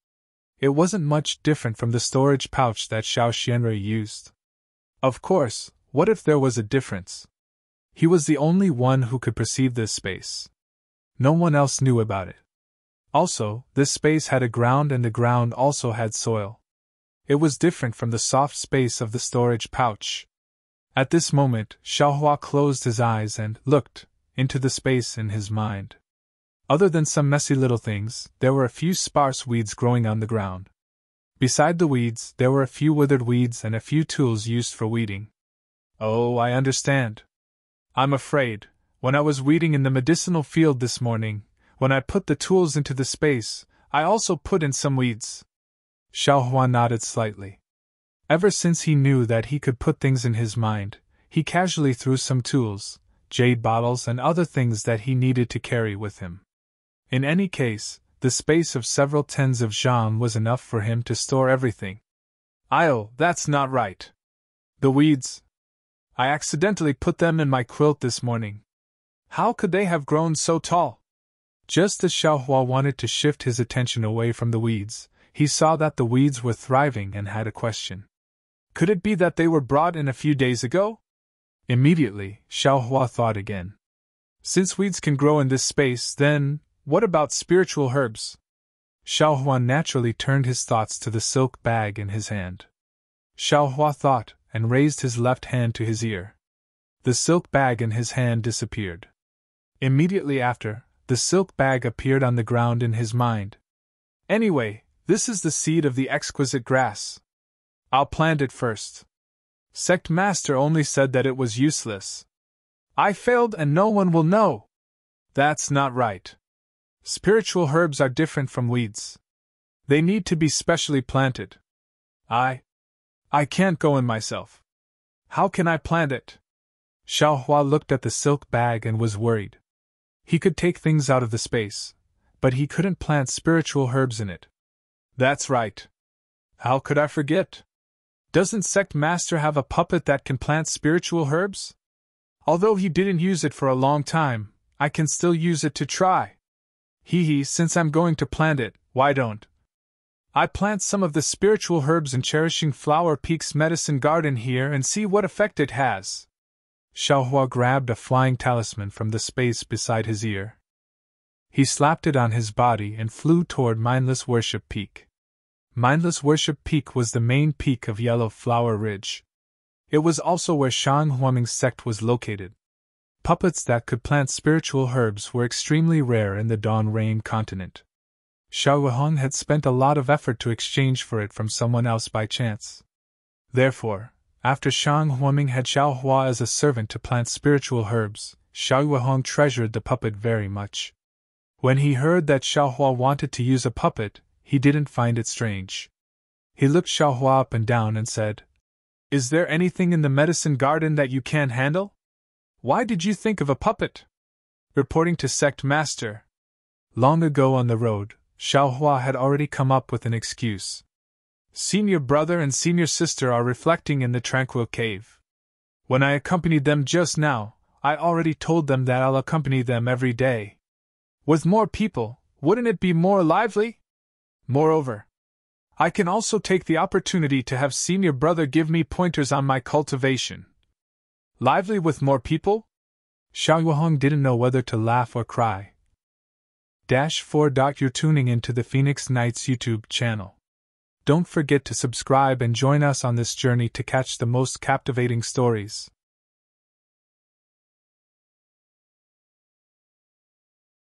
It wasn't much different from the storage pouch that Xiao Xianrui used. Of course, what if there was a difference? He was the only one who could perceive this space. No one else knew about it. Also, this space had a ground and the ground also had soil. It was different from the soft space of the storage pouch. At this moment, Xiaohua closed his eyes and looked into the space in his mind. Other than some messy little things, there were a few sparse weeds growing on the ground. Beside the weeds, there were a few withered weeds and a few tools used for weeding. Oh, I understand. I'm afraid, when I was weeding in the medicinal field this morning, when I put the tools into the space, I also put in some weeds. Xiaohua nodded slightly. Ever since he knew that he could put things in his mind, he casually threw some tools, jade bottles and other things that he needed to carry with him. In any case, the space of several tens of zhang was enough for him to store everything. That's not right. The weeds. I accidentally put them in my quilt this morning. How could they have grown so tall? Just as Xiaohua wanted to shift his attention away from the weeds, he saw that the weeds were thriving and had a question. Could it be that they were brought in a few days ago? Immediately, Xiaohua thought again. Since weeds can grow in this space, then, what about spiritual herbs? Xiaohua naturally turned his thoughts to the silk bag in his hand. Xiaohua thought and raised his left hand to his ear. The silk bag in his hand disappeared. Immediately after, the silk bag appeared on the ground in his mind. Anyway, this is the seed of the exquisite grass. I'll plant it first. Sect Master only said that it was useless. I failed and no one will know. That's not right. Spiritual herbs are different from weeds. They need to be specially planted. I can't go in myself. How can I plant it? Xiaohua looked at the silk bag and was worried. He could take things out of the space, but he couldn't plant spiritual herbs in it. That's right. How could I forget? Doesn't Sect Master have a puppet that can plant spiritual herbs? Although he didn't use it for a long time, I can still use it to try. Since I'm going to plant it, why don't I plant some of the spiritual herbs in Cherishing Flower Peak's medicine garden here and see what effect it has? Xiaohua grabbed a flying talisman from the space beside his ear. He slapped it on his body and flew toward Mindless Worship Peak. Mindless Worship Peak was the main peak of Yellow Flower Ridge. It was also where Shang Huaming's sect was located. Puppets that could plant spiritual herbs were extremely rare in the Dawn Rain continent. Xiao Huang had spent a lot of effort to exchange for it from someone else by chance. Therefore, after Shang Huaming had Xiao Hua as a servant to plant spiritual herbs, Xiao Huang treasured the puppet very much. When he heard that Xiao Hua wanted to use a puppet, he didn't find it strange. He looked Xiao Hua up and down and said, "Is there anything in the medicine garden that you can't handle? Why did you think of a puppet?" Reporting to Sect Master. Long ago on the road, Xiao Hua had already come up with an excuse. Senior brother and senior sister are reflecting in the tranquil cave. When I accompanied them just now, I already told them that I'll accompany them every day. With more people, wouldn't it be more lively? Moreover, I can also take the opportunity to have senior brother give me pointers on my cultivation. Lively with more people? Xiao Yuhong didn't know whether to laugh or cry. -4. You're tuning into the Phoenix Nights YouTube channel. Don't forget to subscribe and join us on this journey to catch the most captivating stories.